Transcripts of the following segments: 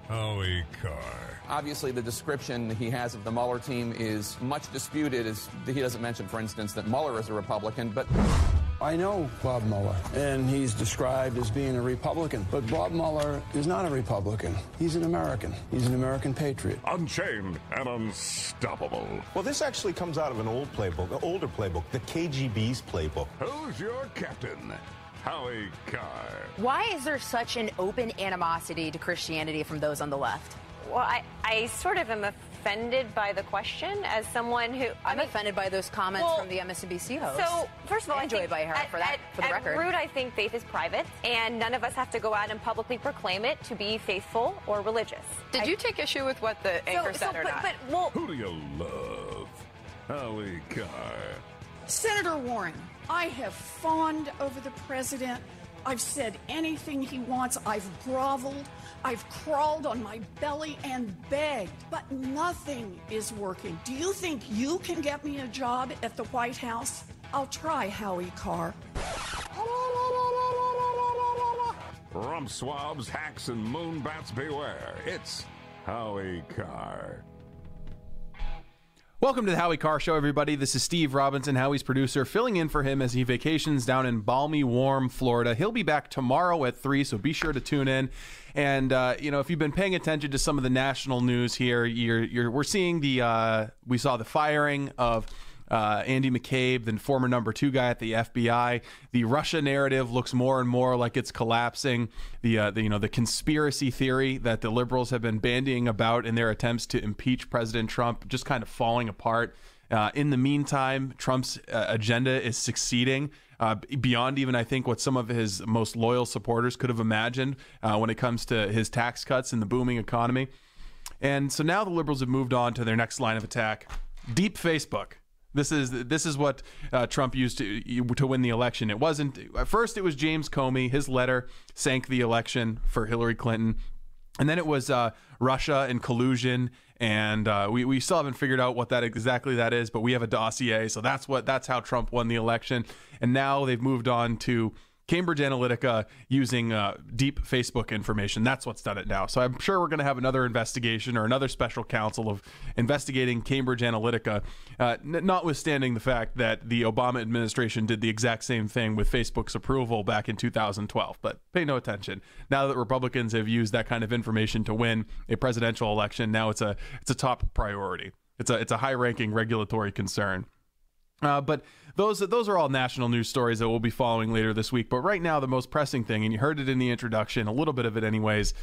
Howie Carr. Obviously, the description he has of the Mueller team is much disputed. He doesn't mention, for instance, that Mueller is a Republican, but... I know Bob Mueller, and he's described as being a Republican. But Bob Mueller is not a Republican. He's an American. He's an American patriot. Unchained and unstoppable. Well, this actually comes out of an older playbook, the KGB's playbook. Who's your captain? Howie Carr. Why is there such an open animosity to Christianity from those on the left? Well, I sort of am offended by the question as someone who... I'm offended by those comments from the MSNBC host. So, first of all, I enjoyed by her for the record. At root, I think faith is private, and none of us have to go out and publicly proclaim it to be faithful or religious. Did you take issue with what the anchor said or not? Who do you love? Howie Carr. Senator Warren, I have fawned over the president. I've said anything he wants. I've groveled. I've crawled on my belly and begged, but nothing is working. Do you think you can get me a job at the White House? I'll try, Howie Carr. Rump swabs, hacks, and moonbats beware. It's Howie Carr. Welcome to the Howie Carr Show, everybody. This is Steve Robinson, Howie's producer, filling in for him as he vacations down in balmy, warm Florida. He'll be back tomorrow at 3, so be sure to tune in. And, if you've been paying attention to some of the national news here, we're seeing we saw the firing of Andy McCabe, the former number 2 guy at the FBI. The Russia narrative looks more and more like it's collapsing. The conspiracy theory that the liberals have been bandying about in their attempts to impeach President Trump just kind of falling apart. In the meantime, Trump's agenda is succeeding beyond even, I think, what some of his most loyal supporters could have imagined when it comes to his tax cuts and the booming economy. And so now the liberals have moved on to their next line of attack: deep Facebook. This is what Trump used to win the election. It wasn't at first. It was James Comey. His letter sank the election for Hillary Clinton, and then it was Russia and collusion. And we still haven't figured out what that is, but we have a dossier. So that's how Trump won the election. And now they've moved on to Cambridge Analytica using deep Facebook information. That's what's done it now. So I'm sure we're going to have another investigation or another special counsel of investigating Cambridge Analytica, notwithstanding the fact that the Obama administration did the exact same thing with Facebook's approval back in 2012. But pay no attention. Now that Republicans have used that kind of information to win a presidential election, now it's a top priority. It's a high-ranking regulatory concern. But those are all national news stories that we'll be following later this week. But right now, the most pressing thing, and you heard it in the introduction, a little bit of it anyways,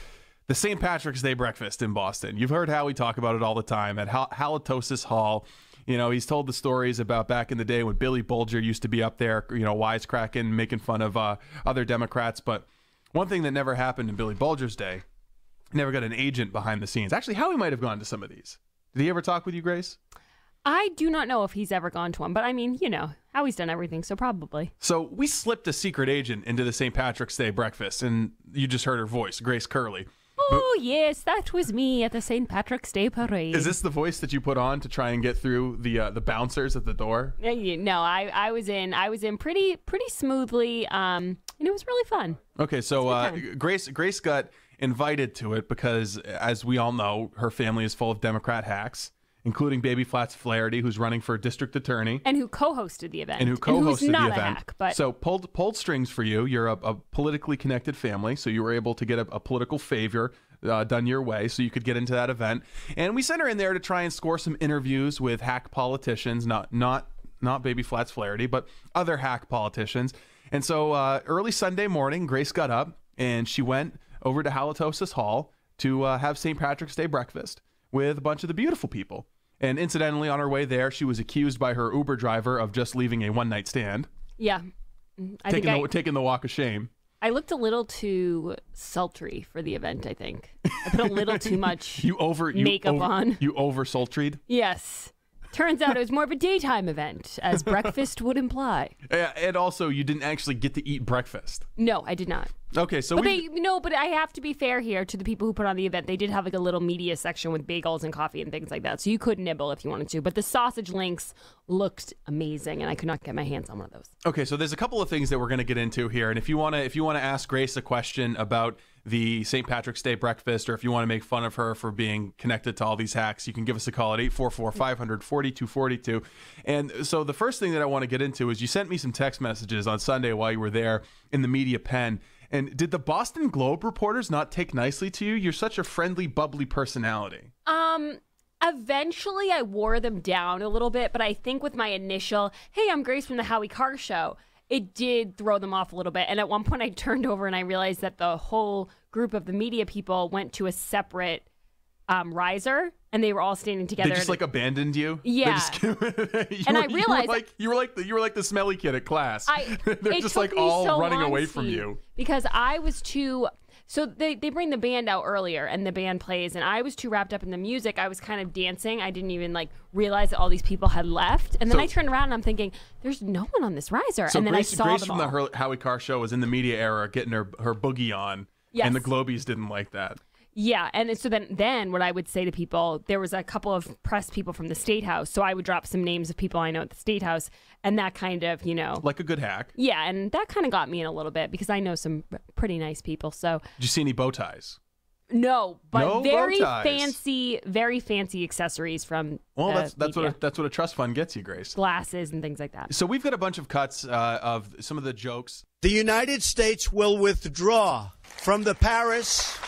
the St. Patrick's Day breakfast in Boston. You've heard Howie talk about it all the time at Halitosis Hall. He's told the stories about back in the day when Billy Bulger used to be up there, wisecracking, making fun of other Democrats. But one thing that never happened in Billy Bulger's day, never got an agent behind the scenes. Actually, Howie might have gone to some of these. Did he ever talk with you, Grace? I do not know if he's ever gone to one, but I mean, Howie's done everything, so probably. So we slipped a secret agent into the St. Patrick's Day breakfast, and you just heard her voice, Grace Curley. Oh, yes, that was me at the St. Patrick's Day parade. Is this the voice that you put on to try and get through the bouncers at the door? No, I was in pretty smoothly, and it was really fun. Okay, so Grace got invited to it because, as we all know, her family is full of Democrat hacks, including Baby Flats Flaherty, who's running for district attorney. And who co-hosted the event. Who's not a hack, but... So pulled strings for you. You're a politically connected family, so you were able to get a political favor done your way so you could get into that event. And we sent her in there to try and score some interviews with hack politicians, not Baby Flats Flaherty, but other hack politicians. And so early Sunday morning, Grace got up and she went over to Halitosis Hall to have St. Patrick's Day breakfast with a bunch of the beautiful people. And incidentally, on her way there, she was accused by her Uber driver of just leaving a one-night stand. Yeah. Taking the walk of shame. I looked a little too sultry for the event, I think. I put a little too much makeup on. You over-sultried? Yes. Turns out it was more of a daytime event, as breakfast would imply. And also, you didn't actually get to eat breakfast. No, I did not. Okay, so but I have to be fair here to the people who put on the event. They did have like a little media section with bagels and coffee and things like that, so you could nibble if you wanted to. But the sausage links looked amazing, and I could not get my hands on one of those. Okay, so there's a couple of things that we're going to get into here, and if you want to ask Grace a question about the St. Patrick's Day breakfast, or if you want to make fun of her for being connected to all these hacks, you can give us a call at 844-500-4242. And so the first thing that I want to get into is you sent me some text messages on Sunday while you were there in the media pen. And did the Boston Globe reporters not take nicely to you? You're such a friendly, bubbly personality. Eventually I wore them down a little bit, but I think with my initial, hey, I'm Grace from the Howie Carr Show, it did throw them off a little bit. And at one point I turned over and I realized that the whole group of the media people went to a separate riser, and they were all standing together. They just abandoned you? Yeah. And I realized you were like the smelly kid at class. They're just all so running away from you. Because I was too... So they bring the band out earlier, and the band plays, and I was too wrapped up in the music. I was kind of dancing. I didn't even realize that all these people had left. And then I turned around and I'm thinking, there's no one on this riser. So and then Grace, I saw Grace them from all. the Howie Carr Show was in the media era getting her boogie on. Yes. And the Globies didn't like that. Yeah, and so then what I would say to people, there was a couple of press people from the State House, so I would drop some names of people I know at the State House, and that kind of, Like a good hack. Yeah, and that kind of got me in a little bit, because I know some pretty nice people, so. Did you see any bow ties? No, but no very bow ties. very fancy accessories from that's what a trust fund gets you, Grace. Glasses and things like that. So we've got a bunch of cuts of some of the jokes. The United States will withdraw from the Paris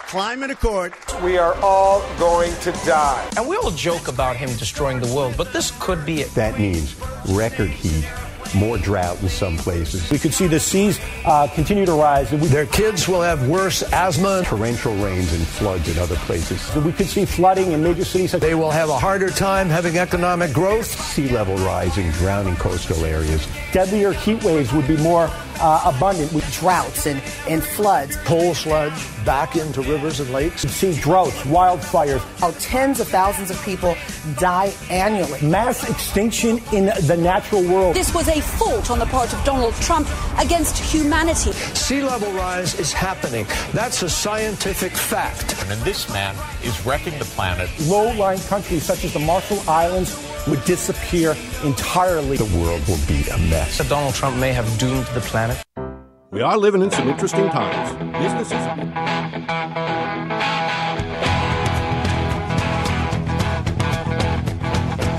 Climate Accord. We are all going to die. And we all joke about him destroying the world, but this could be it. That means record heat, more drought in some places. We could see the seas continue to rise. Their kids will have worse asthma. Torrential rains and floods in other places. We could see flooding in major cities. They will have a harder time having economic growth. Sea level rising, drowning coastal areas. Deadlier heat waves would be more abundant. Droughts and floods. Coal sludge back into rivers and lakes. We've seen droughts, wildfires. How tens of thousands of people die annually. Mass extinction in the natural world. This was a fault on the part of Donald Trump against humanity. Sea level rise is happening. That's a scientific fact. And this man is wrecking the planet. Low-lying countries such as the Marshall Islands would disappear entirely. The world will be a mess. Donald Trump may have doomed the planet. We are living in some interesting times. Businesses.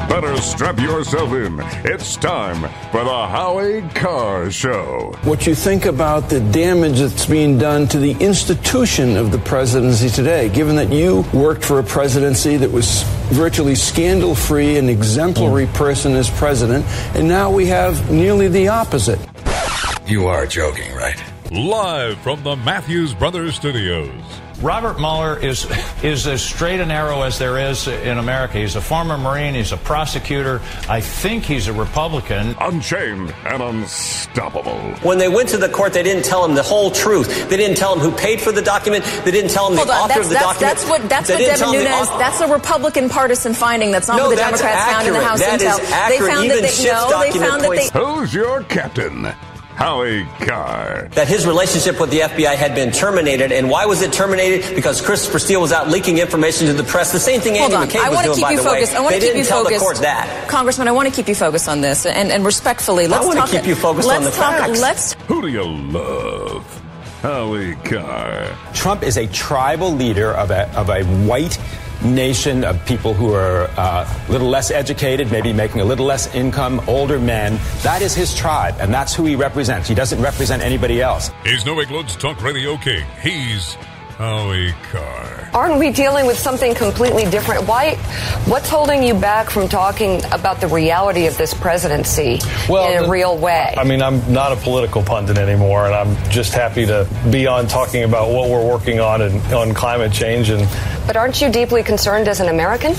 Better strap yourself in. It's time for the Howie Carr Show. What you think about the damage that's being done to the institution of the presidency today, given that you worked for a presidency that was virtually scandal-free and exemplary person as president, and now we have nearly the opposite. You are joking, right? Live from the Matthews Brothers Studios. Robert Mueller is as straight and narrow as there is in America. He's a former Marine. He's a prosecutor. I think he's a Republican. Unchained and unstoppable. When they went to the court, they didn't tell him the whole truth. They didn't tell him who paid for the document. They didn't tell him the author of the document. That's what Devin Nunes. That's a Republican partisan finding. That's not what the Democrats found in the House Intel. They found that Who's your captain? Howie Carr. That his relationship with the FBI had been terminated. And why was it terminated? Because Christopher Steele was out leaking information to the press. The same thing Andy McCabe was doing, by the way. They didn't tell the court that. Congressman, I want to keep you focused on this. And respectfully, let's talk. I want to keep you focused on the facts. Who do you love? Howie Carr. Trump is a tribal leader of a white nation of people who are a little less educated, maybe making a little less income, older men. That is his tribe, and that's who he represents. He doesn't represent anybody else. He's New England's talk radio king. He's Howie Carr. Aren't we dealing with something completely different? What's holding you back from talking about the reality of this presidency in a real way? I mean, I'm not a political pundit anymore, and I'm just happy to be on talking about what we're working on on climate change. But aren't you deeply concerned as an American?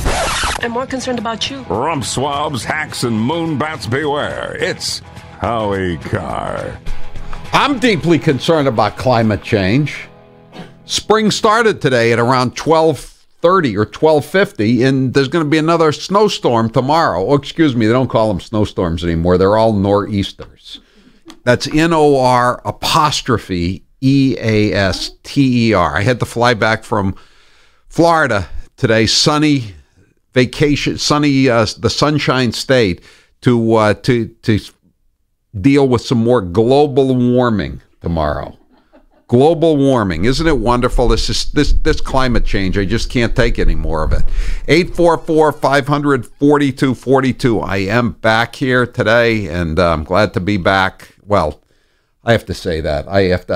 I'm more concerned about you. Rump swabs, hacks, and moonbats beware. It's Howie Carr. I'm deeply concerned about climate change. Spring started today at around 12:30 or 12:50, and there's going to be another snowstorm tomorrow. Oh, excuse me, they don't call them snowstorms anymore. They're all nor'easters. That's NOR apostrophe EASTER. I had to fly back from Florida today, sunny vacation, the Sunshine State, to deal with some more global warming tomorrow. Global warming. Isn't it wonderful? This climate change. I just can't take any more of it. 844-500-4242. I am back here today, and I'm glad to be back. Well, I have to say that. I have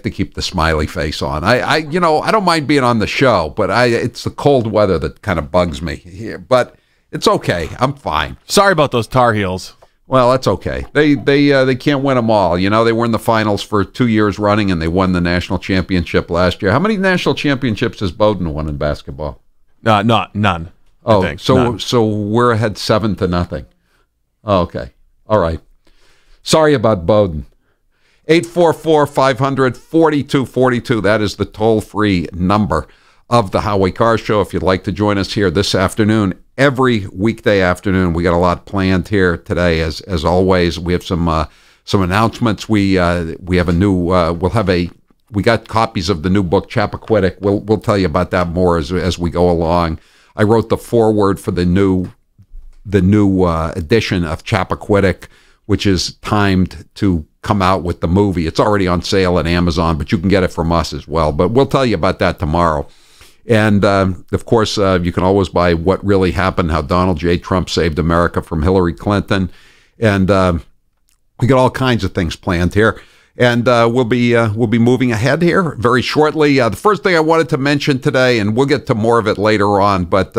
to keep the smiley face on. I don't mind being on the show, but it's the cold weather that kind of bugs me here. But it's okay. I'm fine. Sorry about those Tar Heels. Well, that's okay. They can't win them all. You know, they were in the finals for 2 years running, and they won the national championship last year. How many national championships has Bowdoin won in basketball? None. Oh, None. So we're ahead 7-0. Oh, okay. All right. Sorry about Bowdoin. 844-500-4242. That is the toll-free number of the Howie Carr Show. If you'd like to join us here this afternoon, every weekday afternoon, we got a lot planned here today. As always, we have some announcements. We have a new. We got copies of the new book Chappaquiddick. We'll tell you about that more as we go along. I wrote the foreword for the new edition of Chappaquiddick, which is timed to come out with the movie. It's already on sale at Amazon, but you can get it from us as well. But we'll tell you about that tomorrow. And, of course, you can always buy What Really Happened, How Donald J. Trump Saved America from Hillary Clinton. And we got all kinds of things planned here. And we'll be moving ahead here very shortly. The first thing I wanted to mention today, and we'll get to more of it later on, but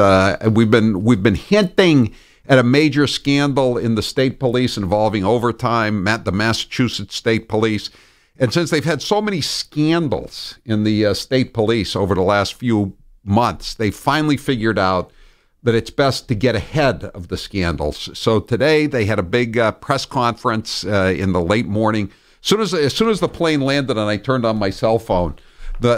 we've been hinting at a major scandal in the state police involving overtime, the Massachusetts State Police. And since they've had so many scandals in the state police over the last few months, they finally figured out that it's best to get ahead of the scandals. So today they had a big press conference in the late morning. As soon as the plane landed and I turned on my cell phone,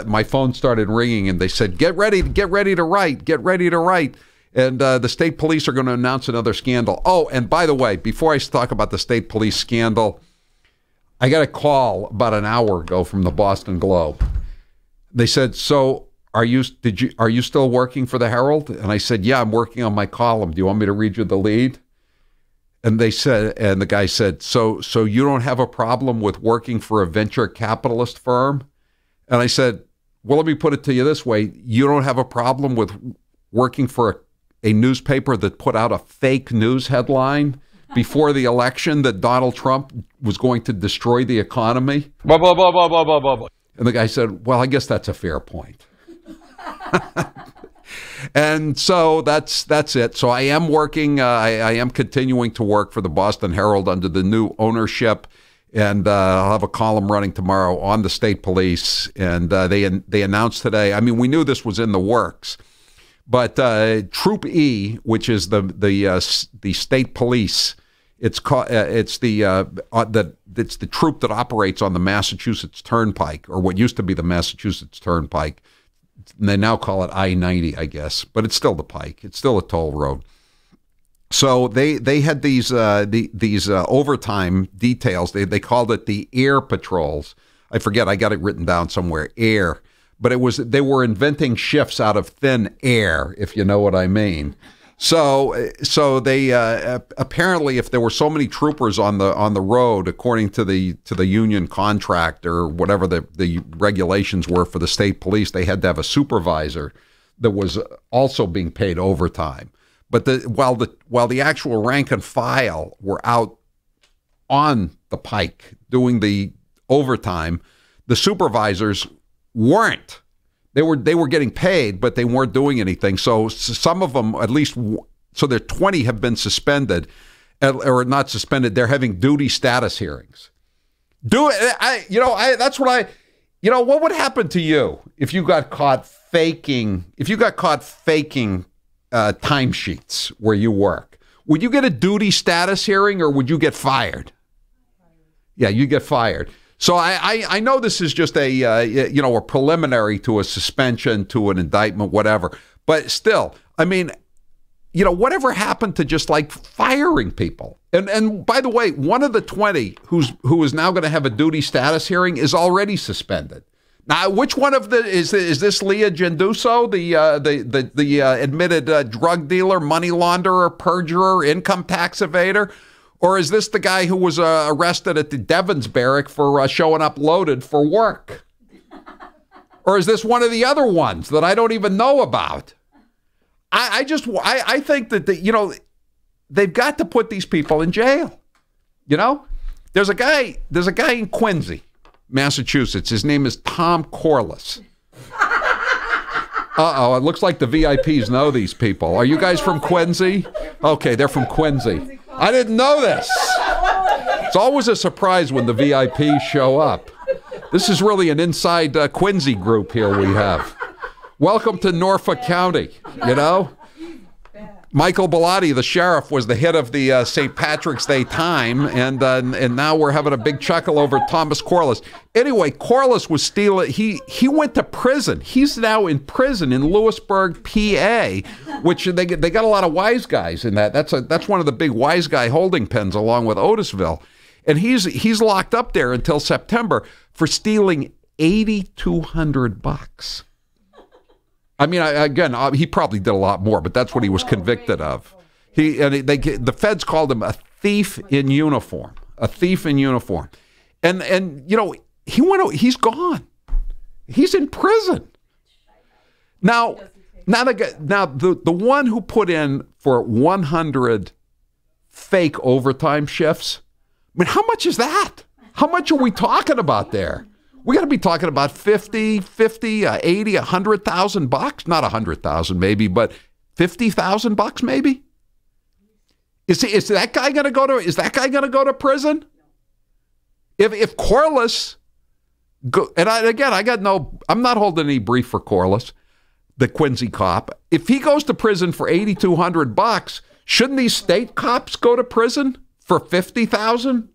my phone started ringing, and they said, get ready to write. And the state police are going to announce another scandal. Oh, and by the way, before I talk about the state police scandal, I got a call about an hour ago from the Boston Globe. They said, "So are you still working for the Herald?" And I said, "Yeah, I'm working on my column. Do you want me to read you the lead?" And the guy said, "So you don't have a problem with working for a venture capitalist firm?" And I said, "Well, let me put it to you this way: you don't have a problem with working for a newspaper that put out a fake news headline before the election that Donald Trump was going to destroy the economy?" Blah, blah, blah, blah, blah, blah, blah. And the guy said, "Well, I guess that's a fair point." And so that's it. So I am working. I am continuing to work for the Boston Herald under the new ownership. And I'll have a column running tomorrow on the state police. And they announced today, I mean, we knew this was in the works. But Troop E, which is the state police, it's the troop that operates on the Massachusetts Turnpike, or what used to be the Massachusetts Turnpike. And they now call it I-90, I guess, but it's still the Pike. It's still a toll road. So they had these overtime details. They called it the air patrols. I forget. I got it written down somewhere. Air. But they were inventing shifts out of thin air, if you know what I mean. So they apparently, if there were so many troopers on the road, according to the union contract or whatever the regulations were for the state police, they had to have a supervisor that was also being paid overtime. But while the actual rank and file were out on the Pike doing the overtime, the supervisors weren't. They were getting paid, but they weren't doing anything. So some of them, at least, so there 20 have been suspended, or not suspended. They're having duty status hearings. That's what I. What would happen to you if you got caught faking? If you got caught faking timesheets where you work, would you get a duty status hearing, or would you get fired? Yeah, you get fired. So I know this is just a preliminary to a suspension, to an indictment, whatever. But still, I mean, whatever happened to just like firing people? And by the way, one of the 20 who is now going to have a duty status hearing is already suspended. Now, which one of is this Leah Genduso, the admitted drug dealer, money launderer, perjurer, income tax evader? Or is this the guy who was arrested at the Devon's barrack for showing up loaded for work? Or is this one of the other ones that I don't even know about? I think that, they've got to put these people in jail. There's a guy in Quincy, Massachusetts. His name is Tom Corliss. It looks like the VIPs know these people. Are you guys from Quincy? Okay, they're from Quincy. I didn't know this. It's always a surprise when the VIPs show up. This is really an inside Quincy group here we have. Welcome to Norfolk County, Michael Bellotti, the sheriff, was the hit of the St. Patrick's Day Time, and now we're having a big chuckle over Thomas Corliss. Anyway, Corliss was stealing. He went to prison. He's now in prison in Lewisburg, PA, which they got a lot of wise guys in that. That's one of the big wise guy holding pens along with Otisville, and he's locked up there until September for stealing $8,200. I mean, he probably did a lot more, but that's what he was convicted of. The feds called him a thief in uniform, and he's gone. He's in prison now. The one who put in for 100 fake overtime shifts. I mean, how much is that? How much are we talking about there? We got to be talking about 50, 80, 100,000 bucks. Not 100,000 maybe, but 50,000 bucks maybe. Is that guy going to go to prison? If Corliss I'm not holding any brief for Corliss, the Quincy cop. If he goes to prison for $8,200, shouldn't these state cops go to prison for 50,000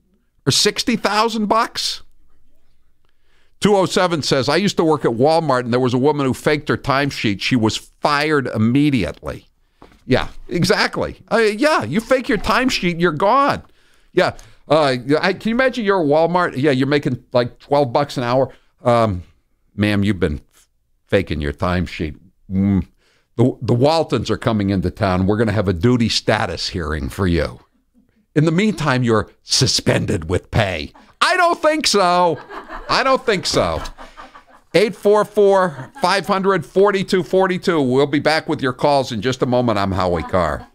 or 60,000 bucks? 207 says, I used to work at Walmart and there was a woman who faked her timesheet. She was fired immediately. Yeah, exactly. You fake your timesheet, you're gone. Yeah. Can you imagine you're at Walmart? Yeah, you're making like $12 an hour. Ma'am, you've been faking your timesheet. The Waltons are coming into town. We're going to have a duty status hearing for you. In the meantime, you're suspended with pay. I don't think so. 844-500-4242. We'll be back with your calls in just a moment. I'm Howie Carr.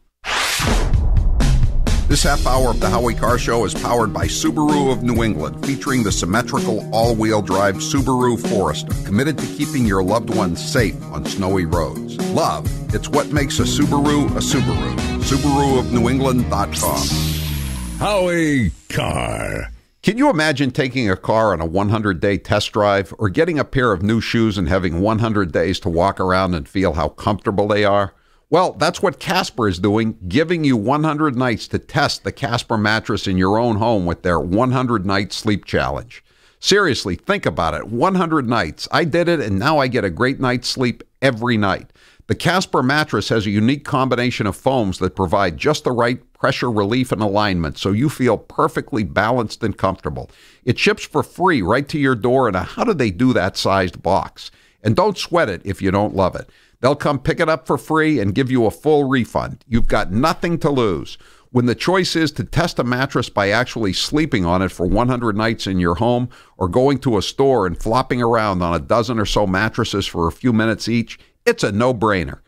This half hour of the Howie Carr Show is powered by Subaru of New England, featuring the symmetrical all-wheel drive Subaru Forester, committed to keeping your loved ones safe on snowy roads. Love, it's what makes a Subaru a Subaru. SubaruofNewEngland.com. Howie Carr. Can you imagine taking a car on a 100-day test drive, or getting a pair of new shoes and having 100 days to walk around and feel how comfortable they are? Well, that's what Casper is doing, giving you 100 nights to test the Casper mattress in your own home with their 100-night sleep challenge. Seriously, think about it. 100 nights. I did it, and now I get a great night's sleep every night. The Casper mattress has a unique combination of foams that provide just the right pressure relief and alignment so you feel perfectly balanced and comfortable. It ships for free right to your door in a how do they do that sized box. And don't sweat it if you don't love it. They'll come pick it up for free and give you a full refund. You've got nothing to lose. When the choice is to test a mattress by actually sleeping on it for 100 nights in your home, or going to a store and flopping around on a dozen or so mattresses for a few minutes each, it's a no-brainer.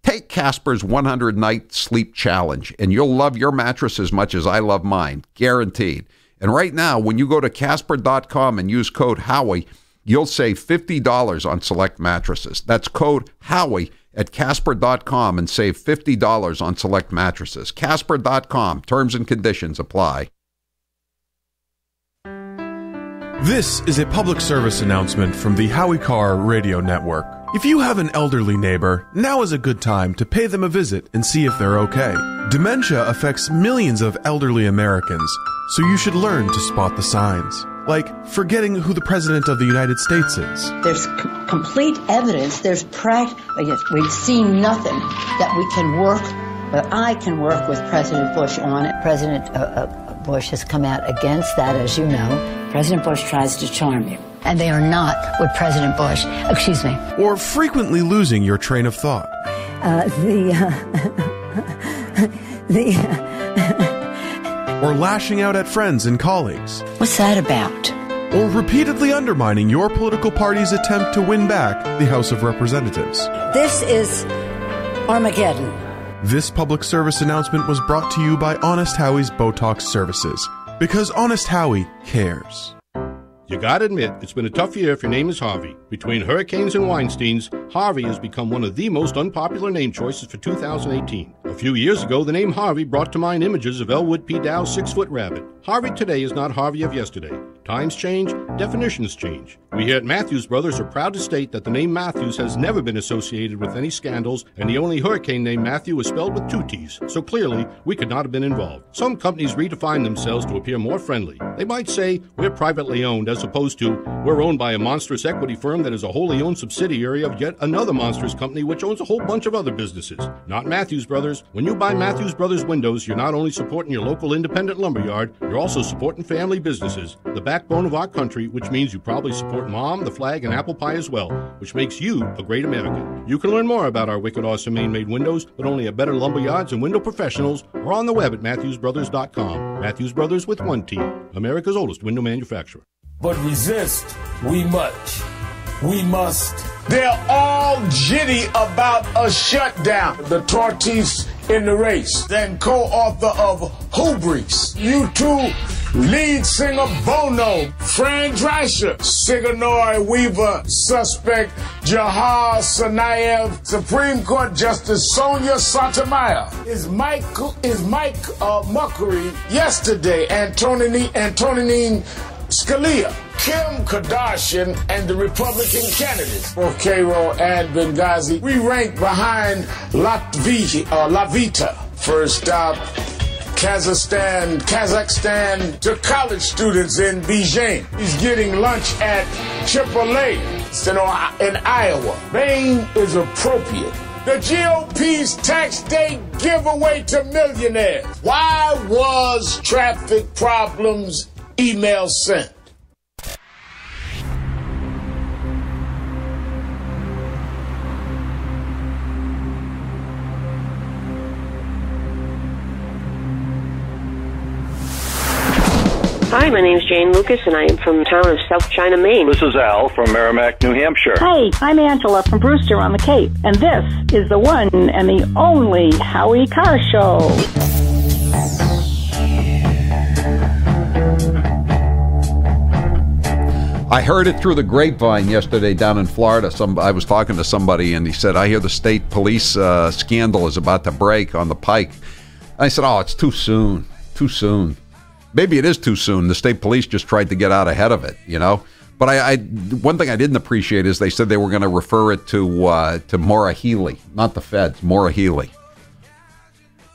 Take Casper's 100-night sleep challenge, and you'll love your mattress as much as I love mine, guaranteed. And right now, when you go to Casper.com and use code Howie, you'll save $50 on select mattresses. That's code Howie at Casper.com and save $50 on select mattresses. Casper.com. Terms and conditions apply. This is a public service announcement from the Howie Carr Radio Network. If you have an elderly neighbor, now is a good time to pay them a visit and see if they're okay. Dementia affects millions of elderly Americans, so you should learn to spot the signs. Like forgetting who the President of the United States is. There's complete evidence, we've seen nothing that we can work, but I can work with President Bush on it. President Bush has come out against that, as you know. President Bush tries to charm you. And they are not with President Bush. Excuse me. Or frequently losing your train of thought. Or lashing out at friends and colleagues. What's that about? or repeatedly undermining your political party's attempt to win back the House of Representatives. This is Armageddon. This public service announcement was brought to you by Honest Howie's Botox Services, because Honest Howie cares. You gotta admit, it's been a tough year if your name is Harvey. Between hurricanes and Weinsteins, Harvey has become one of the most unpopular name choices for 2018. A few years ago, the name Harvey brought to mind images of Elwood P. Dow's 6-foot rabbit. Harvey today is not Harvey of yesterday. Times change, definitions change. We here at Matthews Brothers are proud to state that the name Matthews has never been associated with any scandals, and the only hurricane named Matthew is spelled with 2 T's, so clearly we could not have been involved. Some companies redefine themselves to appear more friendly. They might say we're privately owned as opposed to we're owned by a monstrous equity firm that is a wholly owned subsidiary of yet another monstrous company which owns a whole bunch of other businesses. Not Matthews Brothers. When you buy Matthews Brothers windows, you're not only supporting your local independent lumberyard, you're also supporting family businesses, the backbone of our country, which means you probably support Mom, the flag, and apple pie as well, which makes you a great American. You can learn more about our wicked awesome Maine-made windows, but only at Better Lumberyards and Window Professionals, or on the web at MatthewsBrothers.com. Matthews Brothers with 1 T, America's oldest window manufacturer. But resist we much. We must. They're all jitty about a shutdown. The tortoise in the race, then co-author of Hubris. U2 lead singer Bono, Fran Drescher, Sigourney Weaver, suspect Jahar Tsarnaev, Supreme Court Justice Sonia Sotomayor. Is Mike Muckery yesterday, Antonin Scalia, Kim Kardashian, and the Republican candidates for Cairo and Benghazi. We rank behind Lavita. First stop, Kazakhstan to college students in Beijing. He's getting lunch at Chipotle in Iowa. Maine is appropriate. The GOP's tax day giveaway to millionaires. Why was traffic problems email sent? Hi, my name's Jane Lucas, and I am from the town of South China, Maine. This is Al from Merrimack, New Hampshire. Hi, I'm Angela from Brewster on the Cape, and this is the one and the only Howie Carr Show. I heard it through the grapevine yesterday down in Florida. I was talking to somebody, and he said, I hear the state police scandal is about to break on the Pike. I said, oh, it's too soon. Too soon. Maybe it is too soon. The state police just tried to get out ahead of it, you know? But one thing I didn't appreciate is they said they were going to refer it to Maura Healey, not the feds, Maura Healey.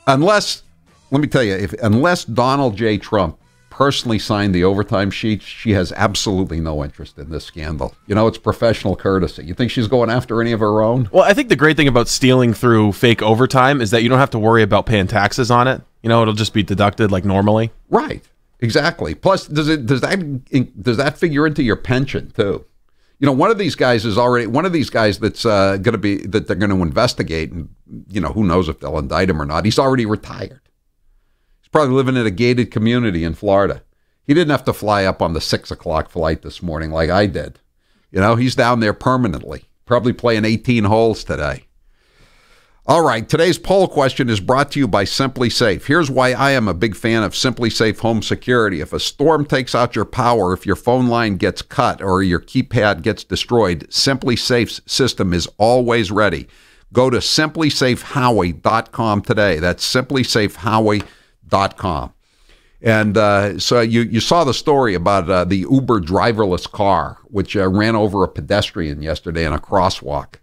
Unless, let me tell you, unless Donald J. Trump personally signed the overtime sheets, she has absolutely no interest in this scandal. You know, it's professional courtesy. You think she's going after any of her own? Well, I think the great thing about stealing through fake overtime is that you don't have to worry about paying taxes on it. You know, it'll just be deducted like normally. Right. Exactly. Plus, does that figure into your pension too? You know, one of these guys that's going to be that they're going to investigate, and you know, who knows if they'll indict him or not. He's already retired. He's probably living in a gated community in Florida. He didn't have to fly up on the 6 o'clock flight this morning like I did. You know, he's down there permanently. Probably playing 18 holes today. All right, today's poll question is brought to you by Simply Safe. Here's why I am a big fan of Simply Safe home security. If a storm takes out your power, if your phone line gets cut, or your keypad gets destroyed, Simply Safe's system is always ready. Go to simplysafehowie.com today. That's simplysafehowie.com. And so you saw the story about the Uber driverless car, which ran over a pedestrian yesterday in a crosswalk.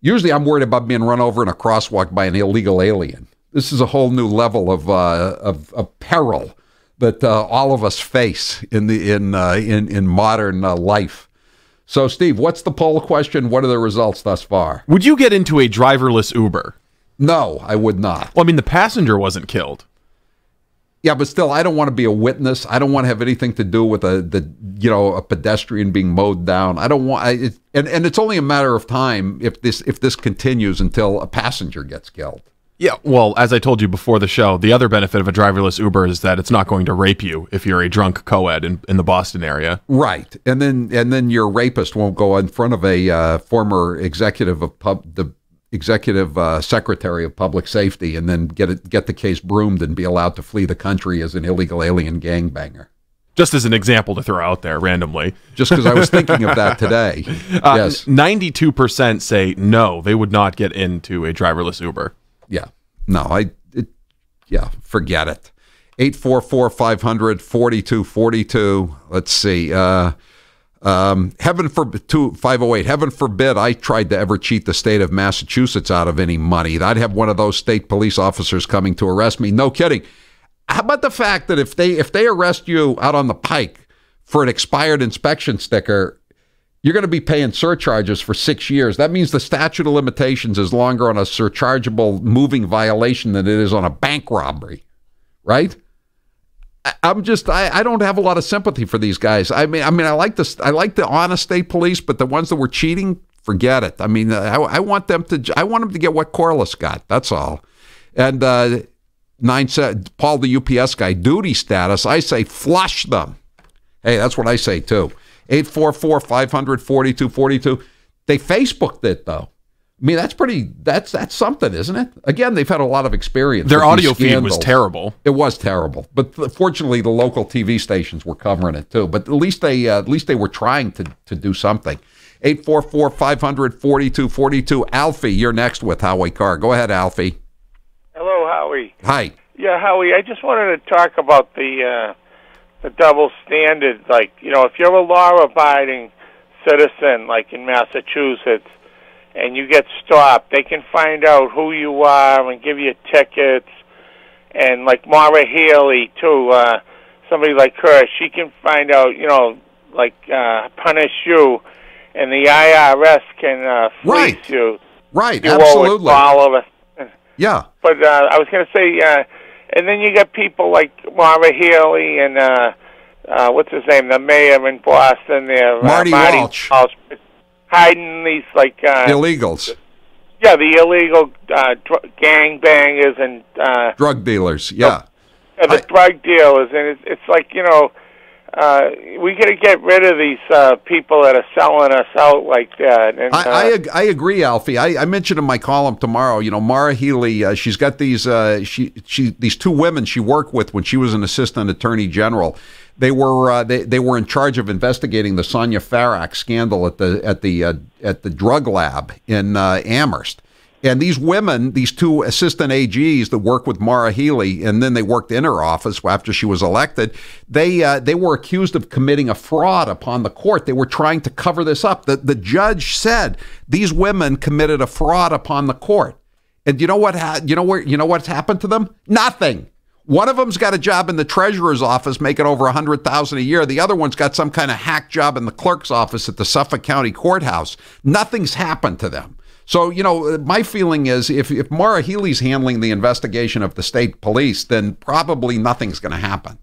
Usually I'm worried about being run over in a crosswalk by an illegal alien. This is a whole new level of peril that all of us face in modern life. So, Steve, what's the poll question? What are the results thus far? Would you get into a driverless Uber? No, I would not. Well, I mean, the passenger wasn't killed. Yeah, but still, I don't want to be a witness. I don't want to have anything to do with a pedestrian being mowed down. I don't want, and it's only a matter of time if this continues until a passenger gets killed. Yeah, well, as I told you before the show, the other benefit of a driverless Uber is that it's not going to rape you if you're a drunk co-ed in the Boston area. Right, and then your rapist won't go in front of a former executive of the executive secretary of public safety and then get the case broomed and be allowed to flee the country as an illegal alien gangbanger. Just as an example to throw out there randomly. Just because I was thinking of that today. Yes. 92% say no, they would not get into a driverless Uber. Yeah. No, forget it. 844-500-4242. Let's see. Heaven forbid, 508. Heaven forbid I tried to ever cheat the state of Massachusetts out of any money. I'd have one of those state police officers coming to arrest me. No kidding. How about the fact that if they arrest you out on the pike for an expired inspection sticker, you're going to be paying surcharges for 6 years. That means the statute of limitations is longer on a surchargeable moving violation than it is on a bank robbery, right? I don't have a lot of sympathy for these guys. I mean, I like the honest state police, but the ones that were cheating, forget it. I mean, I want them to get what Corliss got. That's all. And Paul, the UPS guy, duty status. I say flush them. Hey, that's what I say too. 844-500-4242. They Facebooked it though. I mean, that's something, isn't it? Again, they've had a lot of experience. Their audio feed was terrible. It was terrible, but fortunately, the local TV stations were covering it too. But at least they were trying to do something. 844-500-4242. Alfie, you're next with Howie Carr. Go ahead, Alfie. Hello, Howie. Hi. Yeah, Howie. I just wanted to talk about the double standard. Like, if you're a law-abiding citizen, like in Massachusetts, and you get stopped, they can find out who you are and give you tickets. And like Maura Healey, too, somebody like her, she can find out, punish you, and the IRS can fleece you. Right, you absolutely. All of us. Yeah. But I was going to say, and then you got people like Maura Healey and, what's his name, the mayor in Boston there. Marty Walsh. Hiding these, illegals. Yeah, the illegal gangbangers and... drug dealers, yeah. The drug dealers, and it's like, we got to get rid of these people that are selling us out like that. And I agree, Alfie. I mentioned in my column tomorrow. Maura Healey. She's got these these two women she worked with when she was an assistant attorney general. They were they were in charge of investigating the Sonia Farrak scandal at the drug lab in Amherst. And these women, these two assistant AGs that work with Maura Healey, and then they worked in her office after she was elected, they were accused of committing a fraud upon the court. They were trying to cover this up. The judge said these women committed a fraud upon the court. And you know what's happened to them? Nothing. One of them's got a job in the treasurer's office making over $100,000 a year. The other one's got some kind of hack job in the clerk's office at the Suffolk County Courthouse. Nothing's happened to them. So, my feeling is if Maura Healey's handling the investigation of the state police, then probably nothing's going to happen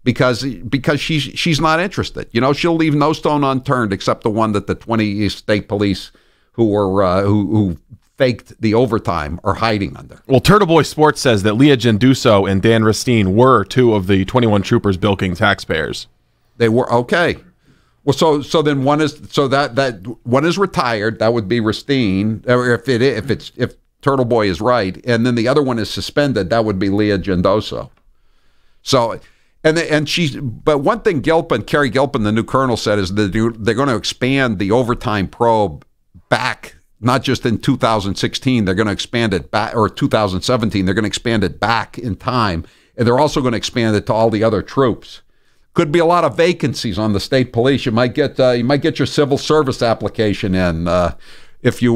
because she's not interested. She'll leave no stone unturned except the one that the 20 state police who faked the overtime are hiding under. Well, Turtle Boy Sports says that Leah Genduso and Dan Ristine were two of the 21 troopers bilking taxpayers. They were okay. Well, so then that one is retired. That would be Ristine, or if Turtle Boy is right, and then the other one is suspended. That would be Leah Gendoso. So, but one thing Kerry Gilpin, the new colonel, said is that they're going to expand the overtime probe back, not just in 2016. They're going to expand it back, or 2017. They're going to expand it back in time, and they're also going to expand it to all the other troops. Could be a lot of vacancies on the state police. You might get your civil service application in if you're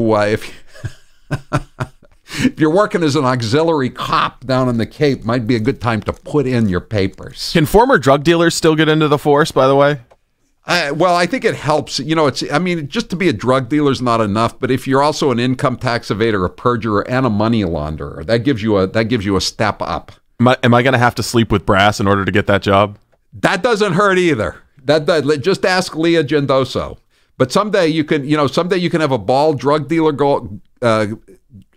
working as an auxiliary cop down in the Cape. Might be a good time to put in your papers. Can former drug dealers still get into the force? By the way, well, I think it helps. Just to be a drug dealer is not enough. But if you're also an income tax evader, a perjurer, and a money launderer, that gives you a step up. Am I going to have to sleep with brass in order to get that job? That doesn't hurt either. Just ask Leah Gendoso. But someday you can have a bald drug dealer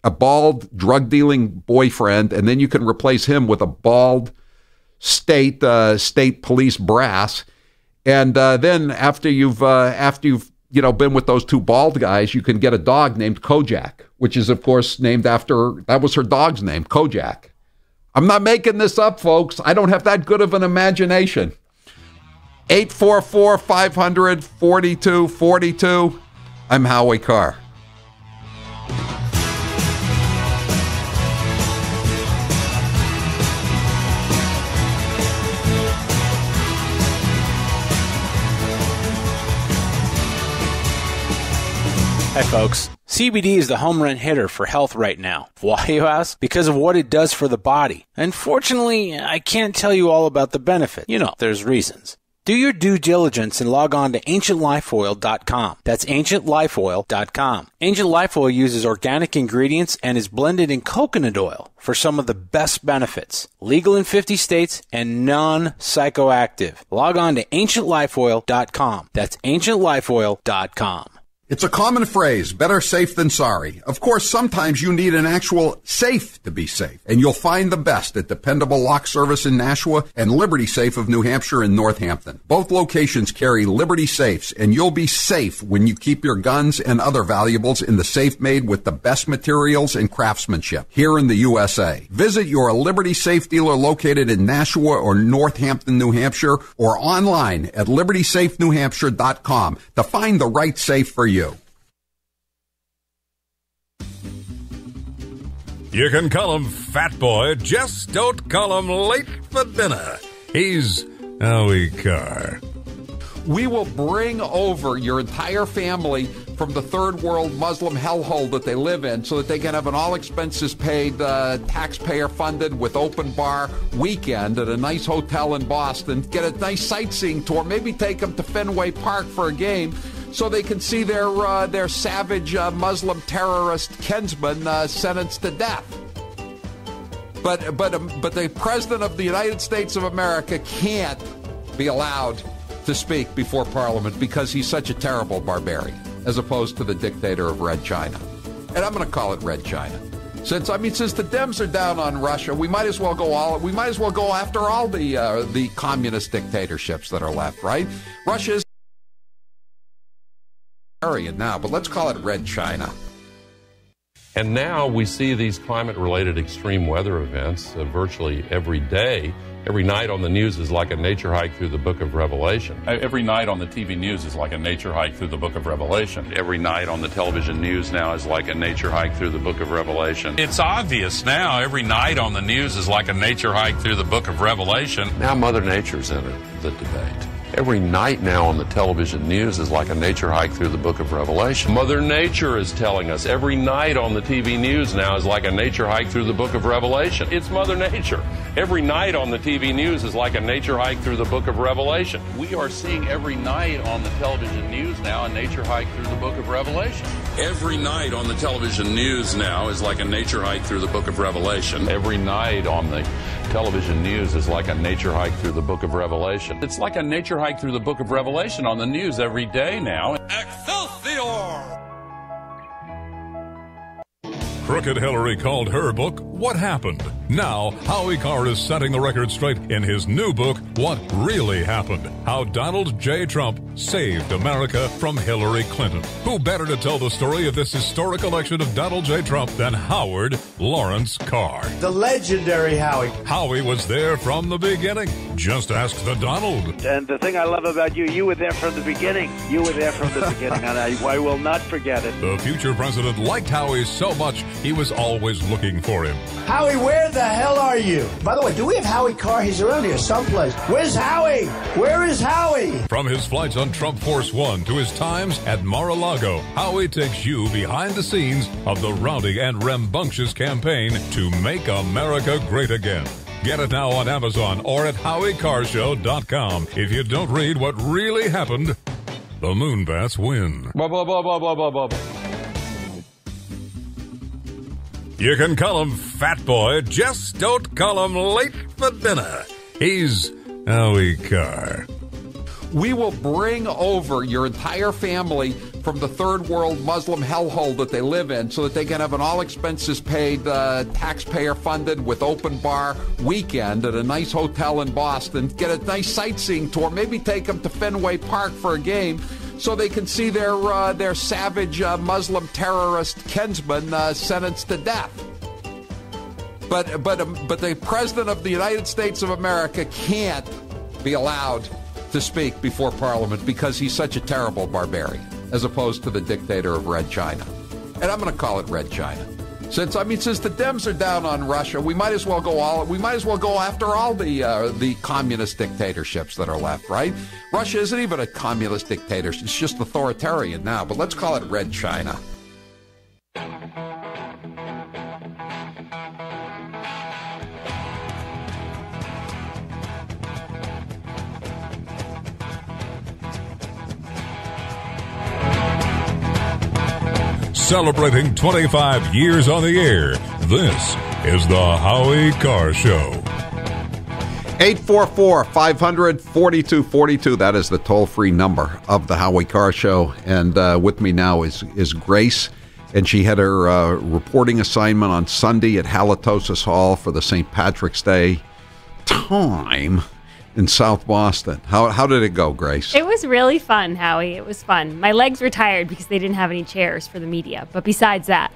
a bald drug-dealing boyfriend, and then you can replace him with a bald state police brass. And then after you've been with those two bald guys, you can get a dog named Kojak, which is, of course, named after, that was her dog's name, Kojak. I'm not making this up, folks. I don't have that good of an imagination. 844-500-4242. I'm Howie Carr. Hi, folks. CBD is the home run hitter for health right now. Why, you ask? Because of what it does for the body. Unfortunately, I can't tell you all about the benefit. You know, there's reasons. Do your due diligence and log on to ancientlifeoil.com. That's ancientlifeoil.com. Ancient Life Oil uses organic ingredients and is blended in coconut oil for some of the best benefits. Legal in 50 states and non-psychoactive. Log on to ancientlifeoil.com. That's ancientlifeoil.com. It's a common phrase, better safe than sorry. Of course, sometimes you need an actual safe to be safe, and you'll find the best at Dependable Lock Service in Nashua and Liberty Safe of New Hampshire in Northampton. Both locations carry Liberty Safes, and you'll be safe when you keep your guns and other valuables in the safe made with the best materials and craftsmanship here in the USA. Visit your Liberty Safe dealer located in Nashua or Northampton, New Hampshire, or online at libertysafenewhampshire.com to find the right safe for you. You can call him Fat Boy, just don't call him late for dinner. He's Howie Carr. We will bring over your entire family from the third world Muslim hellhole that they live in so that they can have an all-expenses-paid, taxpayer-funded with open bar weekend at a nice hotel in Boston, get a nice sightseeing tour, maybe take them to Fenway Park for a game, so they can see their savage Muslim terrorist kinsman sentenced to death. But the President of the United States of America can't be allowed to speak before Parliament because he's such a terrible barbarian, as opposed to the dictator of Red China. And I'm going to call it Red China. Since the Dems are down on Russia, we might as well go after all the communist dictatorships that are left, right? Russia is now, but let's call it Red China. And now we see these climate-related extreme weather events virtually every day. Every night on the news is like a nature hike through the book of Revelation. Every night on the TV news is like a nature hike through the book of Revelation. Every night on the television news now is like a nature hike through the book of Revelation. It's obvious now. Every night on the news is like a nature hike through the book of Revelation. Now Mother Nature's in the debate. Every night now on the television news is like a nature hike through the book of Revelation. Mother Nature is telling us. Every night on the TV news now is like a nature hike through the book of Revelation. It's Mother Nature. Every night on the TV news is like a nature hike through the book of Revelation. We are seeing every night on the television news now a nature hike through the book of Revelation. Every night on the television news now is like a nature hike through the book of Revelation. Every night on the television news is like a nature hike through the book of Revelation. It's like a nature hike through the book of Revelation on the news every day now. Excelsior! Crooked Hillary called her book, What Happened? Now, Howie Carr is setting the record straight in his new book, What Really Happened? How Donald J. Trump saved America from Hillary Clinton. Who better to tell the story of this historic election of Donald J. Trump than Howard Lawrence Carr? The legendary Howie. Howie was there from the beginning. Just ask the Donald. And the thing I love about you, you were there from the beginning. You were there from the beginning, and I will not forget it. The future president liked Howie so much, he was always looking for him. Howie, where the hell are you? By the way, do we have Howie Carr? He's around here someplace. Where's Howie? Where is Howie? From his flights on Trump Force One to his times at Mar-a-Lago, Howie takes you behind the scenes of the rowdy and rambunctious campaign to make America great again. Get it now on Amazon or at HowieCarShow.com. If you don't read what really happened, the Moonbats win. Blah, blah, blah, blah, blah, blah, blah. You can call him Fat Boy, just don't call him late for dinner. He's Howie Carr. We will bring over your entire family from the third world Muslim hellhole that they live in so that they can have an all-expenses-paid, taxpayer-funded with open bar weekend at a nice hotel in Boston, get a nice sightseeing tour, maybe take them to Fenway Park for a game so they can see their savage Muslim terrorist kinsman sentenced to death. But the President of the United States of America can't be allowed to speak before Parliament because he's such a terrible barbarian, as opposed to the dictator of Red China. And I'm going to call it Red China. Since the Dems are down on Russia, we might as well go after all the communist dictatorships that are left, right? Russia isn't even a communist dictatorship; it's just authoritarian now. But let's call it Red China. Celebrating 25 years on the air, this is the Howie Carr Show. 844-500-4242. That is the toll-free number of the Howie Carr Show. And with me now is Grace. And she had her reporting assignment on Sunday at Halitosis Hall for the St. Patrick's Day time in South Boston. How did it go, Grace? It was really fun, Howie. It was fun. My legs were tired because they didn't have any chairs for the media. But besides that,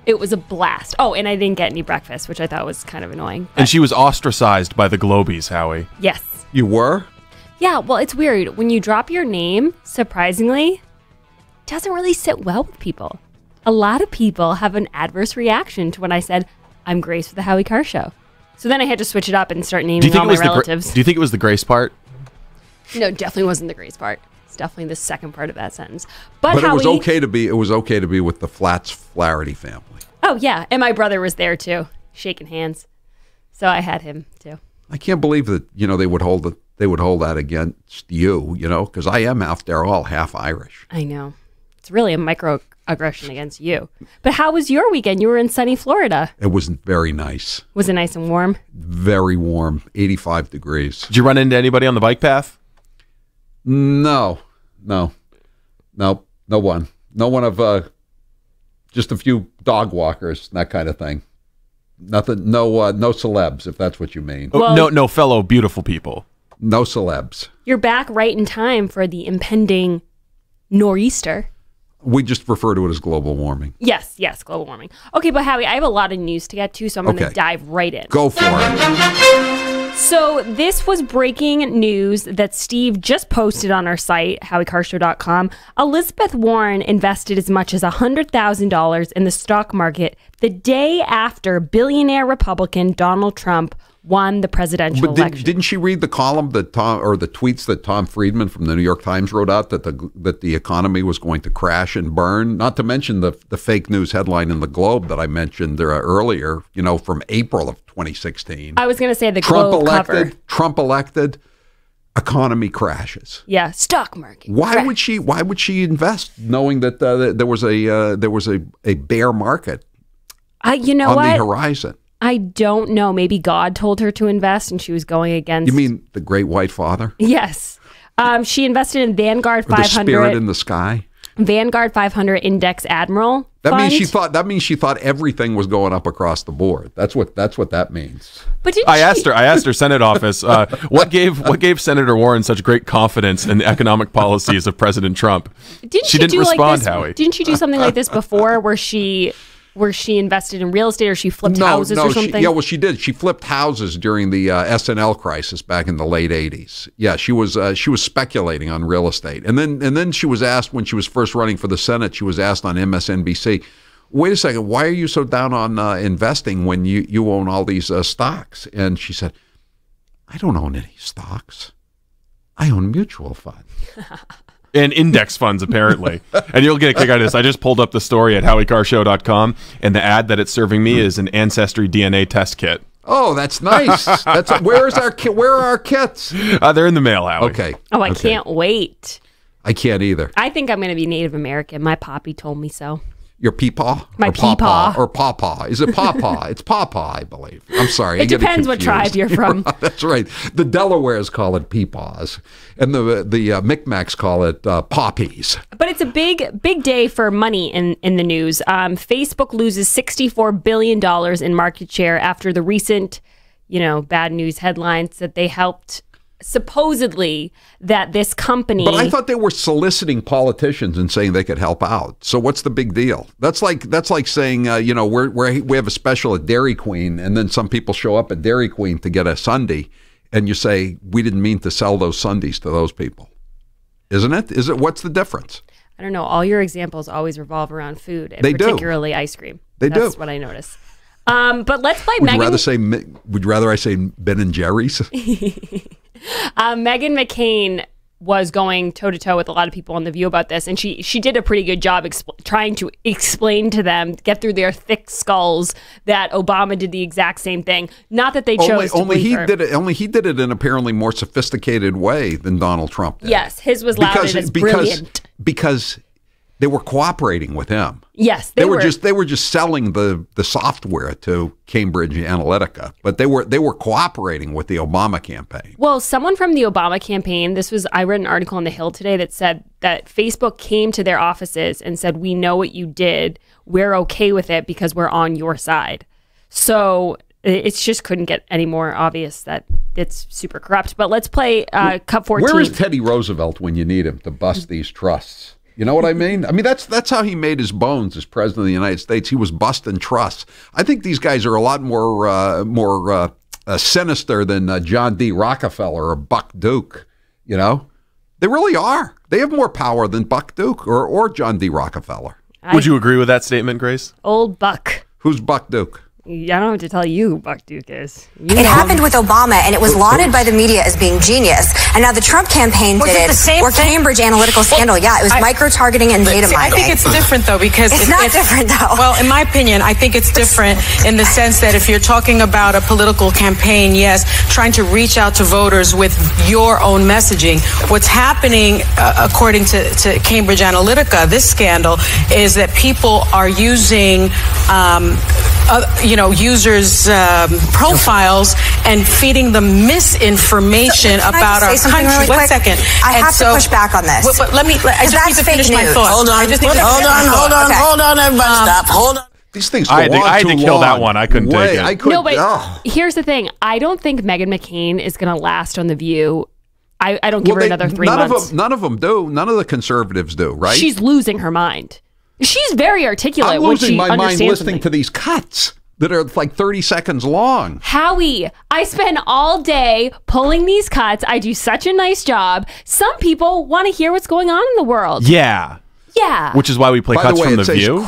it was a blast. Oh, and I didn't get any breakfast, which I thought was kind of annoying. And she was ostracized by the Globies, Howie. Yes. You were? Yeah, well, it's weird. When you drop your name, surprisingly, it doesn't really sit well with people. A lot of people have an adverse reaction to when I said, I'm Grace for the Howie Carr Show. So then I had to switch it up and start naming all my relatives. Do you think it was the Grace part? No, definitely wasn't the Grace part. It's definitely the second part of that sentence. But Howie, it was okay to be with the Flaherty family. Oh yeah, and my brother was there too, shaking hands. So I had him too. I can't believe that they would hold that against you, because I am after all half Irish. I know. It's really a microaggression against you. But how was your weekend? You were in sunny Florida. It was very nice. Was it nice and warm? Very warm, 85 degrees. Did you run into anybody on the bike path? No one. No one of just a few dog walkers, that kind of thing. Nothing. No celebs, if that's what you mean. Well, no fellow beautiful people. No celebs. You're back right in time for the impending nor'easter. We just refer to it as global warming. Yes, global warming. Okay, but Howie, I have a lot of news to get to, so I'm going to dive right in. Go for it. So this was breaking news that Steve just posted on our site, howiecarrshow.com. Elizabeth Warren invested as much as $100,000 in the stock market the day after billionaire Republican Donald Trump won the presidential election. Didn't she read the column the tweets that Tom Friedman from the New York Times wrote out that the economy was going to crash and burn? Not to mention the fake news headline in the Globe that I mentioned earlier, from April of 2016. I was going to say the Globe cover. Trump elected, economy crashes. Yeah, stock market. Why would she invest knowing that there was a bear market on the horizon? I don't know. Maybe God told her to invest and she was going against... You mean the Great White Father? Yes. She invested in Vanguard 500... Or the Spirit in the Sky? Vanguard 500 Index Admiral That Fund. means she thought everything was going up across the board. That's what that means. But I asked her Senate office, what gave Senator Warren such great confidence in the economic policies of President Trump? She didn't respond, Howie. Didn't she do something like this before where she invested in real estate or she flipped houses or something? She did. She flipped houses during the SNL crisis back in the late 80s. Yeah, she was speculating on real estate. And then she was asked when she was first running for the Senate, she was asked on MSNBC, wait a second, why are you so down on investing when you own all these stocks? And she said, I don't own any stocks. I own mutual funds. And index funds, apparently. And you'll get a kick out of this. I just pulled up the story at howiecarrshow.com, and the ad that it's serving me is an Ancestry DNA test kit. Oh, that's nice. Where are our kits? They're in the mail, Howie. Okay. Oh, I can't wait. I can't either. I think I'm going to be Native American. My poppy told me so. Your peepaw? My or peepaw. Or pawpaw. Is it pawpaw? It's pawpaw, I believe. I'm sorry. It depends what tribe you're from. That's right. The Delawares call it peepaws, and the Micmacs call it poppies. But it's a big day for money in the news. Facebook loses $64 billion in market share after the recent, bad news headlines that they helped. Supposedly that this company, but I thought they were soliciting politicians and saying they could help out. So what's the big deal? That's like saying we have a special at Dairy Queen, and then some people show up at Dairy Queen to get a sundae, and you say we didn't mean to sell those sundaes to those people, isn't it? Is it? What's the difference? I don't know. All your examples always revolve around food, and they particularly ice cream. That's what I notice. But let's play. Would you rather I say Ben and Jerry's? Meghan McCain was going toe-to-toe with a lot of people on The View about this, and she did a pretty good job trying to explain to them, get through their thick skulls, that Obama did the exact same thing. Not that they chose only he did it in apparently more sophisticated way than Donald Trump did. Yes, his was lauded as brilliant. Because they were cooperating with him. Yes, they were just selling the software to Cambridge Analytica, but they were cooperating with the Obama campaign. Well, someone from the Obama campaign, I read an article on The Hill today that said that Facebook came to their offices and said, "We know what you did. We're okay with it because we're on your side." So it just couldn't get any more obvious that it's super corrupt. But let's play Cup 14. Where is Teddy Roosevelt when you need him to bust these trusts? You know what I mean? I mean, that's how he made his bones as president of the United States. He was busting trusts. I think these guys are a lot more sinister than John D. Rockefeller or Buck Duke. They really are. They have more power than Buck Duke or John D. Rockefeller. Would you agree with that statement, Grace? Old Buck. Who's Buck Duke? I don't have to tell you who Buck Duke is. It happened with Obama, and it was lauded by the media as being genius. And now the Trump campaign did it. Or Cambridge Analytical scandal. Yeah, it was micro-targeting and data mining. I think it's different, though, because it's not different, though. Well, in my opinion, I think it's different in the sense that if you're talking about a political campaign, yes, trying to reach out to voters with your own messaging. What's happening, according to Cambridge Analytica, this scandal, is that people are using users' profiles and feeding them misinformation about our country. Really 1 second. I have to push back on this. But let me. I just need to finish my thought. Hold on, everybody, stop. Hold on. These things. I had to kill that one. I couldn't take it. No, but here's the thing. I don't think Meghan McCain is going to last on The View. I don't give her another 3 months. None of them do. None of the conservatives do. Right? She's losing her mind. She's very articulate. I'm losing my mind listening something. to these cuts that are like 30 seconds long. Howie, I spend all day pulling these cuts. I do such a nice job. Some people want to hear what's going on in the world. Yeah. Which is why we play cuts from The View.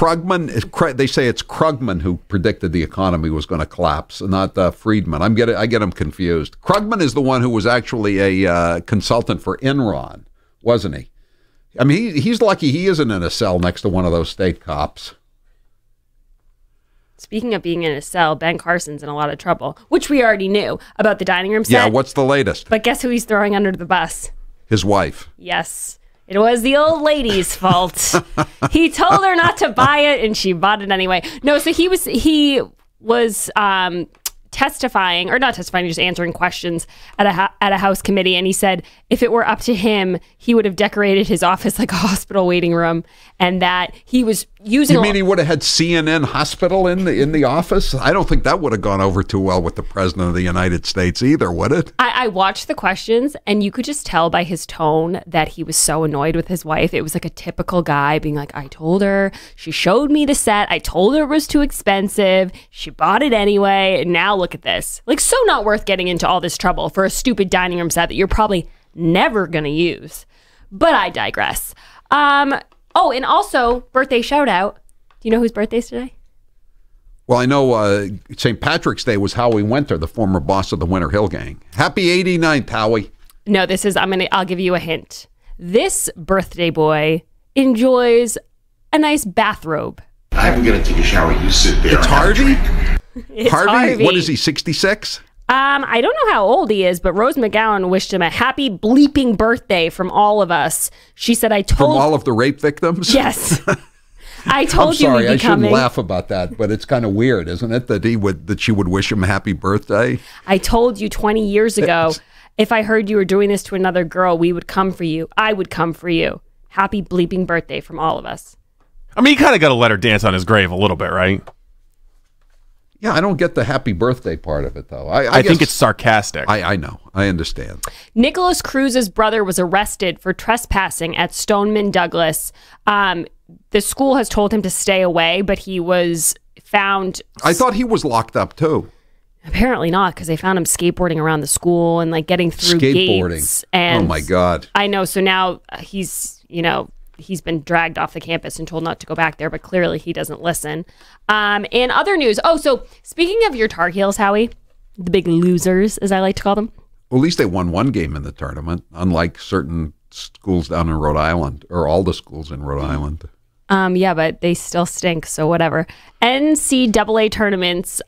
They say it's Krugman who predicted the economy was going to collapse, not Friedman. I get them confused. Krugman is the one who was actually a consultant for Enron, wasn't he? I mean, he's lucky he isn't in a cell next to one of those state cops. Speaking of being in a cell, Ben Carson's in a lot of trouble, which we already knew about the dining room set. Yeah, what's the latest? But guess who he's throwing under the bus? His wife. Yes. It was the old lady's fault. He told her not to buy it, and she bought it anyway. No, so he was testifying, or not testifying, just answering questions at a House committee, and he said if it were up to him, he would have decorated his office like a hospital waiting room, and that he was using. You mean he would have had CNN Hospital in the office? I don't think that would have gone over too well with the President of the United States either, would it? I watched the questions, and you could just tell by his tone that he was so annoyed with his wife. It was like a typical guy being like, I told her, she showed me the set, I told her it was too expensive, she bought it anyway, and now look at this. Like, so not worth getting into all this trouble for a stupid dining room set that you're probably never going to use. But I digress. Oh, and also, birthday shout out. Do you know whose birthday's today? Well, I know St. Patrick's Day was Howie Winter, the former boss of the Winter Hill Gang. Happy 89th, Howie. No, this is, I'll give you a hint. This birthday boy enjoys a nice bathrobe. I'm going to take a shower. You sit there. It's Harvey? It's Harvey. What is he, 66? I don't know how old he is, but Rose McGowan wished him a happy bleeping birthday from all of us. She said, from all of the rape victims? Yes. I told you sorry, he'd be I shouldn't coming. laugh about that, but it's kind of weird, isn't it, that she would wish him happy birthday? I told you 20 years ago, if I heard you were doing this to another girl, we would come for you. I would come for you. Happy bleeping birthday from all of us. I mean, you kind of got to let her dance on his grave a little bit, right? Yeah, I don't get the happy birthday part of it, though. I think it's sarcastic. I know. I understand. Nicholas Cruz's brother was arrested for trespassing at Stoneman Douglas. The school has told him to stay away, but he was found... I thought he was locked up, too. Apparently not, because they found him skateboarding around the school and like getting through gates. And oh, my God. I know. So now he's been dragged off the campus and told not to go back there, but clearly he doesn't listen. In other news, so speaking of your Tar Heels, Howie, the big losers, as I like to call them. Well, at least they won one game in the tournament, unlike certain schools down in Rhode Island, or all the schools in Rhode Island. Yeah, but they still stink, so whatever. NCAA tournaments,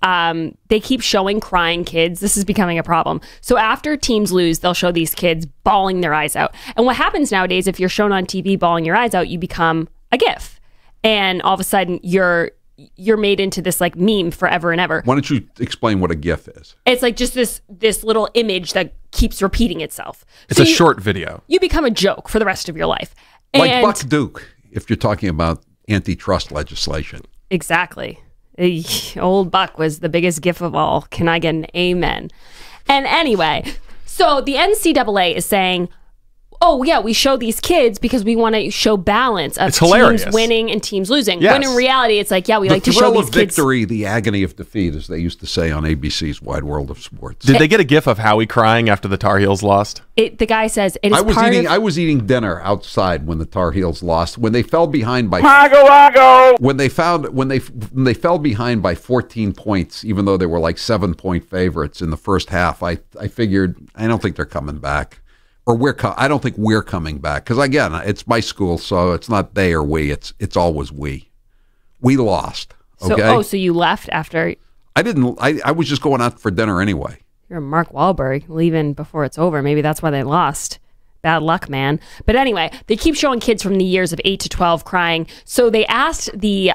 they keep showing crying kids. This is becoming a problem. So after teams lose, they'll show these kids bawling their eyes out. And what happens nowadays, if you're shown on TV bawling your eyes out, you become a GIF. And all of a sudden, you're made into this like meme forever and ever. Why don't you explain what a GIF is? It's like just this little image that keeps repeating itself. It's a short video. You become a joke for the rest of your life. Like Buck Duke, if you're talking about antitrust legislation. Exactly. Old Buck was the biggest GIF of all. Can I get an amen? And anyway, so the NCAA is saying, oh, yeah, we show these kids because we want to show balance of teams winning and teams losing. Yes. When in reality, it's like, yeah, we like to show these kids. The thrill of victory, the agony of defeat, as they used to say on ABC's Wide World of Sports. Did they get a gif of Howie crying after the Tar Heels lost? The guy says it is I was eating dinner outside when the Tar Heels lost. When they fell behind by when they fell behind by 14 points, even though they were like 7-point favorites in the first half, I figured I don't think they're coming back. Or I don't think we're coming back, because again, it's my school, so it's not they or we. It's always we. We lost. Okay. So you left after? I didn't. I was just going out for dinner anyway. You're Mark Wahlberg, leaving before it's over. Maybe that's why they lost. Bad luck, man. But anyway, they keep showing kids from the years of 8 to 12 crying. So they asked the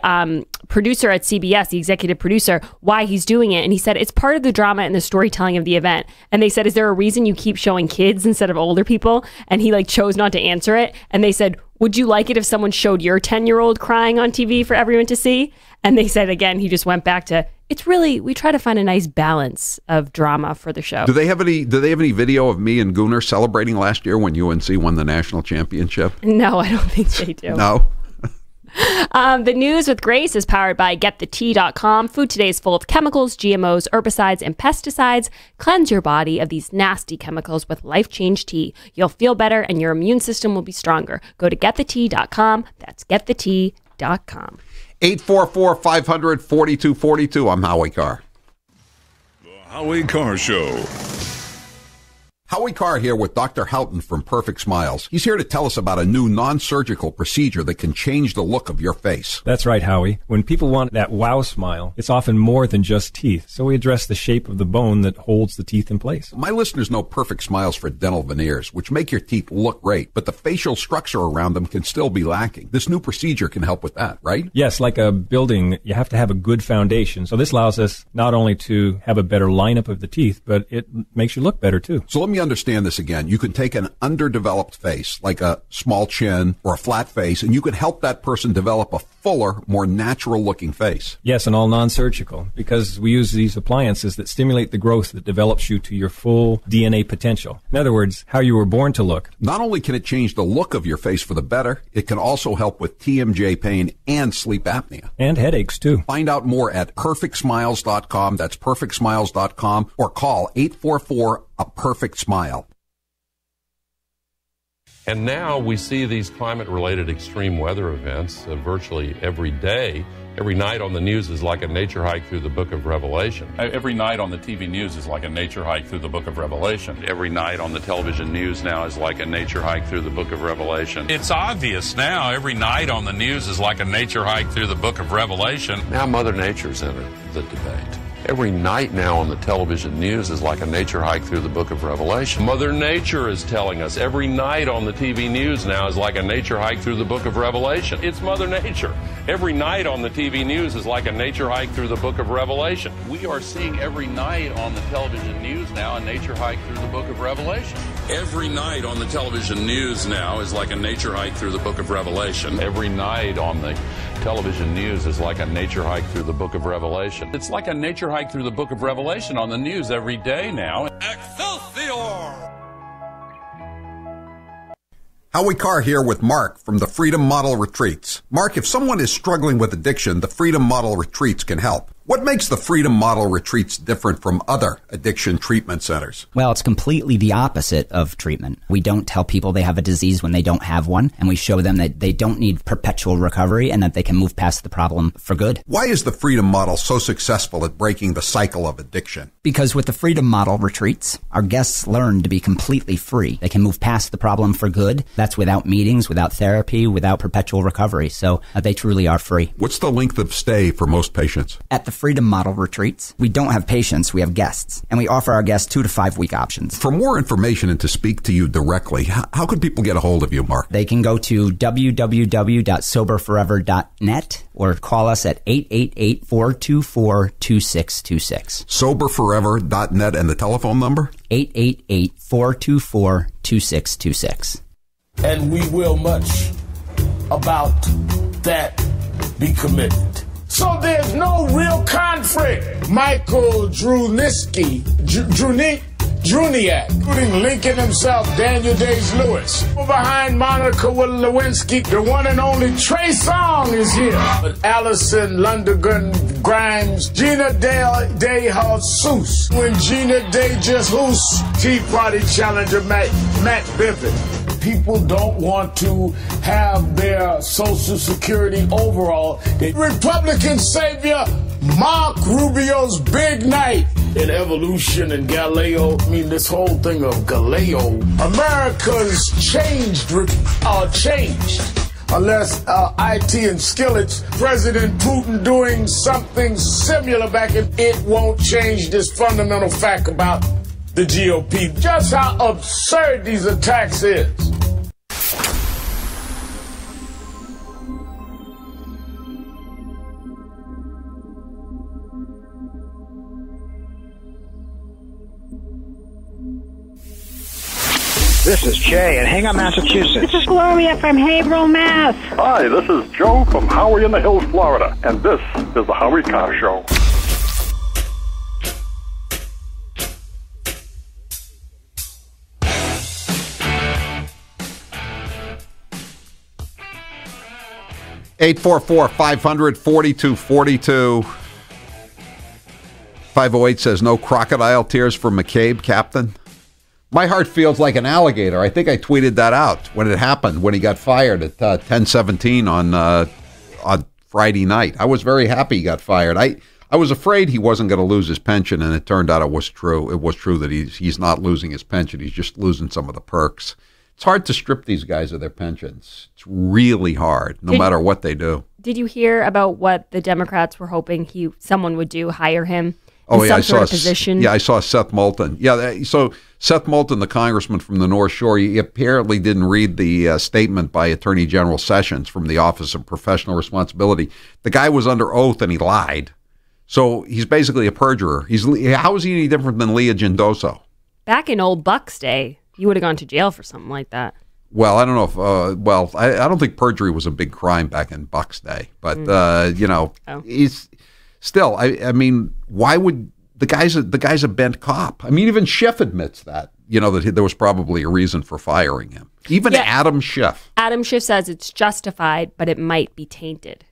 producer at CBS, the executive producer, why he's doing it. And he said, it's part of the drama and the storytelling of the event. And they said, is there a reason you keep showing kids instead of older people? And he chose not to answer it. And they said, would you like it if someone showed your 10-year-old crying on TV for everyone to see? And they said, again, he just went back to, we try to find a nice balance of drama for the show. Do they have any video of me and Gooner celebrating last year when UNC won the national championship? No, I don't think they do. No. The news with Grace is powered by GetTheTea.com. Food today is full of chemicals, GMOs, herbicides, and pesticides. Cleanse your body of these nasty chemicals with Life Change Tea. You'll feel better and your immune system will be stronger. Go to GetTheTea.com. That's GetTheTea.com. 844-500-4242. I'm Howie Carr. The Howie Carr Show. Howie Carr here with Dr. Houghton from Perfect Smiles. He's here to tell us about a new non-surgical procedure that can change the look of your face. That's right, Howie. When people want that wow smile, it's often more than just teeth. So we address the shape of the bone that holds the teeth in place. My listeners know Perfect Smiles for dental veneers, which make your teeth look great, but the facial structure around them can still be lacking. This new procedure can help with that, right? Yes, like a building, you have to have a good foundation. So this allows us not only to have a better lineup of the teeth, but it makes you look better too. So let me understand this again. You can take an underdeveloped face, like a small chin or a flat face, and you can help that person develop a fuller, more natural looking face. Yes, and all non-surgical, because we use these appliances that stimulate the growth that develops you to your full DNA potential. In other words, how you were born to look. Not only can it change the look of your face for the better, it can also help with TMJ pain and sleep apnea. And headaches too. Find out more at perfectsmiles.com. That's perfectsmiles.com, or call 844-A-PERFECT-SMILE. And now we see these climate-related extreme weather events virtually every day. Every night on the news is like a nature hike through the book of Revelation. Every night on the TV news is like a nature hike through the book of Revelation. Every night on the television news now is like a nature hike through the book of Revelation. It's obvious now. Every night on the news is like a nature hike through the book of Revelation. Now Mother Nature's entered the debate. Every night now on the television news is like a nature hike through the book of Revelation. Mother Nature is telling us every night on the TV news now is like a nature hike through the book of Revelation. It's Mother Nature. Every night on the TV news is like a nature hike through the book of Revelation. We are seeing every night on the television news now a nature hike through the book of Revelation. Every night on the television news now is like a nature hike through the book of Revelation. Every night on the television news is like a nature hike through the book of Revelation. It's like a nature hike through the book of Revelation on the news every day now. Excelsior! Howie Carr here with Mark from the Freedom Model Retreats. Mark, if someone is struggling with addiction, the Freedom Model Retreats can help. What makes the Freedom Model Retreats different from other addiction treatment centers? Well, it's completely the opposite of treatment. We don't tell people they have a disease when they don't have one, and we show them that they don't need perpetual recovery and that they can move past the problem for good. Why is the Freedom Model so successful at breaking the cycle of addiction? Because with the Freedom Model Retreats, our guests learn to be completely free. They can move past the problem for good. That's without meetings, without therapy, without perpetual recovery. So they truly are free. What's the length of stay for most patients? At the Freedom Model Retreats, we don't have patients, we have guests, and we offer our guests 2 to 5 week options. For more information and to speak to you directly, how can people get a hold of you, Mark? They can go to www.soberforever.net or call us at 888-424-2626. Soberforever.net and the telephone number? 888-424-2626. And we will much about that be committed. So there's no real conflict. Michael Druniak, including Lincoln himself, Daniel Day-Lewis. Behind Monica Lewinsky, the one and only Trey Songz is here. But Allison Lundergan Grimes, Gina Day Jesus. When Gina Day Jesus, Tea Party challenger Matt Biffin. People don't want to have their Social Security overall. The Republican savior, Mark Rubio's big night in evolution and Galileo. I mean, this whole thing of Galileo. America's changed. Unless IT and Skillets, President Putin doing something similar back in, it won't change this fundamental fact about the GOP. Just how absurd these attacks is. This is Jay in Hingham, Massachusetts. This is Gloria from Haverhill, Mass. Hi, this is Joe from Howie in the Hills, Florida, and this is the Howie Carr Show. (844-500-4242) 508 says no crocodile tears for McCabe, Captain. My heart feels like an alligator. I think I tweeted that out when it happened, when he got fired at 10:17 on Friday night. I was very happy he got fired. I was afraid he wasn't going to lose his pension, and it turned out it was true. It was true that he's not losing his pension. He's just losing some of the perks. It's hard to strip these guys of their pensions. It's really hard, no matter what they do. Did you hear about what the Democrats were hoping someone would do, hire him? Oh, yeah, I saw position. Yeah, I saw Seth Moulton. Yeah, so Seth Moulton, the congressman from the North Shore, he apparently didn't read the statement by Attorney General Sessions from the Office of Professional Responsibility. The guy was under oath and he lied. So he's basically a perjurer. How is he any different than Leah Gendoso? Back in old Buck's day, you would have gone to jail for something like that. Well, I don't know if, I don't think perjury was a big crime back in Buck's day. But, he's still, I mean, why would the guy's a bent cop? I mean, even Schiff admits that, that there was probably a reason for firing him. Even Adam Schiff. Adam Schiff says it's justified, but it might be tainted.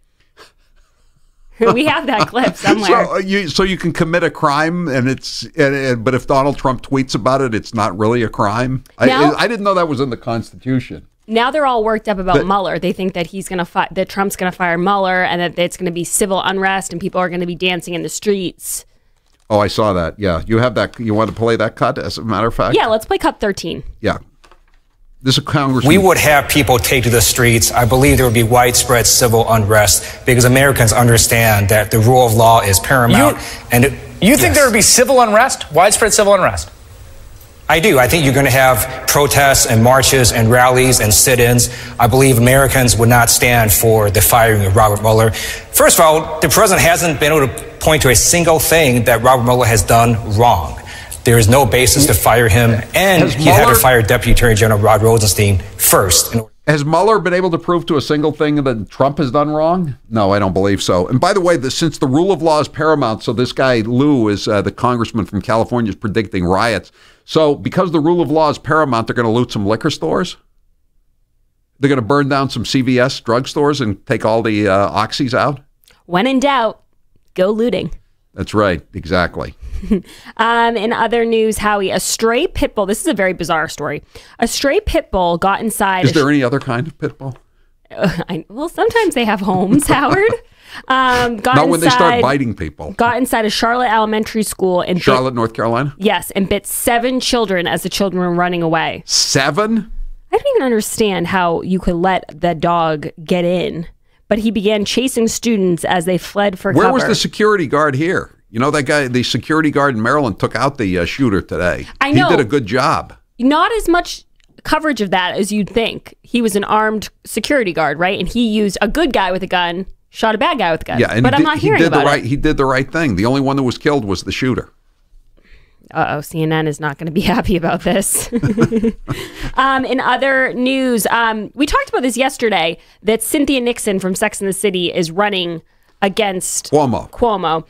We have that clip somewhere. So you can commit a crime, but if Donald Trump tweets about it, it's not really a crime. I didn't know that was in the Constitution. Now they're all worked up about Mueller. They think that that Trump's going to fire Mueller, and that it's going to be civil unrest, and people are going to be dancing in the streets. Oh, I saw that. Yeah, you have that. You want to play that cut? As a matter of fact. Yeah, let's play cut 13. Yeah. This is Congressman. We would have people take to the streets. I believe there would be widespread civil unrest because Americans understand that the rule of law is paramount. You think there would be civil unrest, widespread civil unrest? I do. I think you're going to have protests and marches and rallies and sit-ins. I believe Americans would not stand for the firing of Robert Mueller. First of all, the president hasn't been able to point to a single thing that Robert Mueller has done wrong. There is no basis to fire him, and he had to fire Deputy Attorney General Rod Rosenstein first. Has Mueller been able to prove to a single thing that Trump has done wrong? No, I don't believe so. And by the way, since the rule of law is paramount, so this guy, Lou, is the congressman from California, is predicting riots. So because the rule of law is paramount, they're going to loot some liquor stores? They're going to burn down some CVS drugstores and take all the oxys out? When in doubt, go looting. That's right. Exactly. In other news, Howie, a stray pit bull. This is a very bizarre story. A stray pit bull got inside. Is there any other kind of pit bull? Well, sometimes they have homes, Howard. Not when they start biting people. Got inside a Charlotte elementary school in Charlotte, North Carolina? Yes, and bit 7 children as the children were running away. 7? I don't even understand how you could let the dog get in. But he began chasing students as they fled for cover. Where was the security guard here? You know, that guy, the security guard in Maryland, took out the shooter today. I know. He did a good job. Not as much coverage of that as you'd think. He was an armed security guard, right? And he used a good guy with a gun, shot a bad guy with a gun. Yeah, but I'm not hearing about it. He did the right thing. The only one that was killed was the shooter. CNN is not going to be happy about this. In other news, we talked about this yesterday, that Cynthia Nixon from Sex and the City is running against Cuomo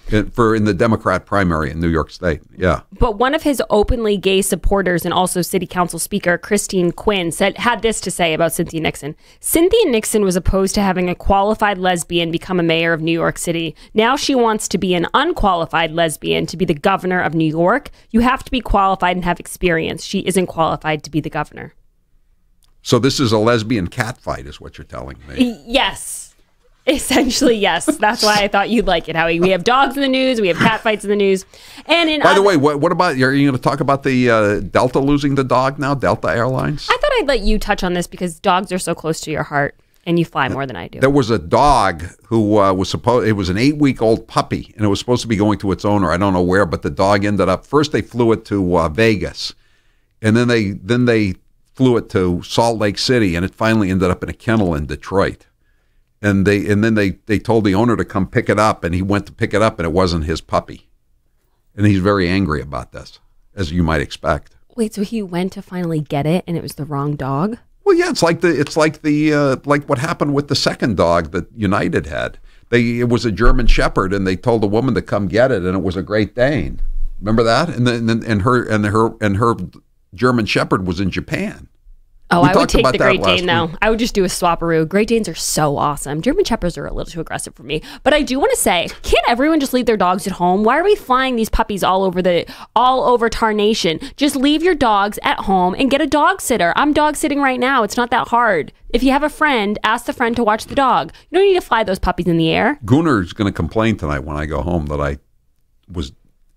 in the Democrat primary in New York State. Yeah. But one of his openly gay supporters and also city council speaker Christine Quinn had this to say about Cynthia Nixon. Cynthia Nixon was opposed to having a qualified lesbian become a mayor of New York City. Now she wants to be an unqualified lesbian to be the governor of New York. You have to be qualified and have experience. She isn't qualified to be the governor. So this is a lesbian cat fight, is what you're telling me. Yes. Essentially, yes. That's why I thought you'd like it, Howie. We have dogs in the news. We have cat fights in the news. And by the way, what about, are you going to talk about the Delta losing the dog now, Delta Airlines? I thought I'd let you touch on this because dogs are so close to your heart and you fly more than I do. There was a dog who was it was an 8-week-old puppy, and it was supposed to be going to its owner. I don't know where, but the dog ended up, first they flew it to Vegas, and then they flew it to Salt Lake City, and it finally ended up in a kennel in Detroit. And then they told the owner to come pick it up, and he went to pick it up, and it wasn't his puppy. And he's very angry about this, as you might expect. Wait, so he went to finally get it, and it was the wrong dog? Well, yeah, it's like what happened with the second dog that United had. It was a German Shepherd, and they told the woman to come get it, and it was a Great Dane. Remember that? And her German Shepherd was in Japan. Oh, I would take the Great Dane, though. I would just do a swapperoo. Great Danes are so awesome. German Shepherds are a little too aggressive for me. But I do want to say, can't everyone just leave their dogs at home? Why are we flying these puppies all over Tarnation? Just leave your dogs at home and get a dog sitter. I'm dog sitting right now. It's not that hard. If you have a friend, ask the friend to watch the dog. You don't need to fly those puppies in the air. Gunner's going to complain tonight when I go home that I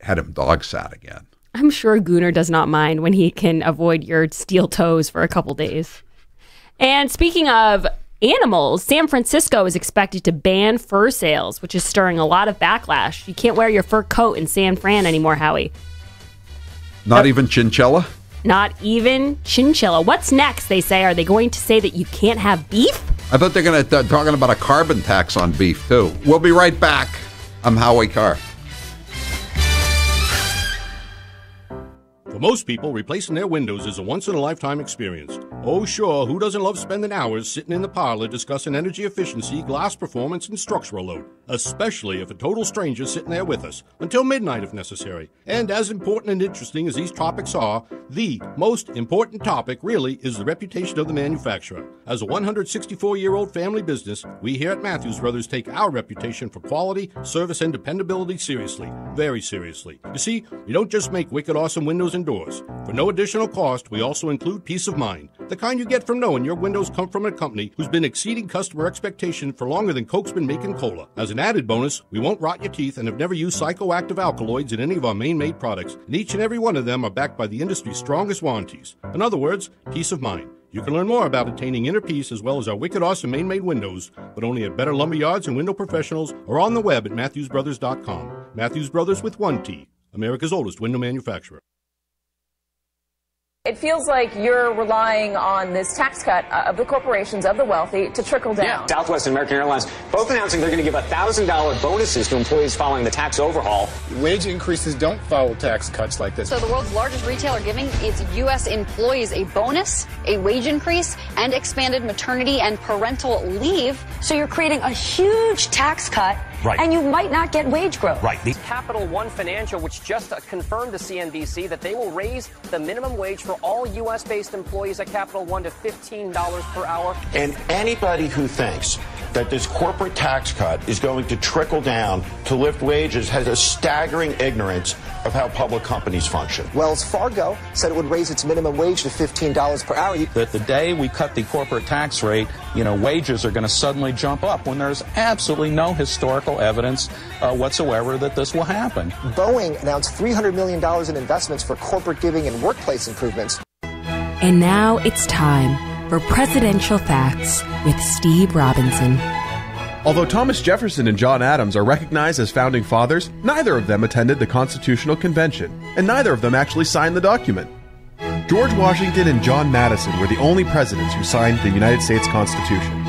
had him dog sat again. I'm sure Gunnar does not mind when he can avoid your steel toes for a couple days. And speaking of animals, San Francisco is expected to ban fur sales, which is stirring a lot of backlash. You can't wear your fur coat in San Fran anymore, Howie. Not even chinchilla? Not even chinchilla. What's next, they say? Are they going to say that you can't have beef? I thought they're going to talking about a carbon tax on beef, too. We'll be right back. I'm Howie Carr. For most people, replacing their windows is a once-in-a-lifetime experience. Oh, sure, who doesn't love spending hours sitting in the parlor discussing energy efficiency, glass performance, and structural load? Especially if a total stranger's sitting there with us, until midnight if necessary. And as important and interesting as these topics are, the most important topic, really, is the reputation of the manufacturer. As a 164-year-old family business, we here at Matthews Brothers take our reputation for quality, service, and dependability seriously. Very seriously. You see, we don't just make wicked awesome windows and doors. For no additional cost, we also include peace of mind. The kind you get from knowing your windows come from a company who's been exceeding customer expectation for longer than Coke's been making cola. As an added bonus, we won't rot your teeth and have never used psychoactive alkaloids in any of our main-made products, and each and every one of them are backed by the industry's strongest warranties. In other words, peace of mind. You can learn more about attaining inner peace as well as our wicked awesome main-made windows, but only at Better Lumberyards and Window Professionals or on the web at MatthewsBrothers.com. Matthews Brothers with 1T, America's oldest window manufacturer. It feels like you're relying on this tax cut of the corporations, of the wealthy, to trickle down. Yeah, Southwest and American Airlines both announcing they're going to give $1,000 bonuses to employees following the tax overhaul. Wage increases don't follow tax cuts like this. So the world's largest retailer giving its U.S. employees a bonus, a wage increase, and expanded maternity and parental leave. So you're creating a huge tax cut, right, and you might not get wage growth. Right. Capital One Financial, which just confirmed to CNBC that they will raise the minimum wage for all U.S.-based employees at Capital One to $15 per hour. And anybody who thinks that this corporate tax cut is going to trickle down to lift wages has a staggering ignorance of how public companies function. Wells Fargo said it would raise its minimum wage to $15 per hour. That the day we cut the corporate tax rate, wages are going to suddenly jump up when there's absolutely no historical evidence whatsoever that this will happen. Boeing announced $300 million in investments for corporate giving and workplace improvements. And now it's time for Presidential Facts with Steve Robinson. Although Thomas Jefferson and John Adams are recognized as founding fathers, neither of them attended the Constitutional Convention, and neither of them actually signed the document. George Washington and John Madison were the only presidents who signed the United States Constitution.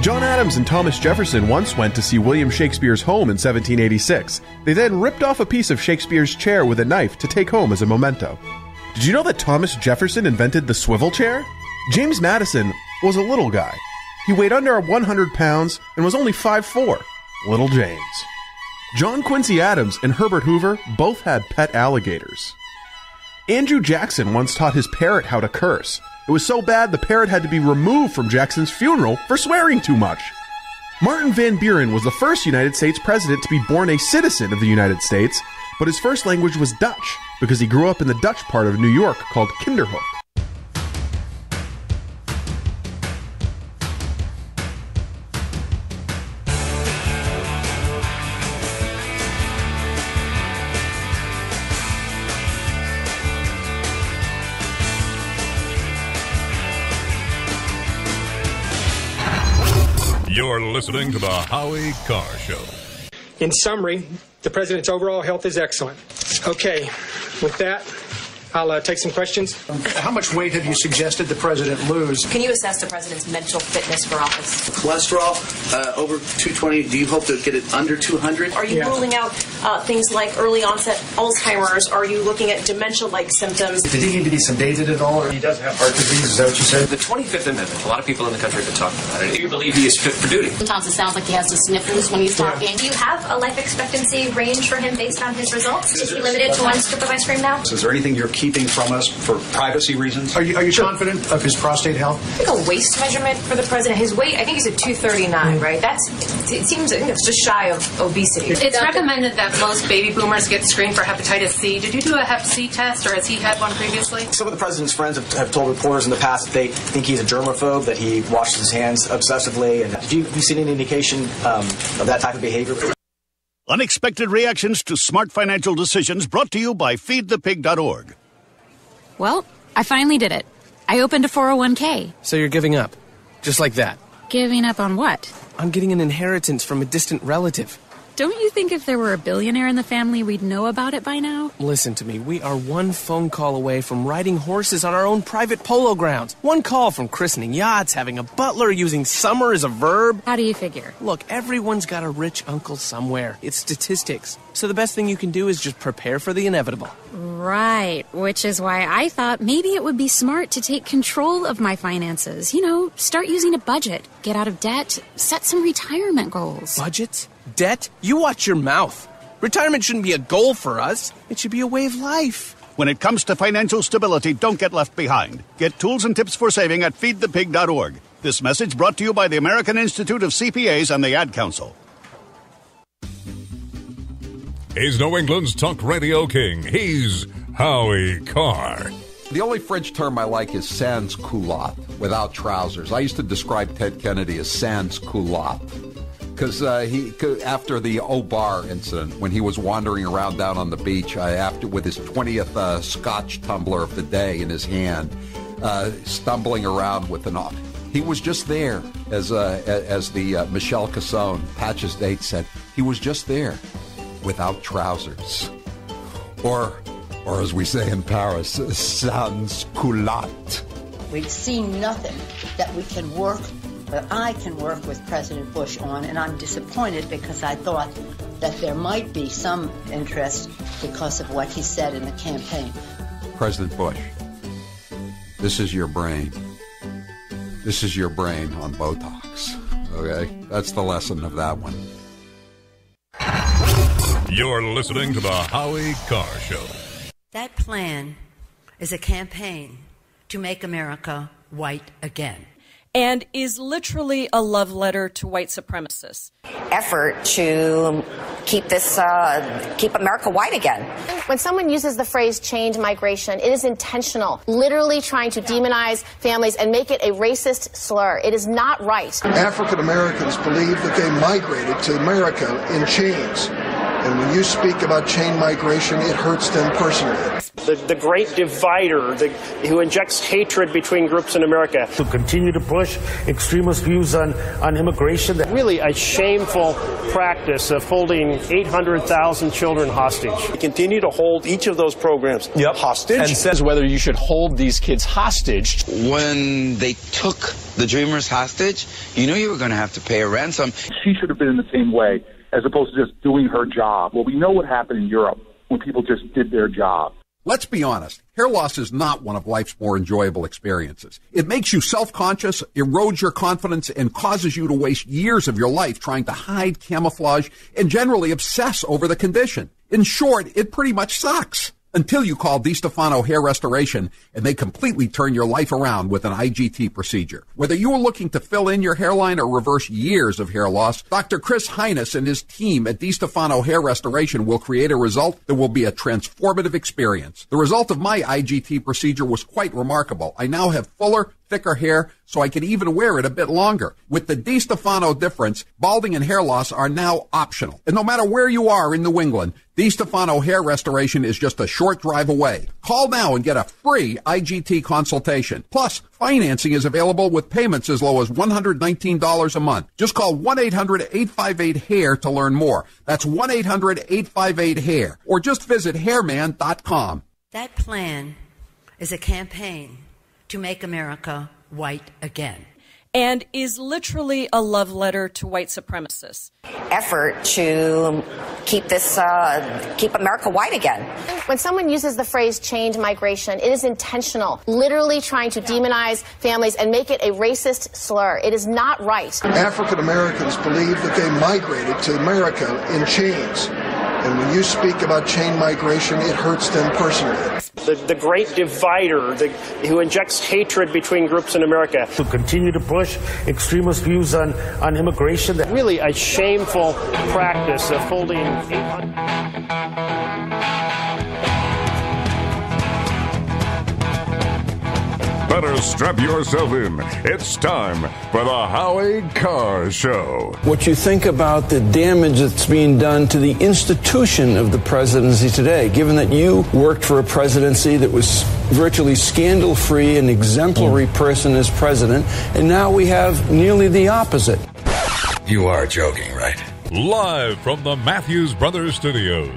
John Adams and Thomas Jefferson once went to see William Shakespeare's home in 1786. They then ripped off a piece of Shakespeare's chair with a knife to take home as a memento. Did you know that Thomas Jefferson invented the swivel chair? James Madison was a little guy. He weighed under 100 pounds and was only 5'4", Little James. John Quincy Adams and Herbert Hoover both had pet alligators. Andrew Jackson once taught his parrot how to curse. It was so bad the parrot had to be removed from Jackson's funeral for swearing too much. Martin Van Buren was the first United States president to be born a citizen of the United States, but his first language was Dutch because he grew up in the Dutch part of New York called Kinderhook. You're listening to the Howie Carr Show. In summary, the president's overall health is excellent. Okay, with that, I'll take some questions. How much weight have you suggested the president lose? Can you assess the president's mental fitness for office? Cholesterol over 220. Do you hope to get it under 200? Are you ruling out things like early onset Alzheimer's? Are you looking at dementia-like symptoms? Did he need to be sedated at all, or he doesn't have heart disease? Is that what you said? The 25th Amendment, a lot of people in the country have been talking about it. Do you believe he is fit for duty? Sometimes it sounds like he has the sniffles when he's talking. Do you have a life expectancy range for him based on his results? Is he limited to one scoop of ice cream now? So is there anything you're keeping from us for privacy reasons? Are you confident of his prostate health? I think a waist measurement for the president. His weight, I think he's at 239, right? I think it's just shy of obesity. It's recommended that most baby boomers get screened for hepatitis C. Did you do a hep C test, or has he had one previously? Some of the president's friends have told reporters in the past that they think he's a germaphobe, that he washes his hands obsessively. And have you seen any indication of that type of behavior? Unexpected reactions to smart financial decisions brought to you by feedthepig.org. Well, I finally did it. I opened a 401k. So you're giving up? Just like that? Giving up on what? On getting an inheritance from a distant relative. Don't you think if there were a billionaire in the family, we'd know about it by now? Listen to me. We are one phone call away from riding horses on our own private polo grounds. One call from christening yachts, having a butler, using summer as a verb. How do you figure? Look, everyone's got a rich uncle somewhere. It's statistics. So the best thing you can do is just prepare for the inevitable. Right, which is why I thought maybe it would be smart to take control of my finances. Start using a budget, get out of debt, set some retirement goals. Budgets? Debt? You watch your mouth. Retirement shouldn't be a goal for us. It should be a way of life. When it comes to financial stability, don't get left behind. Get tools and tips for saving at feedthepig.org. This message brought to you by the American Institute of CPAs and the Ad Council. He's New England's talk radio king. He's Howie Carr. The only French term I like is sans culotte, without trousers. I used to describe Ted Kennedy as sans culotte. Because after the O'Bar incident, when he was wandering around down on the beach with his 20th Scotch tumbler of the day in his hand, stumbling around with he was just there, as the Michelle Cassone, Patches Date said, he was just there without trousers. Or as we say in Paris, sans culotte. We've seen nothing that we can work, that I can work with President Bush on, and I'm disappointed because I thought that there might be some interest because of what he said in the campaign. President Bush, this is your brain. This is your brain on Botox, okay? That's the lesson of that one. You're listening to the Howie Carr Show. That plan is a campaign to make America white again. And is literally a love letter to white supremacists. Effort to keep America white again. When someone uses the phrase change migration, it is intentional, literally trying to demonize families and make it a racist slur. It is not right. African Americans believe that they migrated to America in chains. And when you speak about chain migration, it hurts them personally. The great divider who injects hatred between groups in America. To continue to push extremist views on immigration. Really a shameful practice of holding 800,000 children hostage. Continue to hold each of those programs hostage. And says whether you should hold these kids hostage. When they took the Dreamers hostage, you knew you were going to have to pay a ransom. She should have been in the same way, as opposed to just doing her job. Well, we know what happened in Europe when people just did their job. Let's be honest. Hair loss is not one of life's more enjoyable experiences. It makes you self-conscious, erodes your confidence, and causes you to waste years of your life trying to hide, camouflage, and generally obsess over the condition. In short, it pretty much sucks. Until you call DiStefano Hair Restoration, and they completely turn your life around with an IGT procedure. Whether you are looking to fill in your hairline or reverse years of hair loss, Dr. Chris Heiness and his team at DiStefano Hair Restoration will create a result that will be a transformative experience. The result of my IGT procedure was quite remarkable. I now have fuller, thicker hair, so I can even wear it a bit longer. With the DiStefano difference, balding and hair loss are now optional. And no matter where you are in New England, DiStefano Hair Restoration is just a short drive away. Call now and get a free IGT consultation. Plus, financing is available with payments as low as $119 a month. Just call 1-800-858-HAIR to learn more. That's 1-800-858-HAIR. Or just visit hairman.com. That plan is a campaign to make America white again. And is literally a love letter to white supremacists. Effort to keep America white again. When someone uses the phrase change migration, it is intentional, literally trying to demonize families and make it a racist slur. It is not right. African Americans believe that they migrated to America in chains. And when you speak about chain migration, it hurts them personally. The great divider who injects hatred between groups in America. To continue to push extremist views on immigration. Really a shameful practice of holding 800... Better strap yourself in. It's time for the Howie Carr Show. What you think about the damage that's being done to the institution of the presidency today, given that you worked for a presidency that was virtually scandal-free and exemplary person as president, and now we have nearly the opposite. You are joking, right? Live from the Matthews Brothers Studios.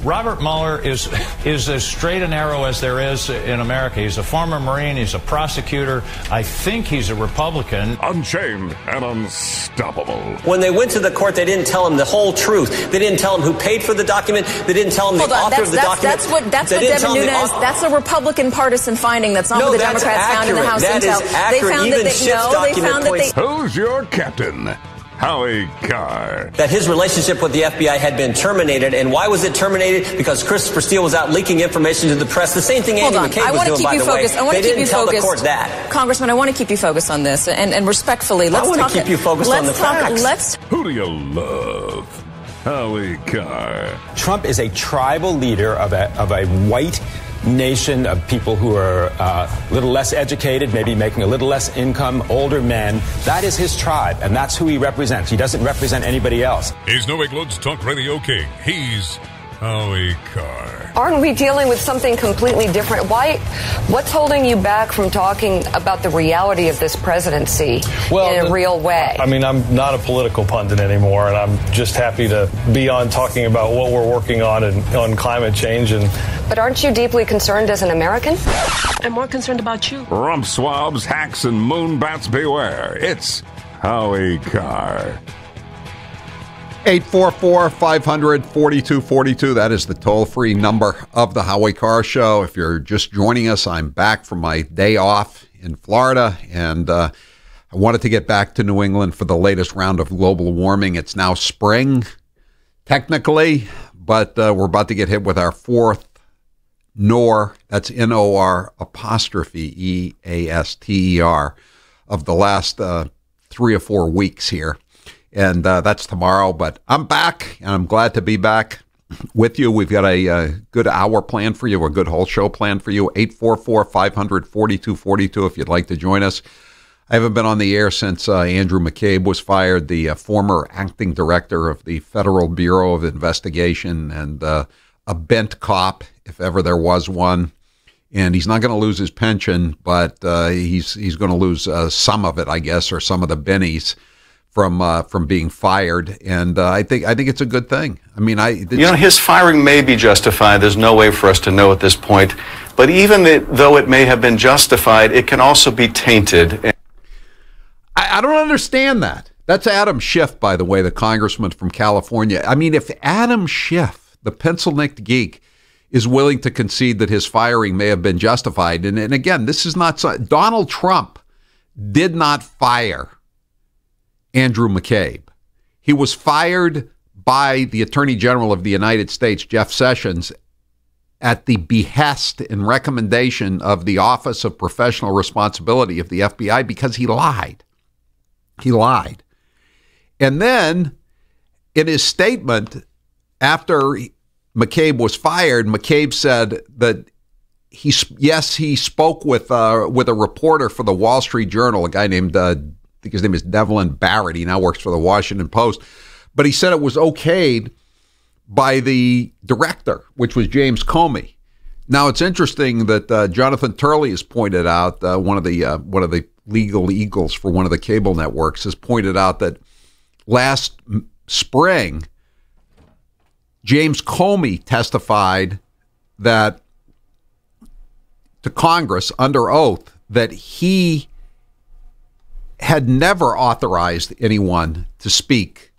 Robert Mueller is as straight and narrow as there is in America. He's a former Marine. He's a prosecutor. I think he's a Republican. Unchained and unstoppable. When they went to the court, they didn't tell him the whole truth. They didn't tell him who paid for the document. They didn't tell him the author of the document. That's what Devin Nunes. That's a Republican partisan finding. That's not what the Democrats found in the House Intel. They found that Who's your captain? Howie Carr. That his relationship with the FBI had been terminated. And why was it terminated? Because Christopher Steele was out leaking information to the press. The same thing Andy McCabe was doing, by the way. They didn't tell the court that. Congressman, I want to keep you focused on this. And respectfully, let's talk. I want to keep you focused on the facts. Who do you love? Howie Carr. Trump is a tribal leader of a white nation of people who are a little less educated, maybe making a little less income, older men. That is his tribe, and that's who he represents. He doesn't represent anybody else. He's New England's talk radio king. He's Howie Carr. Aren't we dealing with something completely different? What's holding you back from talking about the reality of this presidency in a real way? I mean, I'm not a political pundit anymore, and I'm just happy to be on talking about what we're working on on climate change. But aren't you deeply concerned as an American? I'm more concerned about you. Rump swabs, hacks, and moonbats beware. It's Howie Carr. 844-500-4242. That is the toll-free number of the Howie Carr Show. If you're just joining us, I'm back from my day off in Florida, and I wanted to get back to New England for the latest round of global warming. It's now spring, technically, but we're about to get hit with our fourth NOR, that's N-O-R apostrophe E-A-S-T-E-R, of the last 3 or 4 weeks here. And that's tomorrow, but I'm back, and I'm glad to be back with you. We've got a good hour planned for you, a good whole show planned for you, 844-500-4242 if you'd like to join us. I haven't been on the air since Andrew McCabe was fired, the former acting director of the Federal Bureau of Investigation, and a bent cop, if ever there was one. And he's not going to lose his pension, but he's going to lose some of it, I guess, or some of the bennies from being fired, and I think it's a good thing. I mean, his firing may be justified. There's no way for us to know at this point. But even though it may have been justified, it can also be tainted. I don't understand that. That's Adam Schiff, by the way, the congressman from California. I mean, if Adam Schiff, the pencil-necked geek, is willing to concede that his firing may have been justified, and again, this is not Donald Trump did not fire Andrew McCabe. He was fired by the Attorney General of the United States, Jeff Sessions, at the behest and recommendation of the Office of Professional Responsibility of the FBI because he lied. He lied. And then in his statement after McCabe was fired, McCabe said that he spoke with a reporter for the Wall Street Journal, a guy named I think his name is Devlin Barrett. He now works for the Washington Post. But he said it was okayed by the director, which was James Comey. Now, it's interesting that Jonathan Turley has pointed out, one of the legal eagles for one of the cable networks, has pointed out that last spring, James Comey testified that to Congress under oath that he had never authorized anyone to speak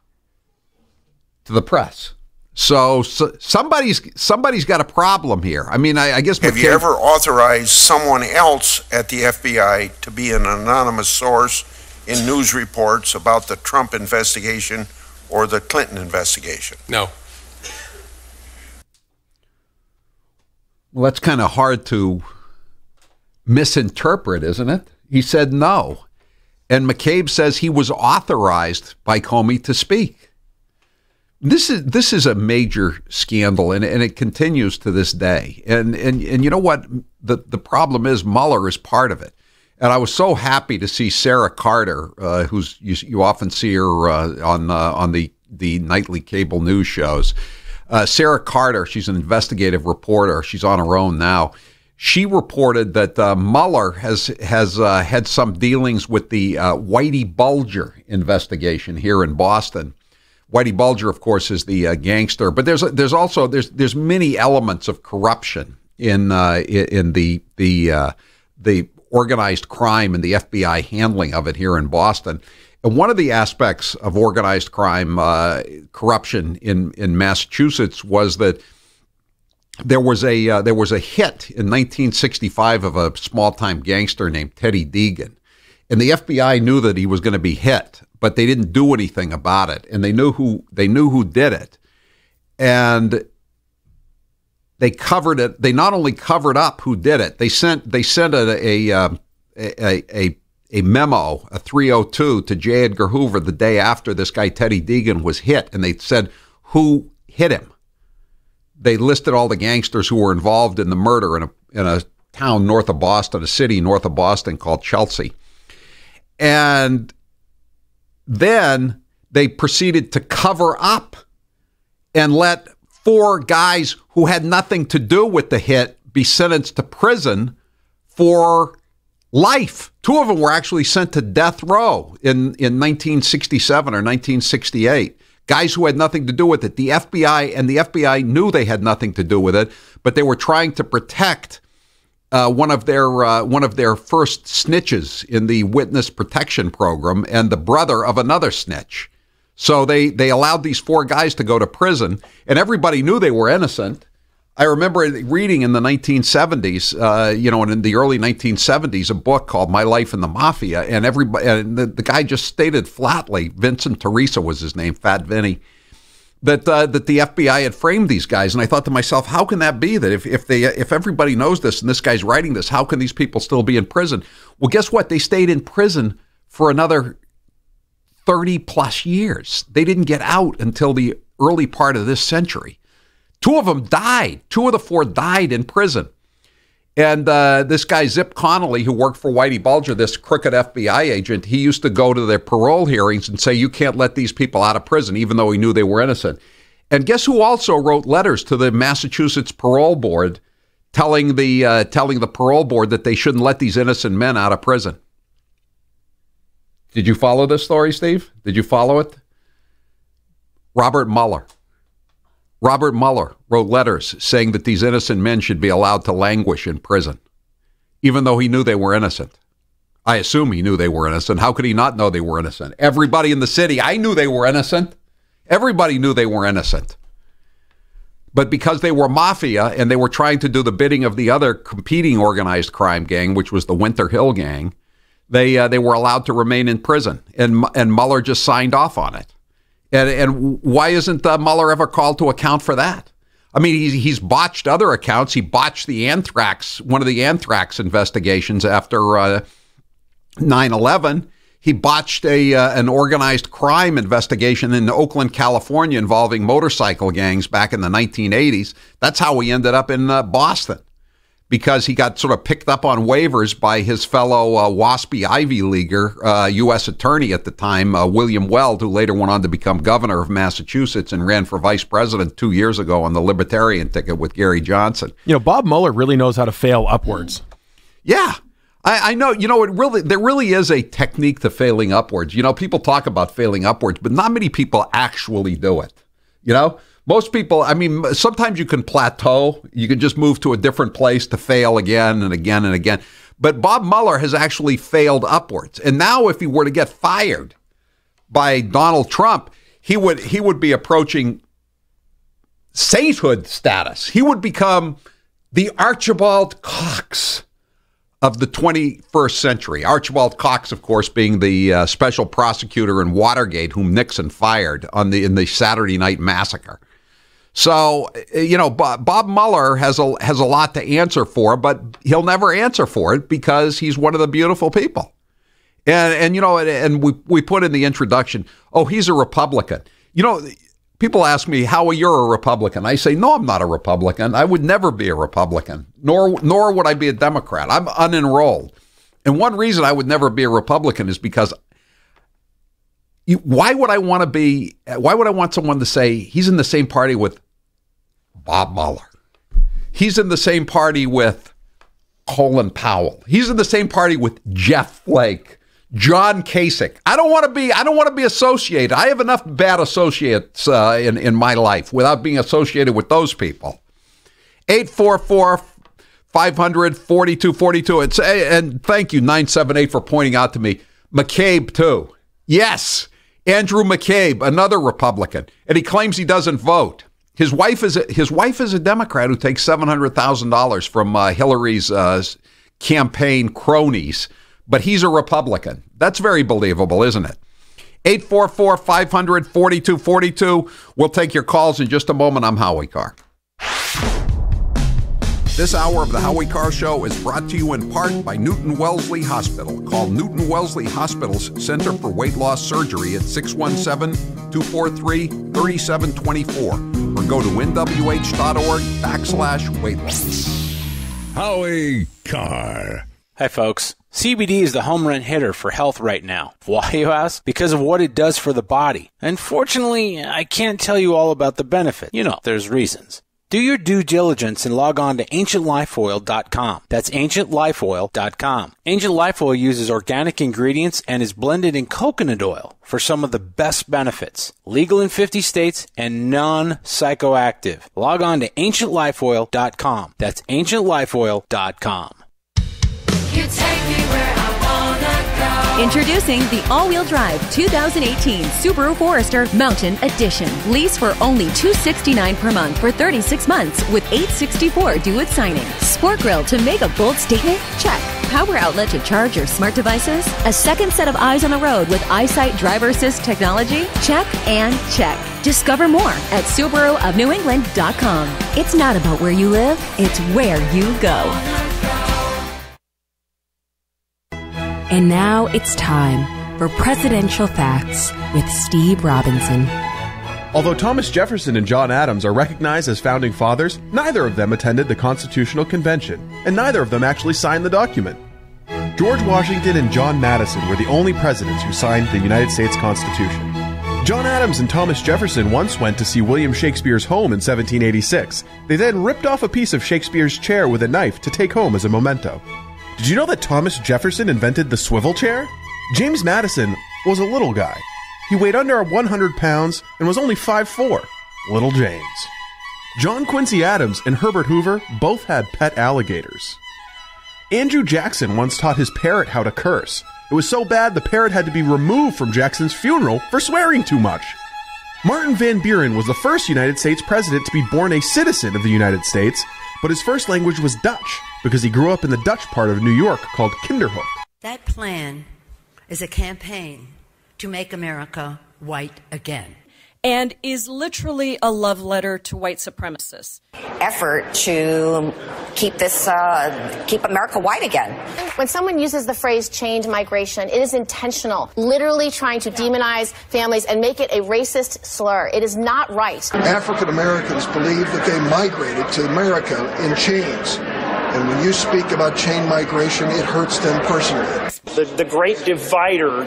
to the press. So somebody's got a problem here. I mean, I guess. Have you ever authorized someone else at the FBI to be an anonymous source in news reports about the Trump investigation or the Clinton investigation? No. Well, that's kind of hard to misinterpret, isn't it? He said no. And McCabe says he was authorized by Comey to speak. This is a major scandal, and it continues to this day. And you know what? The problem is Mueller is part of it. And I was so happy to see Sarah Carter, who's you often see her on the nightly cable news shows. Sarah Carter, she's an investigative reporter. She's on her own now. She reported that Mueller has had some dealings with the Whitey Bulger investigation here in Boston. Whitey Bulger, of course, is the gangster, but there's also many elements of corruption in the organized crime and the FBI handling of it here in Boston. And one of the aspects of organized crime corruption in Massachusetts was that there was a hit in 1965 of a small-time gangster named Teddy Deegan, and the FBI knew that he was going to be hit, but they didn't do anything about it, and they knew who did it, and they covered it. They not only covered up who did it, they sent a memo, a 302 to J. Edgar Hoover the day after this guy Teddy Deegan was hit, and they said who hit him. They listed all the gangsters who were involved in the murder in a town north of Boston, a city north of Boston called Chelsea. And then they proceeded to cover up and let 4 guys who had nothing to do with the hit be sentenced to prison for life. 2 of them were actually sent to death row in 1967 or 1968. Guys who had nothing to do with it. The FBI knew they had nothing to do with it, but they were trying to protect one of their first snitches in the witness protection program and the brother of another snitch. So they allowed these 4 guys to go to prison, and everybody knew they were innocent. I remember reading in the 1970s, and in the early 1970s, a book called My Life in the Mafia, and the guy just stated flatly, Vincent Teresa was his name, Fat Vinny, that the FBI had framed these guys. And I thought to myself, how can that be? That if everybody knows this and this guy's writing this, how can these people still be in prison? Well, guess what? They stayed in prison for another 30 plus years. They didn't get out until the early part of this century. 2 of them died. 2 of the 4 died in prison. And this guy, Zip Connolly, who worked for Whitey Bulger, this crooked FBI agent, he used to go to their parole hearings and say, you can't let these people out of prison, even though he knew they were innocent. And guess who also wrote letters to the Massachusetts Parole Board telling the parole board that they shouldn't let these innocent men out of prison? Did you follow this story, Steve? Did you follow it? Robert Mueller. Robert Mueller wrote letters saying that these innocent men should be allowed to languish in prison, even though he knew they were innocent. I assume he knew they were innocent. How could he not know they were innocent? Everybody in the city, I knew they were innocent. Everybody knew they were innocent. But because they were mafia and they were trying to do the bidding of the other competing organized crime gang, which was the Winter Hill Gang, they were allowed to remain in prison. And Mueller just signed off on it. And why isn't Mueller ever called to account for that? I mean, he's botched other accounts. He botched one of the anthrax investigations after 9/11. He botched an organized crime investigation in Oakland, California, involving motorcycle gangs back in the 1980s. That's how he ended up in Boston, because he got sort of picked up on waivers by his fellow waspy Ivy Leaguer, U.S. attorney at the time, William Weld, who later went on to become governor of Massachusetts and ran for vice president 2 years ago on the Libertarian ticket with Gary Johnson. Bob Mueller really knows how to fail upwards. Yeah. I know, there really is a technique to failing upwards. People talk about failing upwards, but not many people actually do it. Most people, sometimes you can plateau. You can just move to a different place to fail again and again and again. But Bob Mueller has actually failed upwards. And now if he were to get fired by Donald Trump, he would be approaching sainthood status. He would become the Archibald Cox of the 21st century. Archibald Cox, of course, being the special prosecutor in Watergate, whom Nixon fired in the Saturday Night Massacre. So, Bob Mueller has a lot to answer for, but he'll never answer for it because he's one of the beautiful people. And we put in the introduction, he's a Republican. People ask me, Howie, you're a Republican. I say, no, I'm not a Republican. I would never be a Republican, nor would I be a Democrat. I'm unenrolled. And one reason I would never be a Republican is because why would I want someone to say he's in the same party with Bob Mueller? He's in the same party with Colin Powell. He's in the same party with Jeff Flake, John Kasich. I don't want to be associated. I have enough bad associates in my life without being associated with those people. 844-500-4242. And thank you, 978, for pointing out to me. McCabe, too. Yes, Andrew McCabe, another Republican. And he claims he doesn't vote. His wife is a Democrat who takes $700,000 from Hillary's campaign cronies. But he's a Republican. That's very believable, isn't it? 844-500-4242. We'll take your calls in just a moment. I'm Howie Carr. This hour of the Howie Carr Show is brought to you in part by Newton Wellesley Hospital. Call Newton Wellesley Hospital's Center for Weight Loss Surgery at 617-243-3724 or go to nwh.org/weight loss. Howie Carr. Hi, folks. CBD is the home run hitter for health right now. Why, you ask? Because of what it does for the body. Unfortunately, I can't tell you all about the benefit. You know, there's reasons. Do your due diligence and log on to ancientlifeoil.com. That's ancientlifeoil.com. Ancient Life Oil uses organic ingredients and is blended in coconut oil for some of the best benefits. Legal in 50 states and non-psychoactive. Log on to ancientlifeoil.com. That's ancientlifeoil.com. You take me where I wanna go. Introducing the all-wheel drive 2018 Subaru Forester Mountain Edition. Lease for only $269 per month for 36 months with $864 due at signing. Sport grille to make a bold statement? Check. Power outlet to charge your smart devices? A second set of eyes on the road with EyeSight driver assist technology? Check and check. Discover more at SubaruofNewEngland.com. It's not about where you live, it's where you go. And now it's time for Presidential Facts with Steve Robinson. Although Thomas Jefferson and John Adams are recognized as founding fathers, neither of them attended the Constitutional Convention, and neither of them actually signed the document. George Washington and John Madison were the only presidents who signed the United States Constitution. John Adams and Thomas Jefferson once went to see William Shakespeare's home in 1786. They then ripped off a piece of Shakespeare's chair with a knife to take home as a memento. Did you know that Thomas Jefferson invented the swivel chair? James Madison was a little guy. He weighed under 100 pounds and was only 5'4". Little James. John Quincy Adams and Herbert Hoover both had pet alligators. Andrew Jackson once taught his parrot how to curse. It was so bad the parrot had to be removed from Jackson's funeral for swearing too much. Martin Van Buren was the first United States president to be born a citizen of the United States, but his first language was Dutch because he grew up in the Dutch part of New York called Kinderhook. That plan is a campaign to make America white again. And is literally a love letter to white supremacists. Effort to keep America white again. When someone uses the phrase change migration, it is intentional, literally trying to demonize families and make it a racist slur. It is not right. African Americans believe that they migrated to America in chains. And when you speak about chain migration, it hurts them personally. The great divider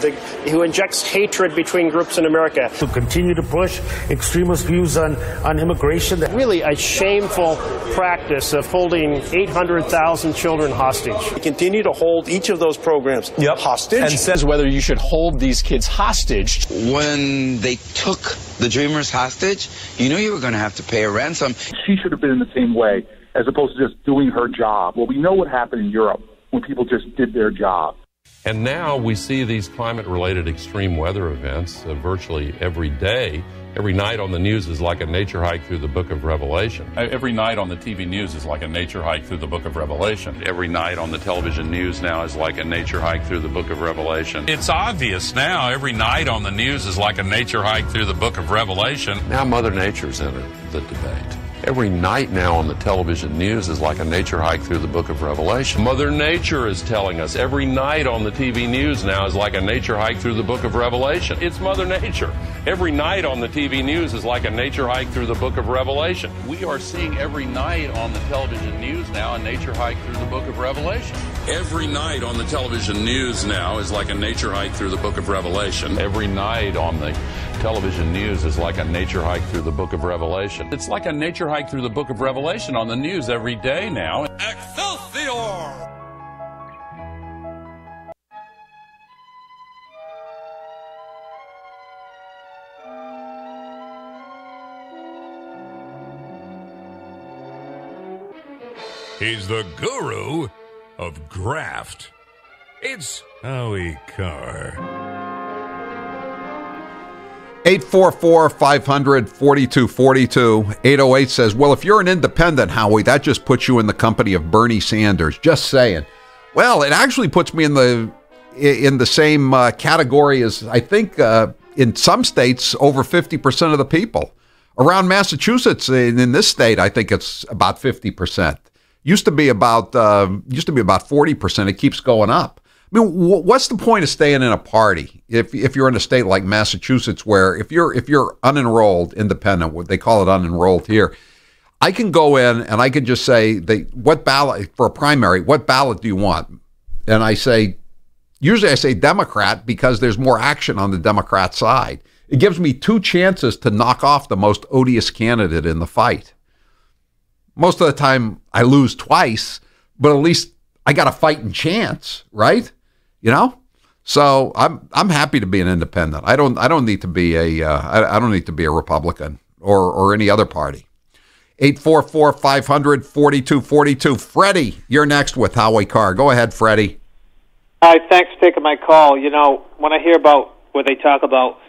who injects hatred between groups in America. To continue to push extremist views on immigration. Really a shameful practice of holding 800,000 children hostage. We continue to hold each of those programs hostage. And says whether you should hold these kids hostage. When they took the Dreamers hostage, you knew you were going to have to pay a ransom. She should have been in the same way, as opposed to just doing her job. Well, we know what happened in Europe when people just did their job. And now we see these climate-related extreme weather events virtually every day. Every night on the news is like a nature hike through the book of Revelation. Every night on the TV news is like a nature hike through the book of Revelation. Every night on the television news now is like a nature hike through the book of Revelation. It's obvious now. Every night on the news is like a nature hike through the book of Revelation. Now Mother Nature's in the debate. Every night now on the television news is like a nature hike through the book of Revelation. Mother Nature is telling us. Every night on the TV news now is like a nature hike through the book of Revelation. It's Mother Nature. Every night on the TV news is like a nature hike through the book of Revelation. We are seeing every night on the television news now a nature hike through the book of Revelation. Every night on the television news now is like a nature hike through the book of Revelation. Every night on the television news is like a nature hike through the book of Revelation. It's like a nature hike through the book of Revelation on the news every day now. Excelsior! He's the guru of graft. It's Howie Carr. 844-500-4242. 808 says, well, if you're an independent, Howie, that just puts you in the company of Bernie Sanders. Just saying. Well, it actually puts me in the same category as, I think, in some states, over 50% of the people. Around Massachusetts, in this state, I think it's about 50%. Used to be about 40%. It keeps going up. I mean, what's the point of staying in a party if you're in a state like Massachusetts, where if you're unenrolled independent, they call it unenrolled here, I can go in and I can just say, what ballot for a primary? What ballot do you want? and usually I say Democrat because there's more action on the Democrat side. It gives me 2 chances to knock off the most odious candidate in the fight. Most of the time I lose twice, but at least I got a fighting chance, right? You know? So I'm happy to be an independent. I don't need to be I don't need to be a Republican or any other party. 844-500-4242. Freddie, you're next with Howie Carr. Go ahead, Freddie. Hi, thanks for taking my call. You know, when I hear about where they talk about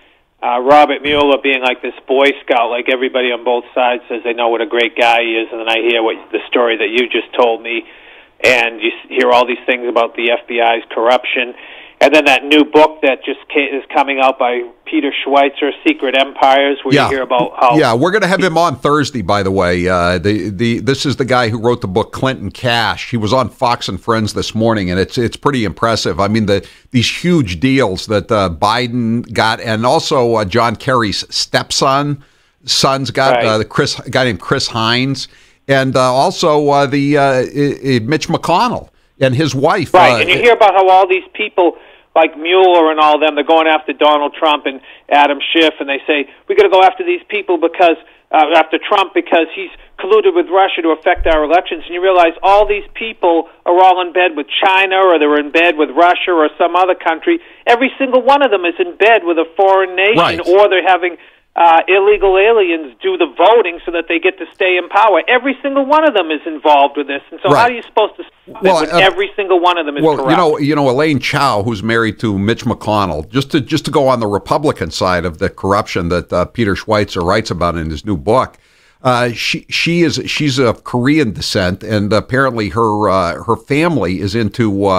Robert Mueller being like this Boy Scout, like everybody on both sides says they know what a great guy he is, and then I hear the story that you just told me, and you hear all these things about the FBI's corruption. And then that new book that just is coming out by Peter Schweitzer, Secret Empires, where you hear about how... Yeah, we're going to have him on Thursday, by the way. This is the guy who wrote the book Clinton Cash. He was on Fox and Friends this morning, and it's pretty impressive. I mean, these huge deals that Biden got, and also John Kerry's son's got, a guy named Chris Hines, and also Mitch McConnell and his wife. Right, and you hear about how all these people, like Mueller and all them, they're going after Donald Trump and Adam Schiff, and they say, we got to go after these people because, after Trump, because he's colluded with Russia to affect our elections. And you realize all these people are all in bed with China, or they're in bed with Russia or some other country. Every single one of them is in bed with a foreign nation, or they're having illegal aliens do the voting so that they get to stay in power. Every single one of them is involved with this. And so how are you supposed to stop it when every single one of them is corrupt? You know, Elaine Chao, who's married to Mitch McConnell, just to go on the Republican side of the corruption that Peter Schweitzer writes about in his new book, she's of Korean descent, and apparently her family is into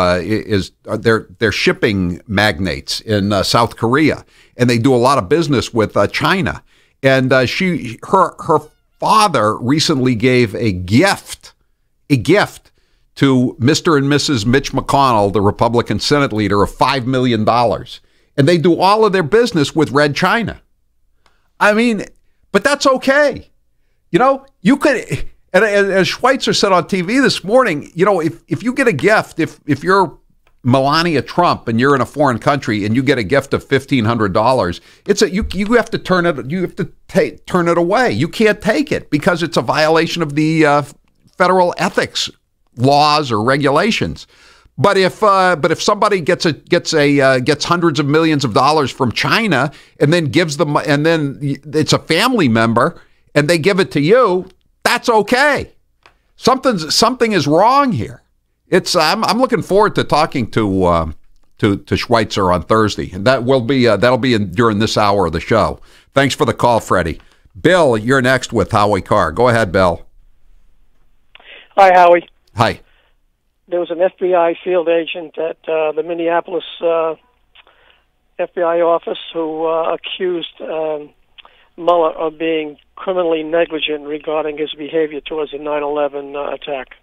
they're shipping magnates in South Korea, and they do a lot of business with China. And her father recently gave a gift to Mr. and Mrs. Mitch McConnell, the Republican Senate leader, of $5 million, and they do all of their business with Red China. I mean, but that's okay. You know, you could, and as Schweitzer said on TV this morning, you know, if you get a gift, if you're Melania Trump and you're in a foreign country and you get a gift of $1,500, you have to turn it away. You can't take it because it's a violation of the federal ethics laws or regulations. But if somebody gets hundreds of millions of dollars from China and then gives them, and then it's a family member, and they give it to you, that's okay. Something is wrong here. I'm looking forward to talking to Schweitzer on Thursday, and that'll be during this hour of the show. Thanks for the call, Freddie. Bill, you're next with Howie Carr. Go ahead, Bill. Hi, Howie. Hi. There was an FBI field agent at the Minneapolis FBI office who accused Mueller of being criminally negligent regarding his behavior towards the 9/11 attack.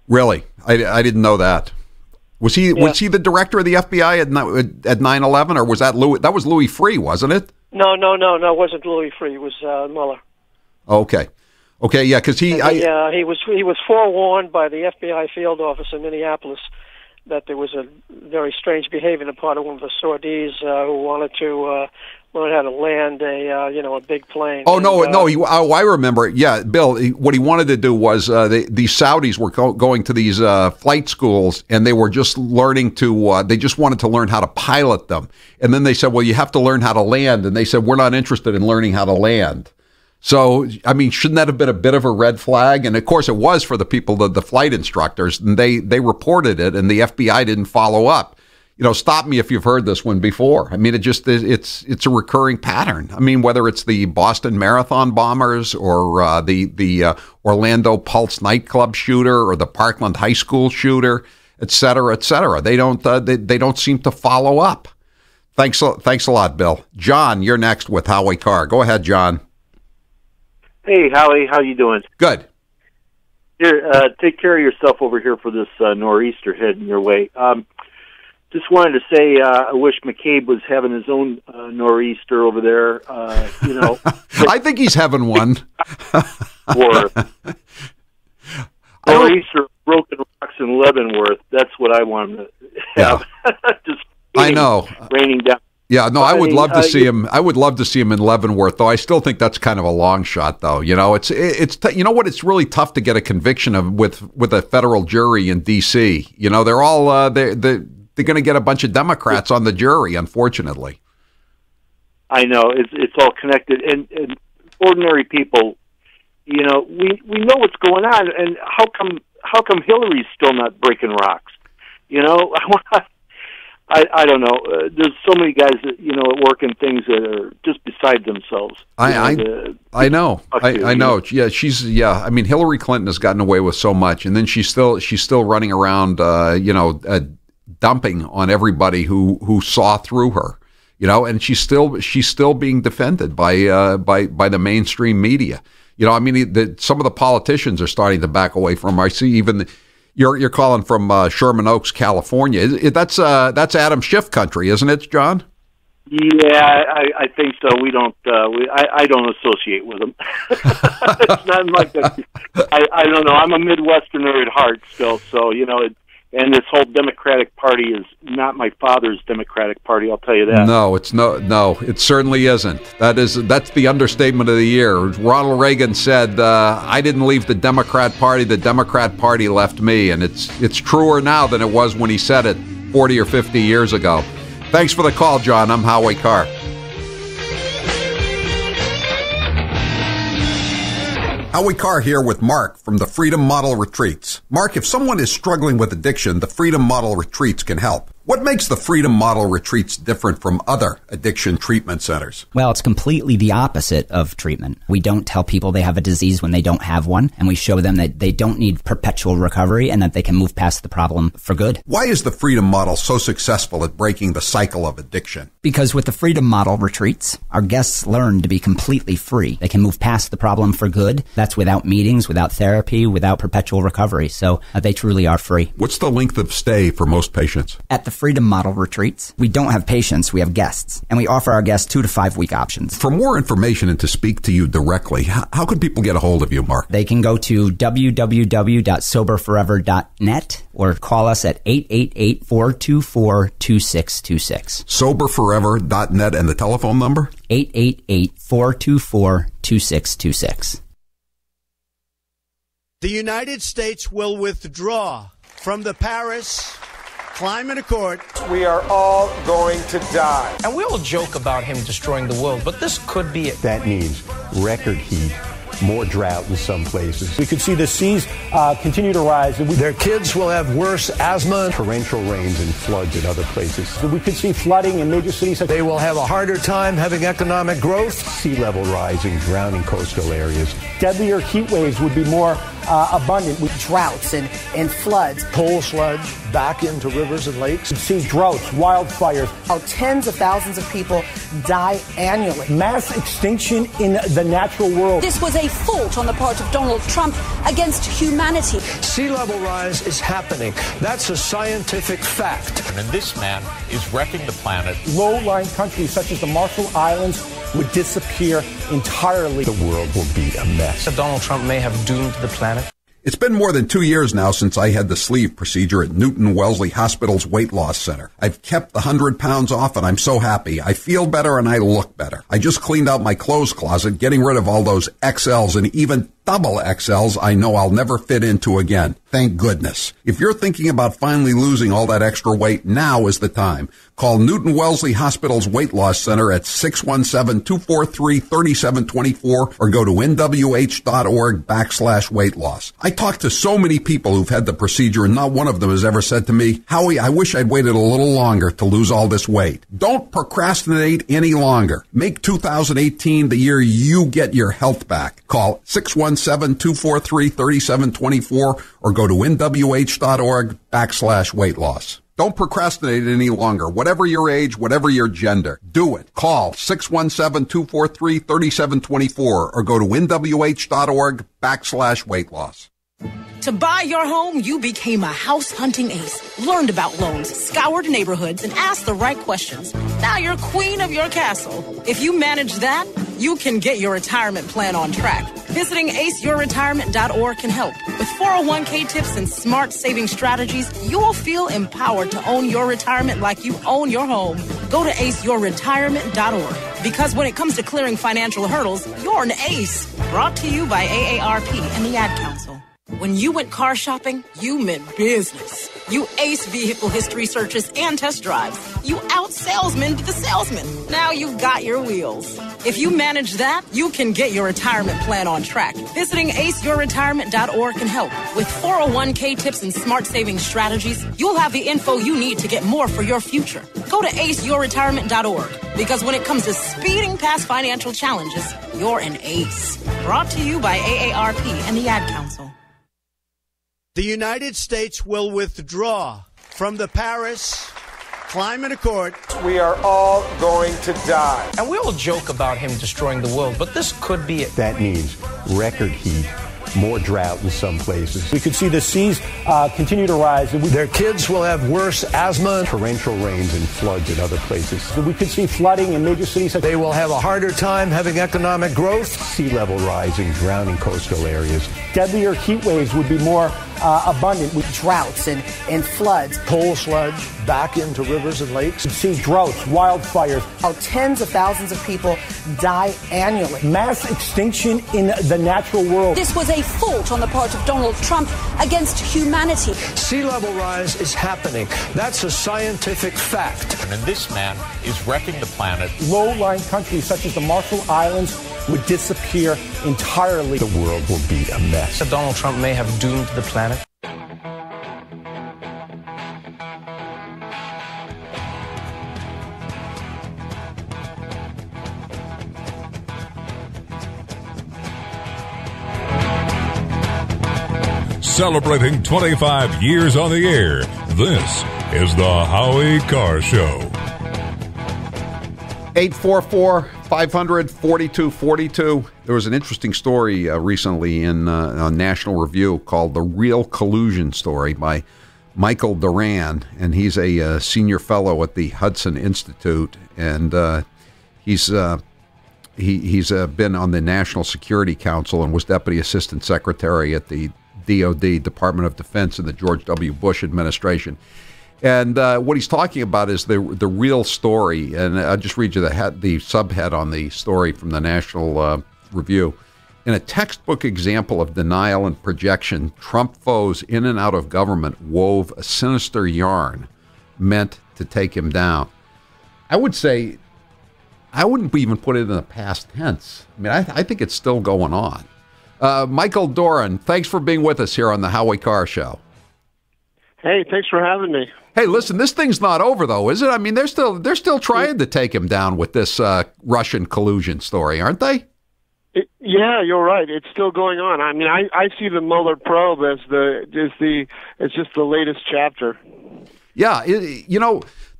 Really? I didn't know that. Was he the director of the FBI at 9/11, or was that Louis? That was Louis Freeh, wasn't it? No, it wasn't Louis Freeh. It was Mueller. Okay, yeah, because he was forewarned by the FBI field office in Minneapolis that there was a very strange behavior on the part of one of the sorties who wanted to learn how to land a big plane. Oh, I remember it. Yeah, Bill, what he wanted to do was these Saudis were going to these flight schools, and they were just learning they just wanted to learn how to pilot them. And then they said, well, you have to learn how to land. And they said, we're not interested in learning how to land. So, I mean, shouldn't that have been a bit of a red flag? And of course it was for the people, the flight instructors, and they reported it, and the FBI didn't follow up. You know, stop me if you've heard this one before. I mean, it's a recurring pattern. I mean, whether it's the Boston Marathon bombers or the Orlando Pulse nightclub shooter or the Parkland High School shooter, et cetera, they don't seem to follow up. Thanks a lot, Bill. John, you're next with Howie Carr. Go ahead, John. Hey, Howie, how you doing? Good. Here, take care of yourself over here for this nor'easter heading your way. Just wanted to say I wish McCabe was having his own nor'easter over there. I think he's having one. Or nor'easter, broken rocks in Leavenworth. That's what I want to have. Just I know. Raining down. Yeah, no, I would love to see him. I would love to see him in Leavenworth, though. I still think that's kind of a long shot, though. You know, it's you know what? It's really tough to get a conviction with a federal jury in D.C. You know, they're all they're going to get a bunch of Democrats on the jury, unfortunately. I know it's all connected, and ordinary people, you know, we know what's going on, and how come Hillary's still not breaking rocks? You know, I don't know. There's so many guys that, you know, work in things that are just beside themselves. I know. Yeah, I mean, Hillary Clinton has gotten away with so much, and then she's still running around, dumping on everybody who saw through her. You know, and she's still being defended by the mainstream media. You know, I mean, some of the politicians are starting to back away from her. I see even. You're calling from Sherman Oaks, California. That's Adam Schiff country, isn't it, John? Yeah, I think so. We don't. I don't associate with them. It's not like that. I don't know. I'm a Midwesterner at heart still, so you know. And this whole Democratic Party is not my father's Democratic Party. I'll tell you that. No, it's no. It certainly isn't. That's the understatement of the year. Ronald Reagan said, "I didn't leave the Democrat Party. The Democrat Party left me." And it's truer now than it was when he said it 40 or 50 years ago. Thanks for the call, John. I'm Howie Carr. Howie Carr here with Mark from the Freedom Model Retreats. Mark, if someone is struggling with addiction, the Freedom Model Retreats can help. What makes the Freedom Model Retreats different from other addiction treatment centers? Well, it's completely the opposite of treatment. We don't tell people they have a disease when they don't have one, and we show them that they don't need perpetual recovery and that they can move past the problem for good. Why is the Freedom Model so successful at breaking the cycle of addiction? Because with the Freedom Model Retreats, our guests learn to be completely free. They can move past the problem for good. That's without meetings, without therapy, without perpetual recovery. So they truly are free. What's the length of stay for most patients? At the Freedom Model Retreats, we don't have patients, we have guests. And we offer our guests 2 to 5 week options. For more information and to speak to you directly, how can people get a hold of you, Mark? They can go to www.soberforever.net or call us at 888-424-2626. Soberforever.net and the telephone number? 888-424-2626. The United States will withdraw from the Paris Climate Accord. We are all going to die. And we all joke about him destroying the world, but this could be it. That means record heat, more drought in some places. We could see the seas continue to rise. Their kids will have worse asthma, torrential rains and floods in other places. We could see flooding in major cities. They will have a harder time having economic growth. Sea level rising, drowning coastal areas. Deadlier heat waves would be more abundant with droughts and floods. Coal sludge back into rivers and lakes. We've seen droughts, wildfires. How tens of thousands of people die annually. Mass extinction in the natural world. This was a fault on the part of Donald Trump against humanity. Sea level rise is happening. That's a scientific fact. And this man is wrecking the planet. Low-lying countries such as the Marshall Islands would disappear entirely. The world will be a mess. Donald Trump may have doomed the planet. It's been more than 2 years now since I had the sleeve procedure at Newton Wellesley Hospital's Weight Loss Center. I've kept the 100 pounds off and I'm so happy. I feel better and I look better. I just cleaned out my clothes closet, getting rid of all those XLs and even double XLs I know I'll never fit into again. Thank goodness. If you're thinking about finally losing all that extra weight, now is the time. Call Newton Wellesley Hospital's Weight Loss Center at 617-243-3724 or go to nwh.org/weight loss. I talked to so many people who've had the procedure and not one of them has ever said to me, Howie, I wish I'd waited a little longer to lose all this weight. Don't procrastinate any longer. Make 2018 the year you get your health back. Call 617-243-3724 or go to nwh.org/weight loss. Don't procrastinate any longer. Whatever your age, whatever your gender, do it. Call 617-243-3724 or go to nwh.org/weight loss. To buy your home, you became a house hunting ace, learned about loans, scoured neighborhoods, and asked the right questions. Now you're queen of your castle. If you manage that, you can get your retirement plan on track. Visiting aceyourretirement.org can help. With 401k tips and smart saving strategies, you'll feel empowered to own your retirement like you own your home. Go to aceyourretirement.org. Because when it comes to clearing financial hurdles, you're an ace. Brought to you by AARP and the Ad Council. When you went car shopping, you meant business. You ace vehicle history searches and test drives. You out-salesman the salesman. Now you've got your wheels. If you manage that, you can get your retirement plan on track. Visiting aceyourretirement.org can help. With 401k tips and smart saving strategies, you'll have the info you need to get more for your future. Go to aceyourretirement.org. Because when it comes to speeding past financial challenges, you're an ace. Brought to you by AARP and the Ad Council. The United States will withdraw from the Paris Climate Accord. We are all going to die. And we all joke about him destroying the world, but this could be it. That means record heat, more drought in some places. We could see the seas continue to rise. Their kids will have worse asthma, torrential rains and floods in other places. We could see flooding in major cities. They will have a harder time having economic growth. Sea level rising, drowning coastal areas. Deadlier heat waves would be more abundant with droughts and floods. Coal sludge back into rivers and lakes. We'd see droughts, wildfires. How tens of thousands of people die annually. Mass extinction in the natural world. This was a fault on the part of Donald Trump against humanity. Sea level rise is happening. That's a scientific fact. And this man is wrecking the planet. Low-lying countries such as the Marshall Islands would disappear entirely. The world will be a mess. Donald Trump may have doomed the planet. Celebrating 25 years on the air, this is the Howie Carr Show. 844-500-4242. There was an interesting story recently on National Review called The Real Collusion Story by Michael Duran, and he's a senior fellow at the Hudson Institute, and he's been on the National Security Council and was Deputy Assistant Secretary at the DOD, Department of Defense, in the George W. Bush administration. And what he's talking about is the real story. And I'll just read you the subhead on the story from the National Review. In a textbook example of denial and projection, Trump foes in and out of government wove a sinister yarn meant to take him down. I would say, I wouldn't even put it in the past tense. I mean, I think it's still going on. Michael Doran, thanks for being with us here on the Howie Carr Show. Hey, thanks for having me. Hey, listen, this thing's not over, though, is it? I mean, they're still trying to take him down with this Russian collusion story, aren't they? Yeah, you're right. It's still going on. I mean, I see the Mueller probe as it's just the latest chapter. Yeah,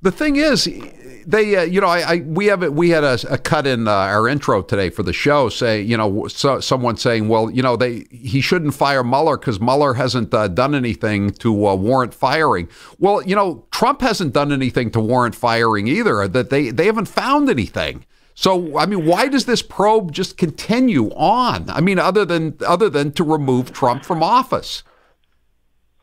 the thing is, they, we had a cut in our intro today for the show, someone saying, well, he shouldn't fire Mueller because Mueller hasn't done anything to warrant firing. Well, Trump hasn't done anything to warrant firing either. That they haven't found anything. So, I mean, why does this probe just continue on? I mean, other than to remove Trump from office.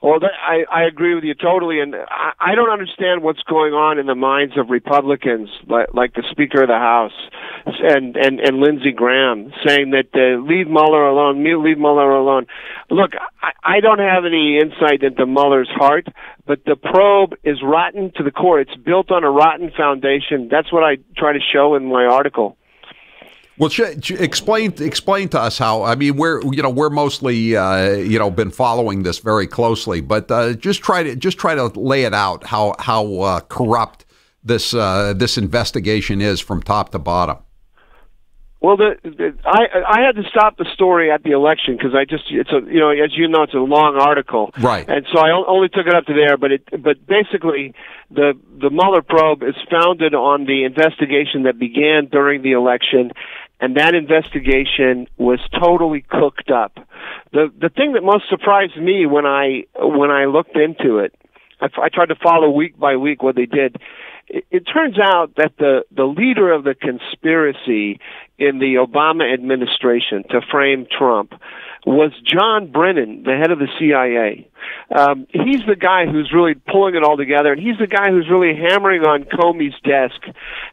Well, I agree with you totally, and I don't understand what's going on in the minds of Republicans, like the Speaker of the House and Lindsey Graham, saying that leave Mueller alone, leave Mueller alone. Look, I don't have any insight into Mueller's heart, but the probe is rotten to the core. It's built on a rotten foundation. That's what I try to show in my article. Well, explain to us how. I mean, we're mostly been following this very closely, but just try to lay it out how corrupt this investigation is from top to bottom. Well, I had to stop the story at the election because as you know, it's a long article, right? And so I only took it up to there. But basically, the Mueller probe is founded on the investigation that began during the election. And that investigation was totally cooked up. The thing that most surprised me when I looked into it, I tried to follow week by week what they did, it turns out that the leader of the conspiracy in the Obama administration to frame Trump was John Brennan, the head of the CIA. He's the guy who's really pulling it all together, and he's the guy who's really hammering on Comey's desk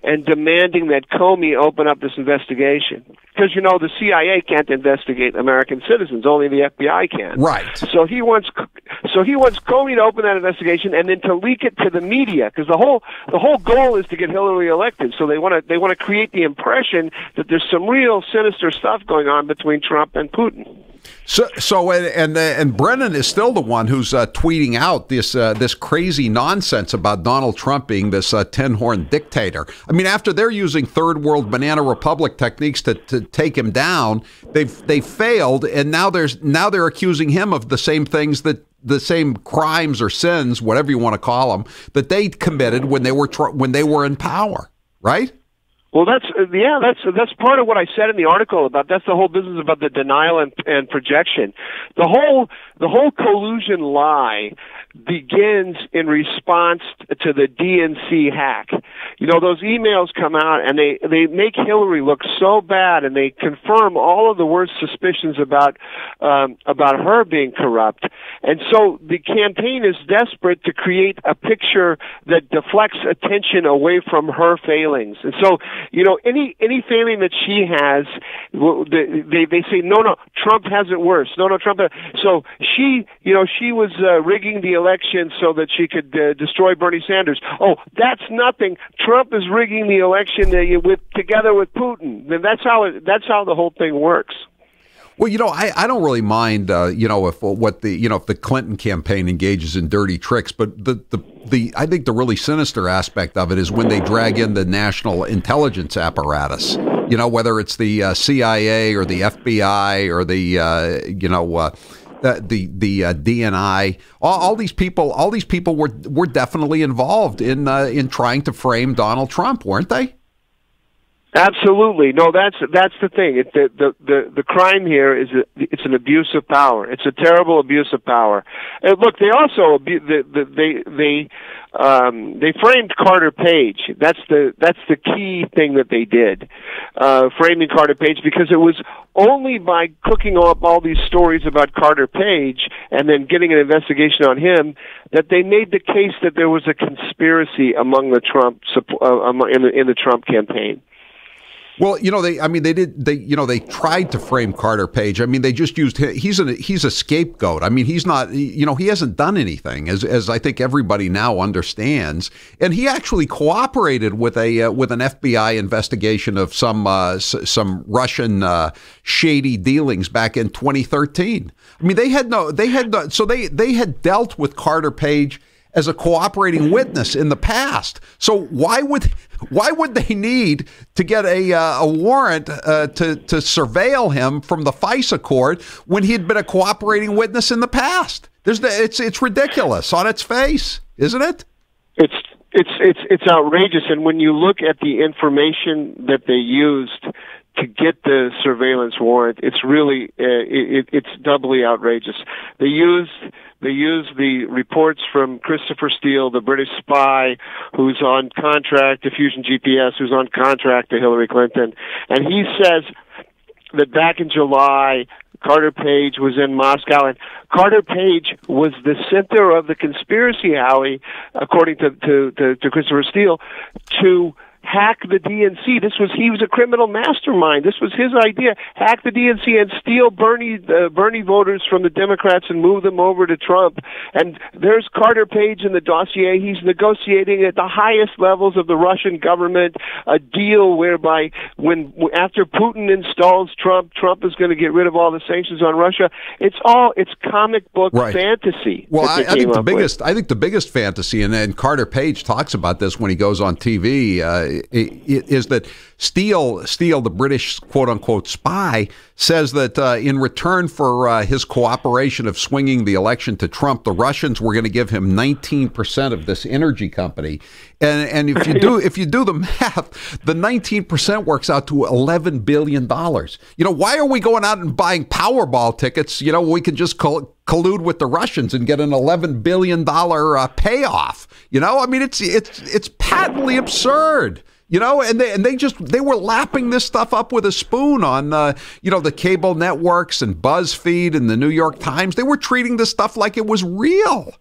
and demanding that Comey open up this investigation. Because, the CIA can't investigate American citizens, only the FBI can. Right. So he wants Comey to open that investigation and then to leak it to the media, because the whole goal is to get Hillary elected. So they want to create the impression that there's some real sinister stuff going on between Trump and Putin. And Brennan is still the one who's tweeting out this crazy nonsense about Donald Trump being this tin-horn dictator. I mean, after they're using third world banana republic techniques to take him down, they failed, and now they're accusing him of the same things the same crimes or sins, whatever you want to call them, that they committed when they were in power, right? Well, that's part of what I said in the article about. That's the whole business about the denial and projection. The whole collusion lie begins in response to the DNC hack. Those emails come out and they make Hillary look so bad, and they confirm all of the worst suspicions about her being corrupt. And so the campaign is desperate to create a picture that deflects attention away from her failings. And so, any failing that she has, they say, no, Trump has it worse. No, Trump. So she was rigging the election so that she could destroy Bernie Sanders. Oh, that's nothing. Trump is rigging the election together with Putin. Then that's how the whole thing works. Well, I don't really mind, if the Clinton campaign engages in dirty tricks, but I think the really sinister aspect of it is when they drag in the national intelligence apparatus. Whether it's the CIA or the FBI or the DNI, all these people were definitely involved in trying to frame Donald Trump, weren't they? Absolutely. No, that's the thing. The crime here is it's an abuse of power. It's a terrible abuse of power. And look, they also they framed Carter Page. That's the key thing that they did, framing Carter Page, because it was only by cooking up all these stories about Carter Page and then getting an investigation on him that they made the case that there was a conspiracy among the Trump in the Trump campaign. Well, they tried to frame Carter Page. I mean, they just used him. He's a scapegoat. I mean, he's not, he hasn't done anything, as I think everybody now understands. And he actually cooperated with an FBI investigation of some Russian shady dealings back in 2013. I mean, they had dealt with Carter Page as a cooperating witness in the past. So why would they need to get a warrant to surveil him from the FISA court when he had been a cooperating witness in the past? It's ridiculous on its face, isn't it? It's outrageous, and when you look at the information that they used to get the surveillance warrant, it's really it's doubly outrageous. They used the reports from Christopher Steele, the British spy who's on contract to Fusion GPS, who's on contract to Hillary Clinton, and he says that back in July, Carter Page was in Moscow, and Carter Page was the center of the conspiracy, Howie, according to Christopher Steele, to hack the DNC. He was a criminal mastermind. This was his idea. Hack the DNC and steal Bernie voters from the Democrats and move them over to Trump. And there's Carter Page in the dossier. He's negotiating at the highest levels of the Russian government a deal whereby after Putin installs Trump is going to get rid of all the sanctions on Russia. It's comic book fantasy. Well, I think the biggest fantasy, and Carter Page talks about this when he goes on TV, is that Steele, the British quote-unquote spy, says that in return for his cooperation of swinging the election to Trump, the Russians were going to give him 19% of this energy company. And if you do the math, the 19% works out to $11 billion. Why are we going out and buying Powerball tickets? We can just collude with the Russians and get an $11 billion payoff. I mean, it's patently absurd. And they were lapping this stuff up with a spoon on, the cable networks and BuzzFeed and the New York Times. They were treating this stuff like it was real.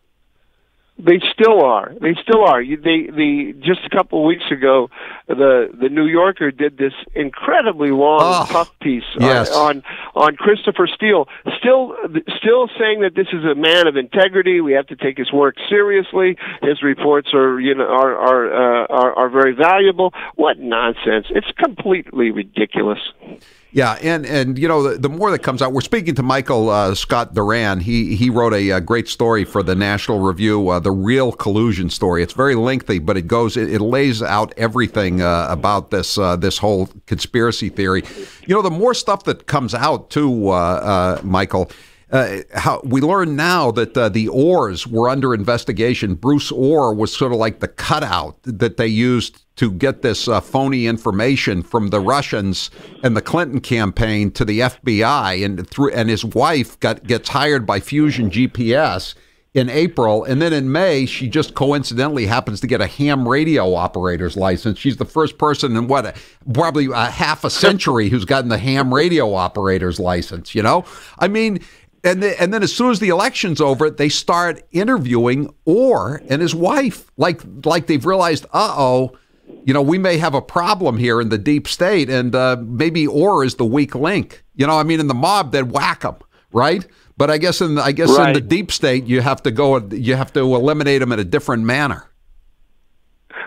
They still are. They just a couple of weeks ago, the New Yorker did this incredibly long puff piece on Christopher Steele, still saying that this is a man of integrity. We have to take his work seriously. His reports are very valuable. What nonsense! It's completely ridiculous. Yeah, and the more that comes out, we're speaking to Michael Scott Duran. He wrote a great story for the National Review, the real collusion story. It's very lengthy, but it lays out everything about this whole conspiracy theory. The more stuff that comes out too, Michael. How we learn now that the Orrs were under investigation. Bruce Orr was sort of like the cutout that they used to get this phony information from the Russians and the Clinton campaign to the FBI, and his wife gets hired by Fusion GPS in April, and then in May she just coincidentally happens to get a ham radio operator's license. She's the first person in probably half a century who's gotten the ham radio operator's license. I mean. And then as soon as the election's over, they start interviewing Orr and his wife, like they've realized, we may have a problem here in the deep state, and maybe Orr is the weak link. In the mob, they'd whack him, right? But I guess in the deep state, you have to eliminate him in a different manner.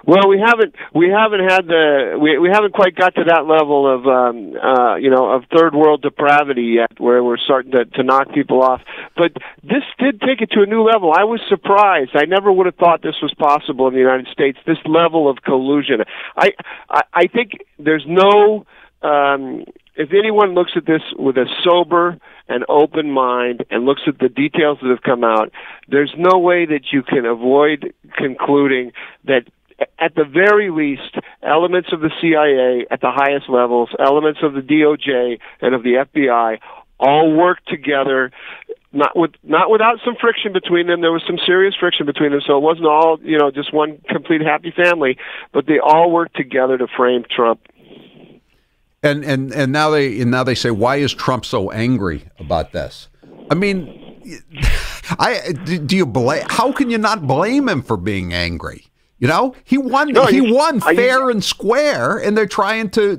Well, we haven't quite got to that level of third world depravity yet, where we're starting to knock people off. But this did take it to a new level. I was surprised. I never would have thought this was possible in the United States. This level of collusion. I think there's no. If anyone looks at this with a sober and open mind and looks at the details that have come out, there's no way that you can avoid concluding that, at the very least, elements of the CIA at the highest levels, elements of the DOJ and of the FBI, all work together, not without some friction between them. There was some serious friction between them, so it wasn't all just one complete happy family, but they all worked together to frame Trump. And now they say, why is Trump so angry about this? I mean, how can you not blame him for being angry? He won. He won fair and square, and they're trying to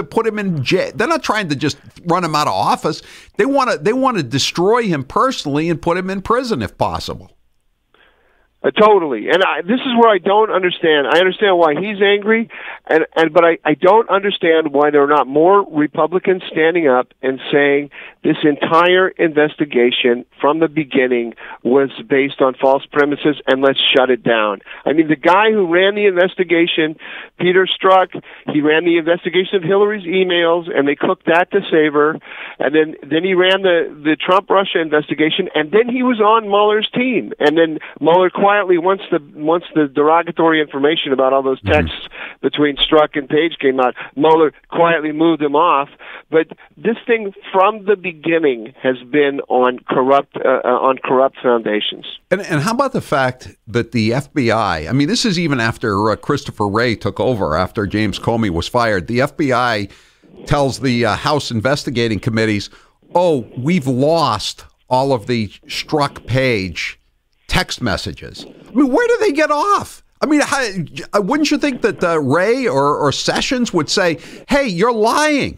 put him in jail. They're not trying to just run him out of office. They want to destroy him personally and put him in prison if possible. Totally, and this is where I don't understand. I understand why he's angry, but I don't understand why there are not more Republicans standing up and saying this entire investigation from the beginning was based on false premises, and let's shut it down. I mean, the guy who ran the investigation, Peter Strzok, he ran the investigation of Hillary's emails, and they cooked that to save her, and then he ran the Trump-Russia investigation, and then he was on Mueller's team, and then Mueller quietly, once the derogatory information about all those texts between Strzok and Page came out, Mueller quietly moved him off. But this thing from the beginning has been on corrupt foundations. And how about the fact that the FBI? I mean, this is even after Christopher Wray took over, after James Comey was fired. The FBI tells the House investigating committees, "Oh, we've lost all of the Strzok Page text messages." I mean, where do they get off? I mean, wouldn't you think that Wray or Sessions would say, "Hey, you're lying"?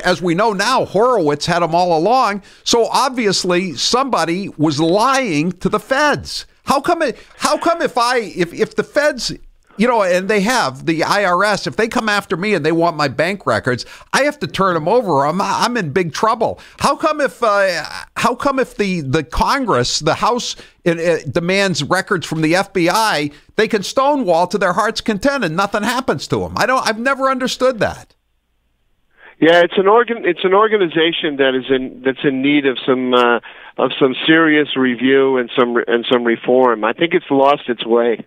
As we know now, Horowitz had them all along. So obviously somebody was lying to the feds. How come if the feds, and they have the IRS, if they come after me and they want my bank records, I have to turn them over. I'm in big trouble. How come if the Congress, the House, demands records from the FBI, they can stonewall to their heart's content and nothing happens to them? I've never understood that. Yeah, it's an organization that's in need of some serious review and some reform. I think it's lost its way.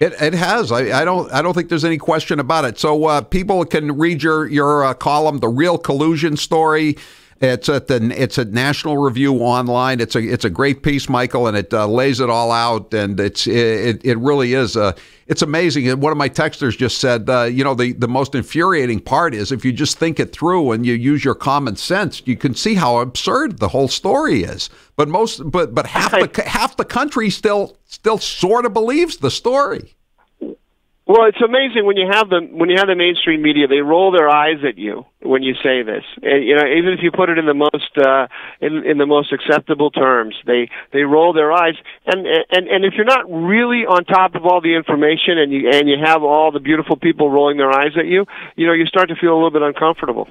It has. I don't think there's any question about it. So people can read your column, The Real Collusion Story, It's at National Review Online. It's a great piece, Michael, and it lays it all out. And it really is. It's amazing. And one of my texters just said, the most infuriating part is if you just think it through and you use your common sense, you can see how absurd the whole story is. But half the country still sort of believes the story. Well, it's amazing when you have the mainstream media, they roll their eyes at you when you say this. And, even if you put it in the most in the most acceptable terms, they roll their eyes. And if you're not really on top of all the information and you have all the beautiful people rolling their eyes at you, you start to feel a little bit uncomfortable.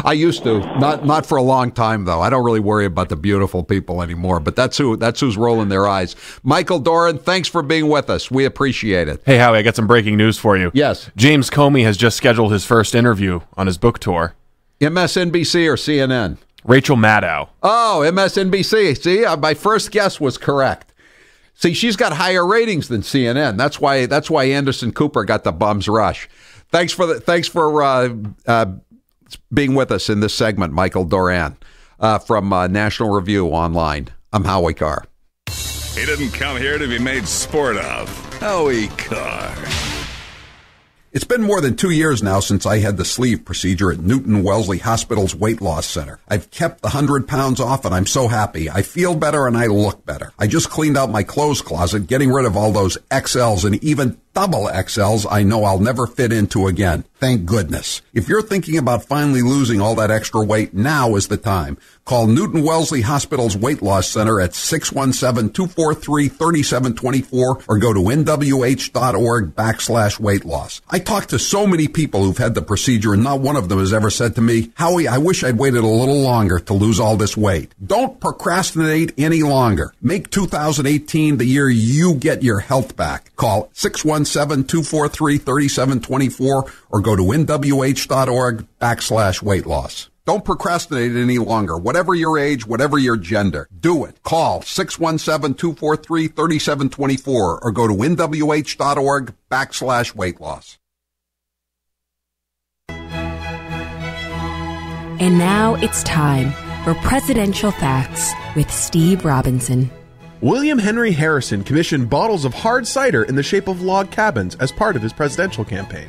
I used to, not for a long time though. I don't really worry about the beautiful people anymore, but that's who's rolling their eyes. Michael Doran, thanks for being with us. We appreciate it. Hey Howie, I got some breaking news for you. Yes. James Comey has just scheduled his first interview on his book tour. MSNBC or CNN? Rachel Maddow. Oh, MSNBC. See, my first guess was correct. See, she's got higher ratings than CNN. That's why Anderson Cooper got the bum's rush. Thanks for being with us in this segment, Michael Doran from National Review Online. I'm Howie Carr. He didn't come here to be made sport of. Howie Carr. It's been more than 2 years now since I had the sleeve procedure at Newton Wellesley Hospital's Weight Loss Center. I've kept the 100 pounds off and I'm so happy. I feel better and I look better. I just cleaned out my clothes closet, getting rid of all those XLs and even double XLs I know I'll never fit into again. Thank goodness. If you're thinking about finally losing all that extra weight, now is the time. Call Newton Wellesley Hospital's Weight Loss Center at 617-243-3724 or go to nwh.org/weight loss. I talked to so many people who've had the procedure and not one of them has ever said to me, Howie, I wish I'd waited a little longer to lose all this weight. Don't procrastinate any longer. Make 2018 the year you get your health back. Call 617-243-3724 or go to nwh.org/weight loss. Don't procrastinate any longer. Whatever your age, whatever your gender, do it. Call 617-243-3724 or go to nwh.org/weight loss. And now it's time for Presidential Facts with Steve Robinson. William Henry Harrison commissioned bottles of hard cider in the shape of log cabins as part of his presidential campaign.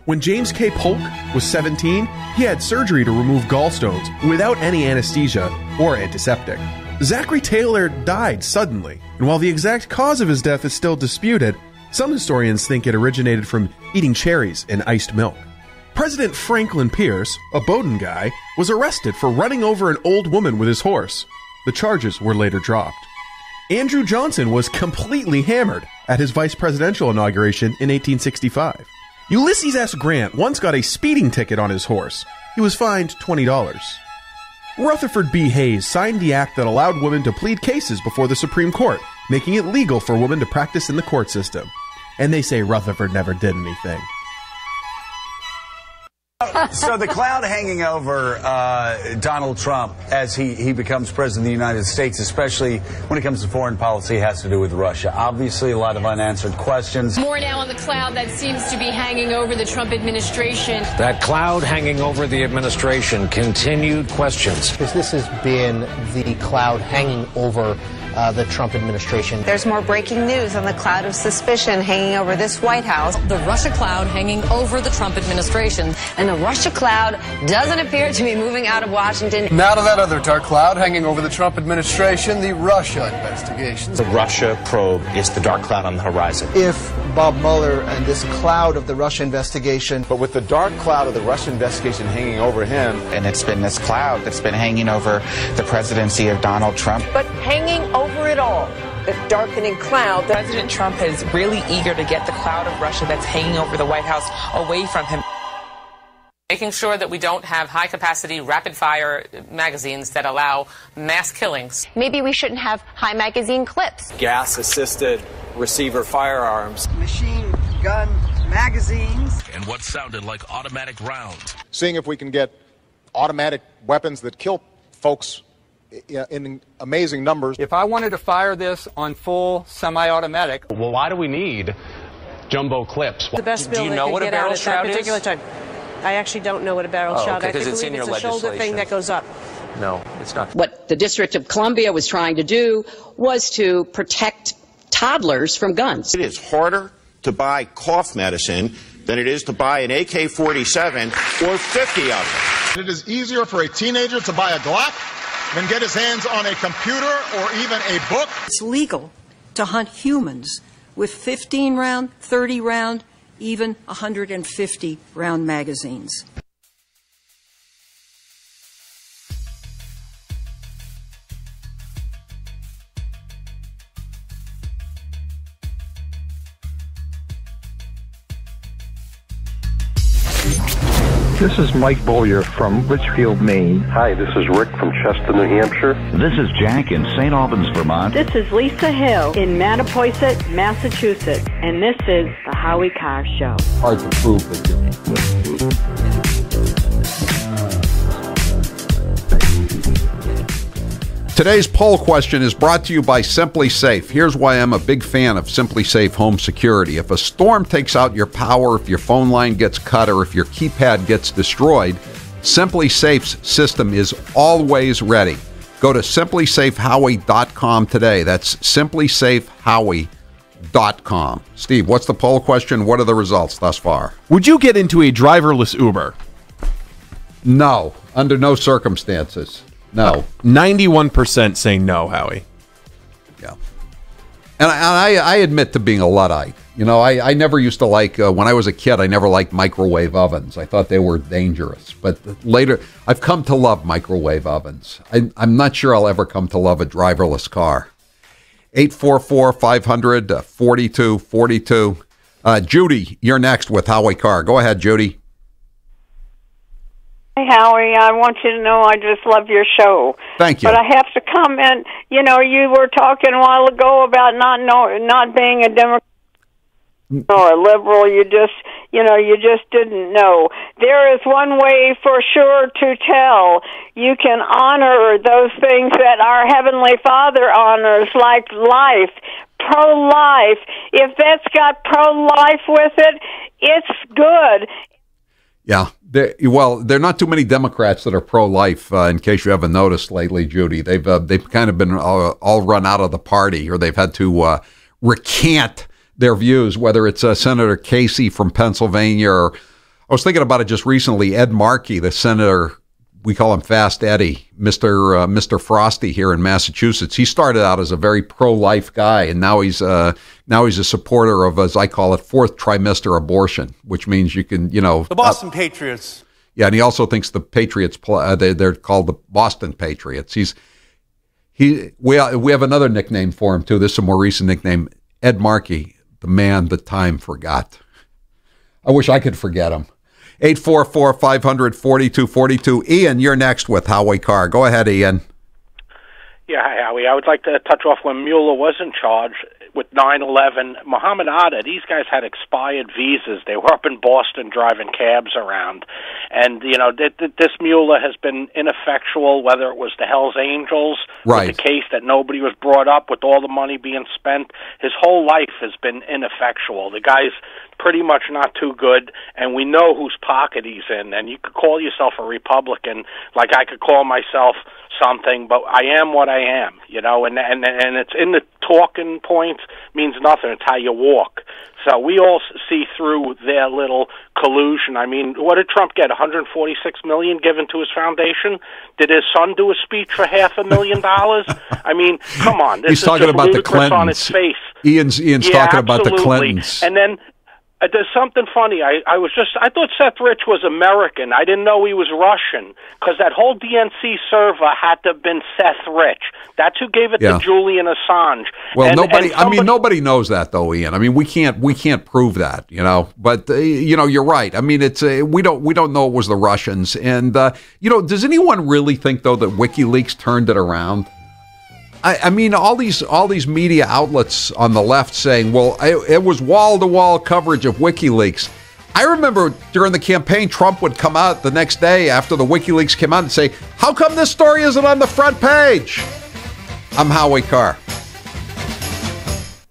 When James K. Polk was 17, he had surgery to remove gallstones without any anesthesia or antiseptic. Zachary Taylor died suddenly, and while the exact cause of his death is still disputed, some historians think it originated from eating cherries in iced milk. President Franklin Pierce, a Bowdoin guy, was arrested for running over an old woman with his horse. The charges were later dropped. Andrew Johnson was completely hammered at his vice presidential inauguration in 1865. Ulysses S. Grant once got a speeding ticket on his horse. He was fined $20. Rutherford B. Hayes signed the act that allowed women to plead cases before the Supreme Court, making it legal for women to practice in the court system. And they say Rutherford never did anything. So the cloud hanging over Donald Trump as he becomes president of the United States, especially when it comes to foreign policy, has to do with Russia. Obviously, a lot of unanswered questions. More now on the cloud that seems to be hanging over the Trump administration. That cloud hanging over the administration, continued questions. Because this has been the cloud hanging over the Trump administration. There's more breaking news on the cloud of suspicion hanging over this White House. The Russia cloud hanging over the Trump administration. And the Russia cloud doesn't appear to be moving out of Washington. Now to that other dark cloud hanging over the Trump administration, the Russia investigations. The Russia probe is the dark cloud on the horizon. If Bob Mueller and this cloud of the Russia investigation. But with the dark cloud of the Russia investigation hanging over him. And it's been this cloud that's been hanging over the presidency of Donald Trump. But hanging over it all, the darkening cloud. President Trump is really eager to get the cloud of Russia that's hanging over the White House away from him. Making sure that we don't have high-capacity, rapid-fire magazines that allow mass killings. Maybe we shouldn't have high magazine clips. Gas-assisted receiver firearms. Machine gun magazines. And what sounded like automatic rounds. Seeing if we can get automatic weapons that kill folks in amazing numbers. If I wanted to fire this on full semi-automatic. Well, why do we need jumbo clips? The best bill do you know what a barrel shroud is? I actually don't know what a barrel shot. Okay, I it's believe it's a shoulder thing that goes up. No, it's not. What the District of Columbia was trying to do was to protect toddlers from guns. It is harder to buy cough medicine than it is to buy an AK-47 or 50 of them. It is easier for a teenager to buy a Glock than get his hands on a computer or even a book. It's legal to hunt humans with 15-round, 30-round, even 150-round magazines. This is Mike Bowyer from Litchfield, Maine. Hi, this is Rick from Chester, New Hampshire. This is Jack in St. Albans, Vermont. This is Lisa Hill in Mattapoisett, Massachusetts. And this is the Howie Carr Show. Hard to prove that Today's poll question is brought to you by Simply Safe. Here's why I'm a big fan of Simply Safe home security. If a storm takes out your power, if your phone line gets cut, or if your keypad gets destroyed, Simply Safe's system is always ready. Go to simplysafehowie.com today. That's simplysafehowie.com. Steve, what's the poll question? What are the results thus far? Would you get into a driverless Uber? No, under no circumstances. No. 91% saying no, Howie. Yeah. And I admit to being a Luddite. You know, I never used to like, when I was a kid, I never liked microwave ovens. I thought they were dangerous. But later, I've come to love microwave ovens. I'm not sure I'll ever come to love a driverless car. 844-500-4242. Judy, you're next with Howie Carr. Go ahead, Judy. Hey, Howie, I want you to know I just love your show. Thank you. But I have to comment, you know, you were talking a while ago about not being a Democrat or a liberal. You just didn't know. There is one way for sure to tell. You can honor those things that our Heavenly Father honors, like life, pro-life. If that's got pro-life with it, it's good. Yeah. There are not too many Democrats that are pro-life, in case you haven't noticed lately, Judy. They've kind of been all run out of the party, or they've had to recant their views, whether it's Senator Casey from Pennsylvania, or I was thinking about it just recently, Ed Markey, the senator, we call him Fast Eddie, Mr. Frosty here in Massachusetts. He started out as a very pro-life guy, and now he's a supporter of, as I call it, fourth trimester abortion, which means you can, the Boston Patriots. Yeah, and he also thinks the Patriots they're called the Boston Patriots. We have another nickname for him too. This is a more recent nickname, Ed Markey, the man the time forgot. I wish I could forget him. 844-500-4242. Ian, you're next with Howie Carr. Go ahead, Ian. Yeah, hi, Howie. I would like to touch off when Mueller was in charge with 9/11. Mohammed Atta, these guys had expired visas. They were up in Boston driving cabs around. And, this Mueller has been ineffectual, whether it was the Hells Angels, right, with the case that nobody was brought up, with all the money being spent. His whole life has been ineffectual. The guy's pretty much not too good, and we know whose pocket he's in. And you could call yourself a Republican, like I could call myself something, but I am what I am, and it's in the talking points means nothing. It's how you walk. So we all see through their little collusion. I mean, what did Trump get? $146 million given to his foundation? Did his son do a speech for $500,000? I mean, come on. This He's is talking just about the ludicrous Clintons. on its face. Ian's talking about the absolutely. Clintons. And then there's something funny. I thought Seth Rich was American. I didn't know he was Russian, because that whole DNC server had to have been Seth Rich. That's who gave it to Julian Assange. Well, nobody knows that though, Ian. I mean, we can't prove that, But you're right. I mean, it's we don't know it was the Russians. And does anyone really think though that WikiLeaks turned it around? I mean, all these media outlets on the left saying, well, it was wall-to-wall coverage of WikiLeaks. I remember during the campaign, Trump would come out the next day after the WikiLeaks came out and say, how come this story isn't on the front page? I'm Howie Carr.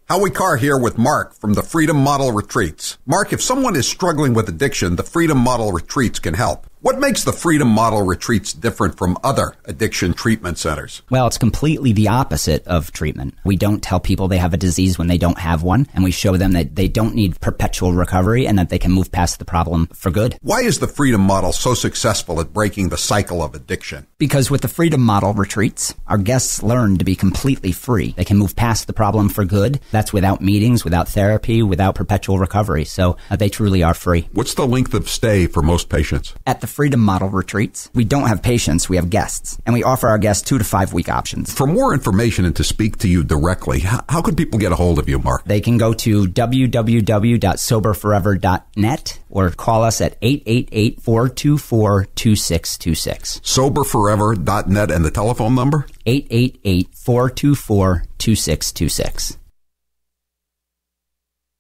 Howie Carr here with Mark from the Freedom Model Retreats. Mark, if someone is struggling with addiction, the Freedom Model Retreats can help. What makes the Freedom Model Retreats different from other addiction treatment centers? Well, it's completely the opposite of treatment. We don't tell people they have a disease when they don't have one, and we show them that they don't need perpetual recovery and that they can move past the problem for good. Why is the Freedom Model so successful at breaking the cycle of addiction? Because with the Freedom Model Retreats, our guests learn to be completely free. They can move past the problem for good. That's without meetings, without therapy, without perpetual recovery. So they truly are free. What's the length of stay for most patients? At the Freedom Model Retreats, we don't have patients, we have guests, and we offer our guests 2 to 5 week options. For more information and to speak to you directly, how can people get a hold of you, Mark? They can go to www.soberforever.net or call us at 888-424-2626. Soberforever.net and the telephone number? 888-424-2626.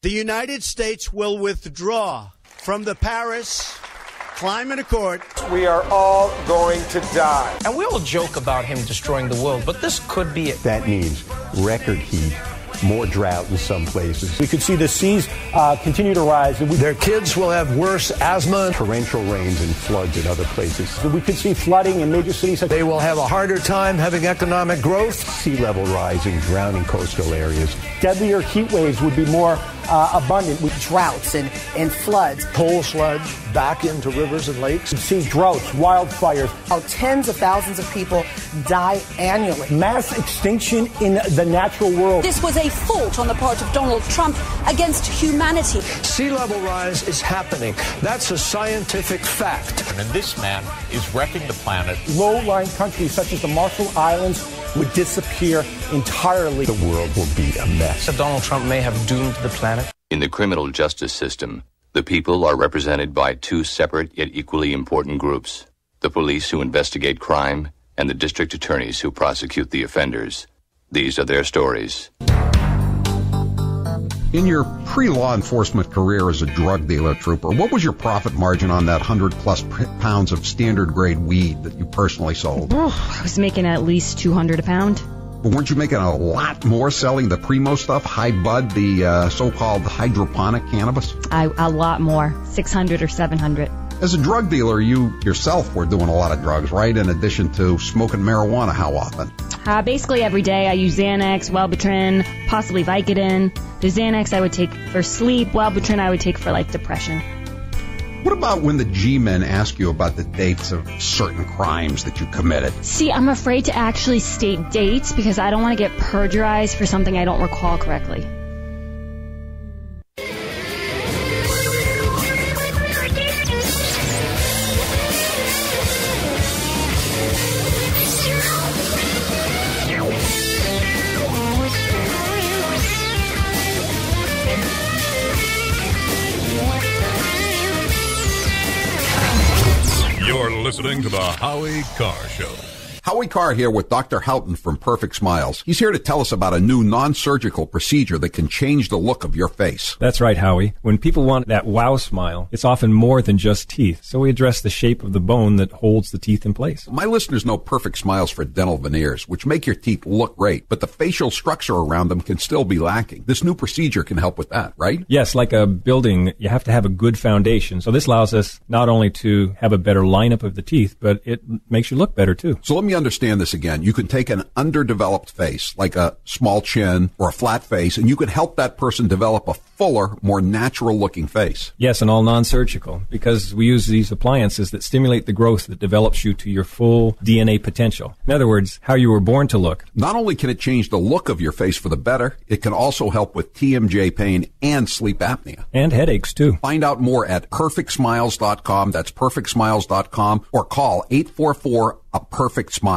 The United States will withdraw from the Paris Climate Accord. We are all going to die. And we all joke about him destroying the world, but this could be it. That means record heat, more drought in some places. We could see the seas continue to rise. Their kids will have worse asthma, torrential rains, and floods in other places. We could see flooding in major cities. They will have a harder time having economic growth. Sea level rising, drowning coastal areas. Deadlier heat waves would be more abundant with droughts and floods. Coal sludge back into rivers and lakes. We've seen droughts, wildfires. How tens of thousands of people die annually. Mass extinction in the natural world. This was a fault on the part of Donald Trump against humanity. Sea level rise is happening. That's a scientific fact. And this man is wrecking the planet. Low-lying countries such as the Marshall Islands would disappear entirely. The world will be a mess. So Donald Trump may have doomed the planet. In the criminal justice system, the people are represented by 2 separate yet equally important groups: the police who investigate crime and the district attorneys who prosecute the offenders. These are their stories. In your pre-law enforcement career as a drug dealer, Trooper, what was your profit margin on that 100-plus pounds of standard-grade weed that you personally sold? I was making at least $200 a pound. But weren't you making a lot more selling the Primo stuff, high bud, the so-called hydroponic cannabis? A lot more, $600 or $700. As a drug dealer, you yourself were doing a lot of drugs, right? In addition to smoking marijuana, how often? Basically every day. I use Xanax, Wellbutrin, possibly Vicodin. The Xanax I would take for sleep, Wellbutrin I would take for depression. What about when the G-men ask you about the dates of certain crimes that you committed? See, I'm afraid to actually state dates because I don't want to get perjurized for something I don't recall correctly. You're listening to the Howie Carr Show. Howie Carr here with Dr. Houghton from Perfect Smiles. He's here to tell us about a new non-surgical procedure that can change the look of your face. That's right, Howie. When people want that wow smile, it's often more than just teeth. So we address the shape of the bone that holds the teeth in place. My listeners know Perfect Smiles for dental veneers, which make your teeth look great, but the facial structure around them can still be lacking. This new procedure can help with that, right? Yes, like a building, you have to have a good foundation. So this allows us not only to have a better lineup of the teeth, but it makes you look better too. So let me understand this again. You can take an underdeveloped face, like a small chin or a flat face, and you can help that person develop a fuller, more natural-looking face. Yes, and all non-surgical, because we use these appliances that stimulate the growth that develops you to your full DNA potential. In other words, how you were born to look. Not only can it change the look of your face for the better, it can also help with TMJ pain and sleep apnea. And headaches, too. Find out more at perfectsmiles.com. That's perfectsmiles.com, or call 844-A-PERFECT-SMILE.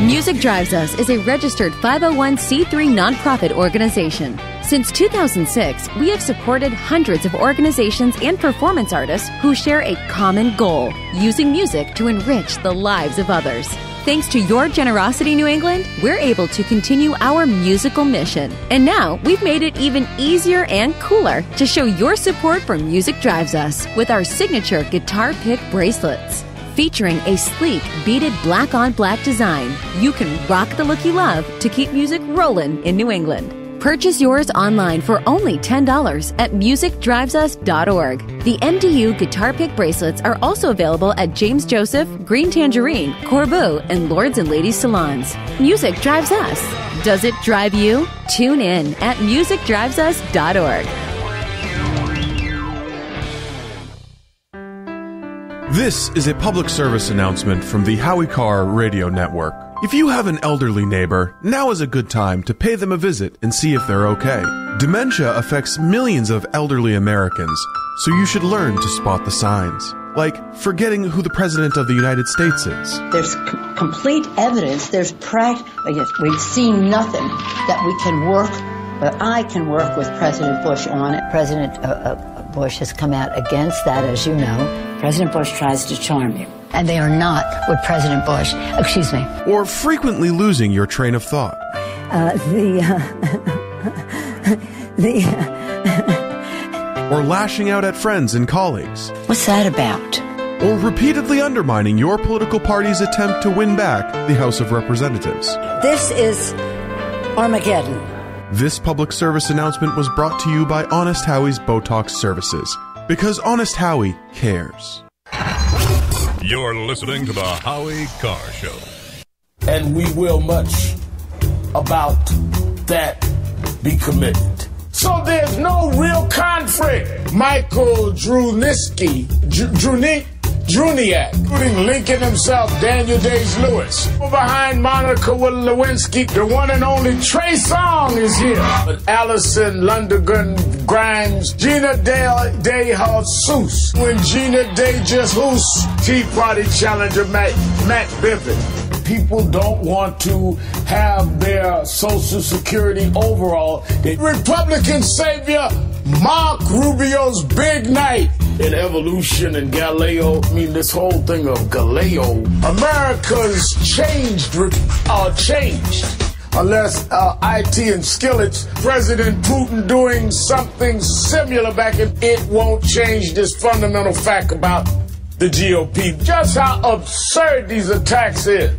Music Drives Us is a registered 501c3 nonprofit organization. Since 2006, we have supported hundreds of organizations and performance artists who share a common goal, using music to enrich the lives of others. Thanks to your generosity, New England, we're able to continue our musical mission. And now, we've made it even easier and cooler to show your support for Music Drives Us with our signature guitar pick bracelets. Featuring a sleek, beaded black-on-black design, you can rock the look you love to keep music rolling in New England. Purchase yours online for only $10 at musicdrivesus.org. The MDU Guitar Pick bracelets are also available at James Joseph, Green Tangerine, Corbeau, and Lords and Ladies salons. Music drives us. Does it drive you? Tune in at musicdrivesus.org. This is a public service announcement from the Howie Carr Radio Network. If you have an elderly neighbor, now is a good time to pay them a visit and see if they're okay. Dementia affects millions of elderly Americans, so you should learn to spot the signs. Like forgetting who the President of the United States is. There's complete evidence, we've seen nothing that we can work, but I can work with President Bush on it. President Bush has come out against that, as you know. President Bush tries to charm you. And they are not with President Bush. Excuse me. Or frequently losing your train of thought. Or lashing out at friends and colleagues. What's that about? Or repeatedly undermining your political party's attempt to win back the House of Representatives. This is Armageddon. This public service announcement was brought to you by Honest Howie's Botox Services. Because Honest Howie cares. You're listening to the Howie Carr Show. And we will much about that be committed. So there's no real conflict. Michael Druniak, including Lincoln himself, Daniel Day-Lewis. Behind Monica Lewinsky, the one and only Trey Songz is here. But Allison Lundergan Grimes, Gina DeJesus. When Gina DeJesus, Tea Party challenger Matt Bivin. People don't want to have their Social Security overall. The Republican savior, Mark Rubio's big night. In evolution and Galileo, this whole thing of Galileo, America's changed. Unless IT and Skillets, President Putin doing something similar back in, it won't change this fundamental fact about the GOP. Just how absurd these attacks is.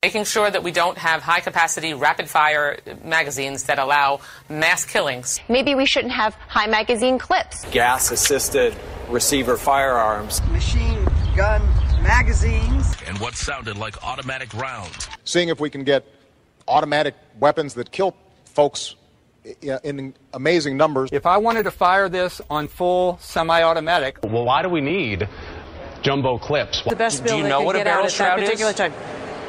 Making sure that we don't have high-capacity, rapid-fire magazines that allow mass killings. Maybe we shouldn't have high magazine clips. Gas-assisted receiver firearms. Machine gun magazines. And what sounded like automatic rounds. Seeing if we can get automatic weapons that kill folks in amazing numbers. If I wanted to fire this on full semi-automatic... Well, why do we need jumbo clips? The best bill do you know what a barrel shroud is? Particular time.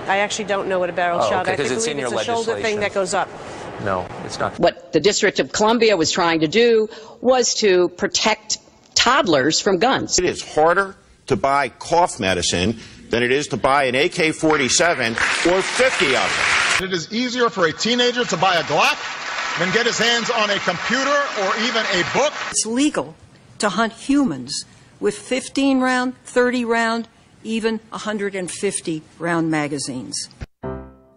I actually don't know what a barrel shroud is. Okay, because it's in your legislation. It's a shoulder thing that goes up. No, it's not. What the District of Columbia was trying to do was to protect toddlers from guns. It is harder to buy cough medicine than it is to buy an AK-47 or 50 of them. It is easier for a teenager to buy a Glock than get his hands on a computer or even a book. It's legal to hunt humans with 15-round, 30-round, even 150-round magazines.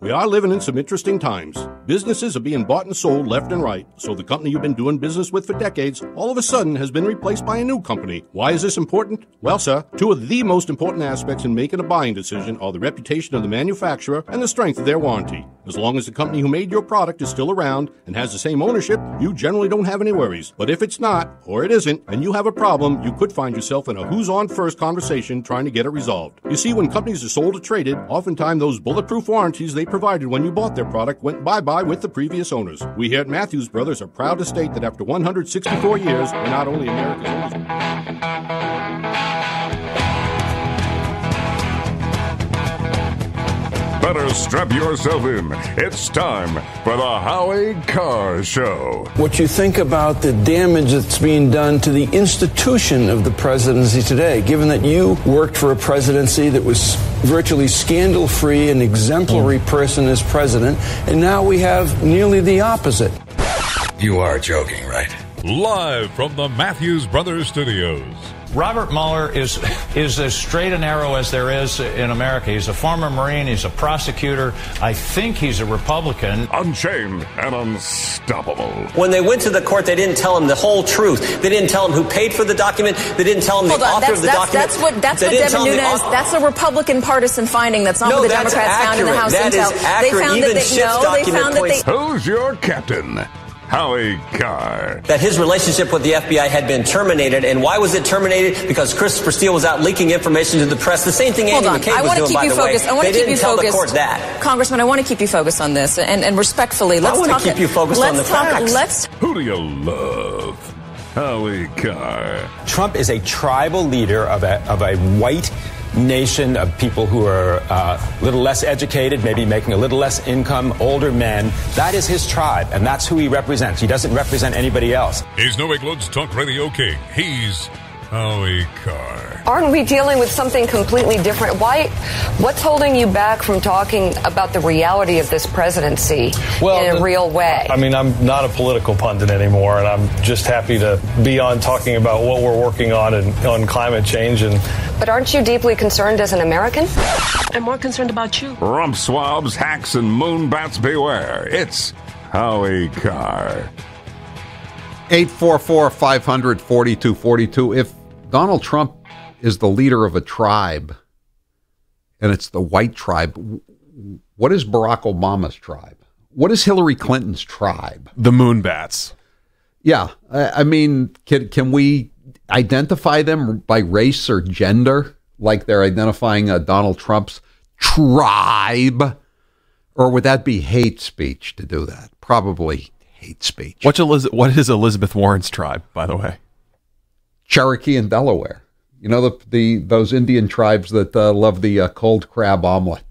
We are living in some interesting times. Businesses are being bought and sold left and right, so the company you've been doing business with for decades all of a sudden has been replaced by a new company. Why is this important? Well, sir, two of the most important aspects in making a buying decision are the reputation of the manufacturer and the strength of their warranty. As long as the company who made your product is still around and has the same ownership, you generally don't have any worries. But if it's not, or it isn't, and you have a problem, you could find yourself in a who's on first conversation trying to get it resolved. You see, when companies are sold or traded, oftentimes those bulletproof warranties they provided when you bought their product went bye-bye with the previous owners. We here at Matthews Brothers are proud to state that after 164 years, we're not only America's oldest... Better strap yourself in. It's time for the Howie Carr Show. What you think about the damage that's being done to the institution of the presidency today, given that you worked for a presidency that was virtually scandal-free and exemplary person as president, and now we have nearly the opposite. You are joking, right? Live from the Matthews Brothers Studios, Robert Mueller is as straight and narrow as there is in America. He's a former Marine. He's a prosecutor. I think he's a Republican. Unchained and unstoppable. When they went to the court, they didn't tell him the whole truth. They didn't tell him who paid for the document. They didn't tell him the author of the document. That's what Devin Nunes. That's a Republican partisan finding. That's not what the Democrats found in the House Intel. That is accurate. They found Even that Who's your captain? Howie Carr. That his relationship with the FBI had been terminated. And why was it terminated? Because Christopher Steele was out leaking information to the press. The same thing Andy McCabe was doing, by the way. They didn't tell the court that. Congressman, I want to keep you focused on this. And respectfully, let's talk. I want to keep you focused on the facts. Who do you love? Howie Carr. Trump is a tribal leader of a white nation of people who are a little less educated, maybe making a little less income, older men. That is his tribe, and that's who he represents. He doesn't represent anybody else. He's New England's talk radio king. He's Howie Carr. Aren't we dealing with something completely different? What's holding you back from talking about the reality of this presidency in a real way? I mean, I'm not a political pundit anymore, and I'm just happy to be on talking about what we're working on on climate change. But aren't you deeply concerned as an American? I'm more concerned about you. Rump swabs, hacks, and moonbats beware. It's Howie Carr. 844-500-4242. If Donald Trump is the leader of a tribe, and it's the white tribe, what is Barack Obama's tribe? What is Hillary Clinton's tribe? The Moonbats. Yeah. I mean, can we identify them by race or gender like they're identifying Donald Trump's tribe? Or would that be hate speech to do that? Probably hate speech. What is Elizabeth Warren's tribe, by the way? Cherokee and Delaware. You know, those Indian tribes that love the cold crab omelet.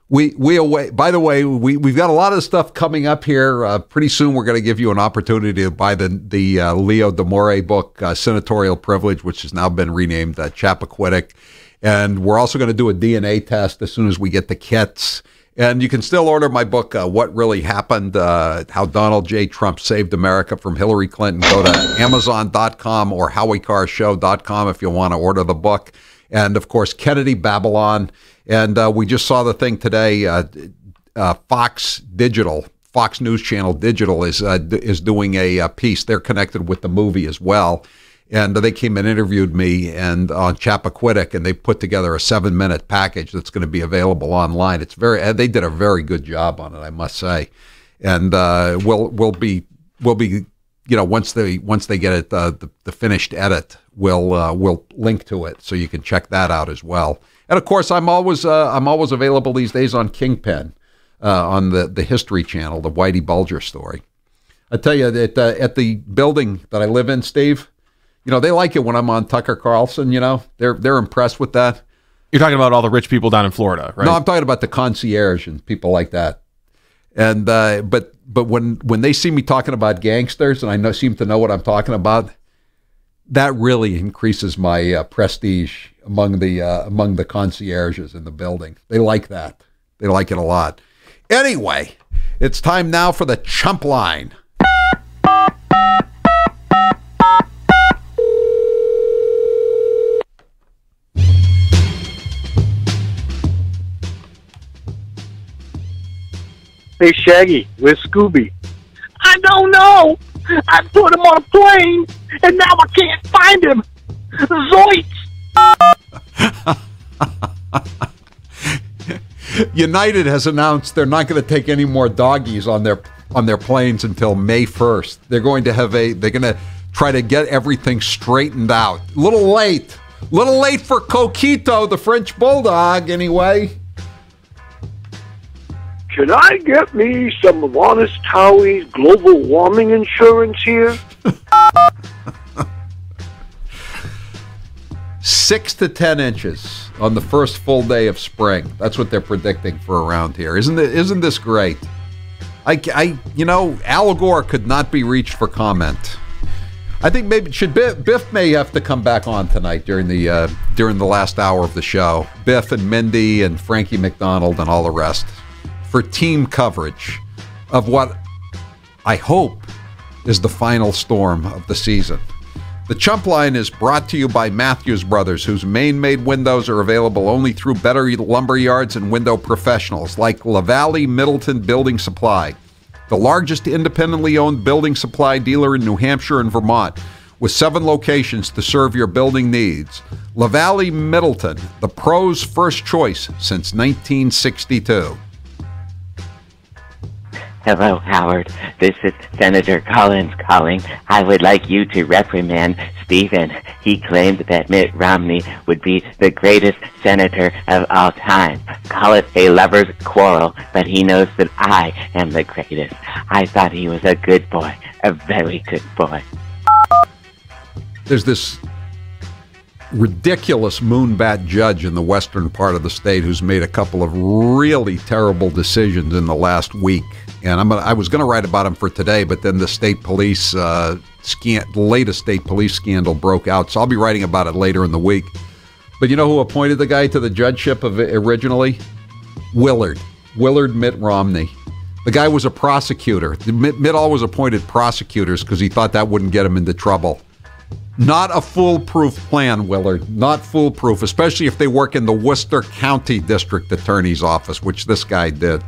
By the way, we've got a lot of stuff coming up here. Pretty soon we're going to give you an opportunity to buy the Leo DeMore book, Senatorial Privilege, which has now been renamed Chappaquiddick. And we're also going to do a DNA test as soon as we get the kits. And you can still order my book, What Really Happened, How Donald J. Trump Saved America from Hillary Clinton. Go to Amazon.com or HowieCarrShow.com if you want to order the book. And, of course, Kennedy Babylon. And we just saw the thing today, Fox News Channel Digital is doing a piece. They're connected with the movie as well. And they came and interviewed me and on Chappaquiddick, and they put together a 7-minute package that's going to be available online. They did a very good job on it, I must say. And we'll be once they get it the finished edit, we'll link to it so you can check that out as well. And of course, I'm always available these days on Kingpin, on the History Channel, the Whitey Bulger story. I tell you that at the building that I live in, Steve. You know, they like it when I'm on Tucker Carlson, you know. They're impressed with that. You're talking about all the rich people down in Florida, right? No, I'm talking about the concierge and people like that. And but when they see me talking about gangsters and I seem to know what I'm talking about, that really increases my prestige among the concierges in the building. They like that. They like it a lot. Anyway, it's time now for the Chump Line. Hey, Shaggy, where's Scooby? I don't know. I put him on a plane, and now I can't find him. Zoinks! United has announced they're not going to take any more doggies on their planes until May 1st. They're going to try to get everything straightened out. A little late for Coquito, the French bulldog, anyway. Can I get me some of Honest Howie's global warming insurance here? 6 to 10 inches on the first full day of spring. That's what they're predicting for around here. Isn't this great? Al Gore could not be reached for comment. I think maybe Biff may have to come back on tonight during the last hour of the show. Biff and Mindy and Frankie McDonald and all the rest, for team coverage of what I hope is the final storm of the season. The Chump Line is brought to you by Matthews Brothers, whose Maine-made windows are available only through better lumber yards and window professionals like LaValle Middleton Building Supply, the largest independently owned building supply dealer in New Hampshire and Vermont, with 7 locations to serve your building needs. LaValle Middleton, the pros' first choice since 1962. Hello, Howard. This is Senator Collins calling. I would like you to reprimand Stephen. He claimed that Mitt Romney would be the greatest senator of all time. Call it a lover's quarrel, but he knows that I am the greatest. I thought he was a good boy, a very good boy. There's this ridiculous moonbat judge in the western part of the state who's made a couple of really terrible decisions in the last week. And I was going to write about him for today, but then the state police, latest state police scandal broke out. So I'll be writing about it later in the week. But you know who appointed the guy to the judgeship originally? Willard Mitt Romney. The guy was a prosecutor. Mitt always appointed prosecutors because he thought that wouldn't get him into trouble. Not a foolproof plan, Willard. Not foolproof, especially if they work in the Worcester County District Attorney's Office, which this guy did.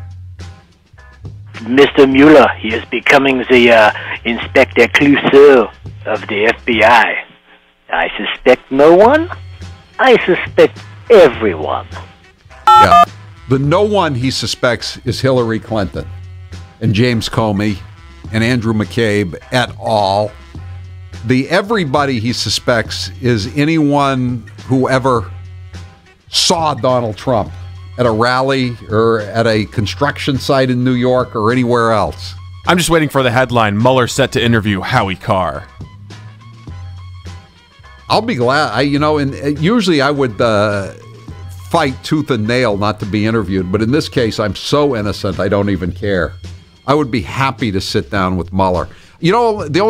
Mr. Mueller, he is becoming the Inspector Clouseau of the FBI. I suspect no one. I suspect everyone. Yeah. The no one he suspects is Hillary Clinton and James Comey and Andrew McCabe et al. The everybody he suspects is anyone who ever saw Donald Trump at a rally or at a construction site in New York or anywhere else. I'm just waiting for the headline, Mueller set to interview Howie Carr. I'll be glad. Usually I would fight tooth and nail not to be interviewed, but in this case, I'm so innocent I don't even care. I would be happy to sit down with Mueller. You know, the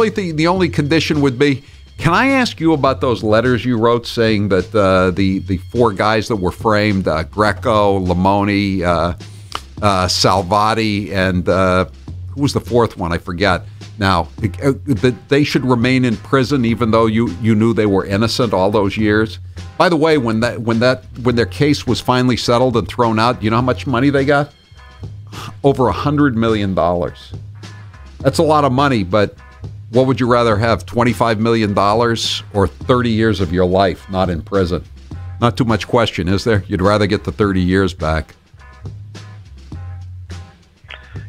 only condition would be, can I ask you about those letters you wrote saying that the 4 guys that were framed, Greco, Lamoni, Salvati, and who was the 4th one? I forget now. That they should remain in prison even though you knew they were innocent all those years. By the way, when their case was finally settled and thrown out, you know how much money they got? Over $100 million. That's a lot of money, but what would you rather have, $25 million or 30 years of your life not in prison? Not too much question, is there? You'd rather get the 30 years back.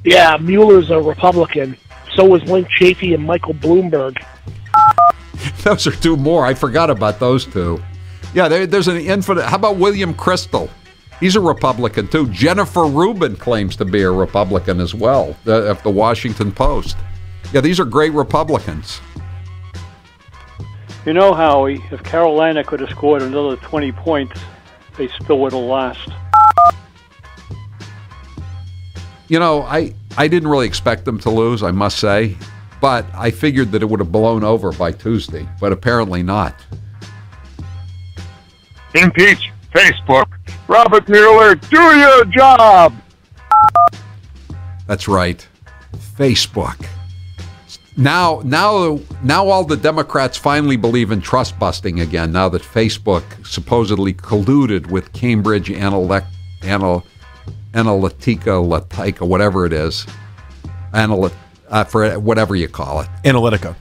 Yeah, Mueller's a Republican. So was Link Chafee and Michael Bloomberg. Those are 2 more. I forgot about those 2. Yeah, there's an infinite. How about William Kristol? He's a Republican, too. Jennifer Rubin claims to be a Republican as well, of the Washington Post. Yeah, these are great Republicans. You know, Howie, if Carolina could have scored another 20 points, they still would have lost. You know, I didn't really expect them to lose, I must say, but I figured that it would have blown over by Tuesday, but apparently not. Impeach Facebook. Robert Mueller, do your job! That's right. Facebook. Now all the Democrats finally believe in trust busting again, now that Facebook supposedly colluded with Cambridge Analytica, whatever it is. For whatever you call it. Analytica.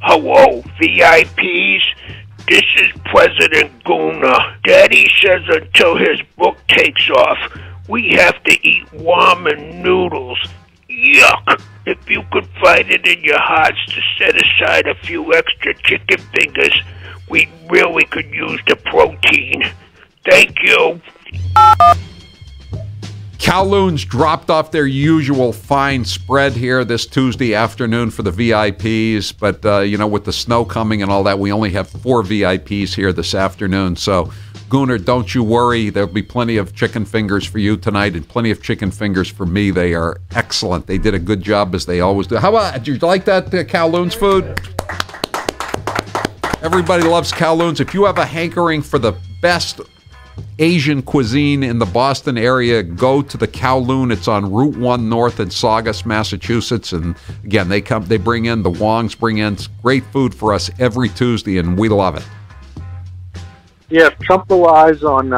Hello, VIPs. This is President Gooner. Daddy says until his book takes off, we have to eat ramen noodles. Yuck! If you could find it in your hearts to set aside a few extra chicken fingers, we really could use the protein. Thank you. Kowloon's dropped off their usual fine spread here this Tuesday afternoon for the VIPs, but, with the snow coming and all that, we only have 4 VIPs here this afternoon. So, Gooner, don't you worry. There'll be plenty of chicken fingers for you tonight and plenty of chicken fingers for me. They are excellent. They did a good job, as they always do. How about, do you like that, Kowloon's food? Everybody loves Kowloon's. If you have a hankering for the best Asian cuisine in the Boston area, go to the Kowloon. It's on Route 1 North in Saugus, Massachusetts. And again, they bring in, the Wongs bring in great food for us every Tuesday, and we love it. Yeah, Trump relies on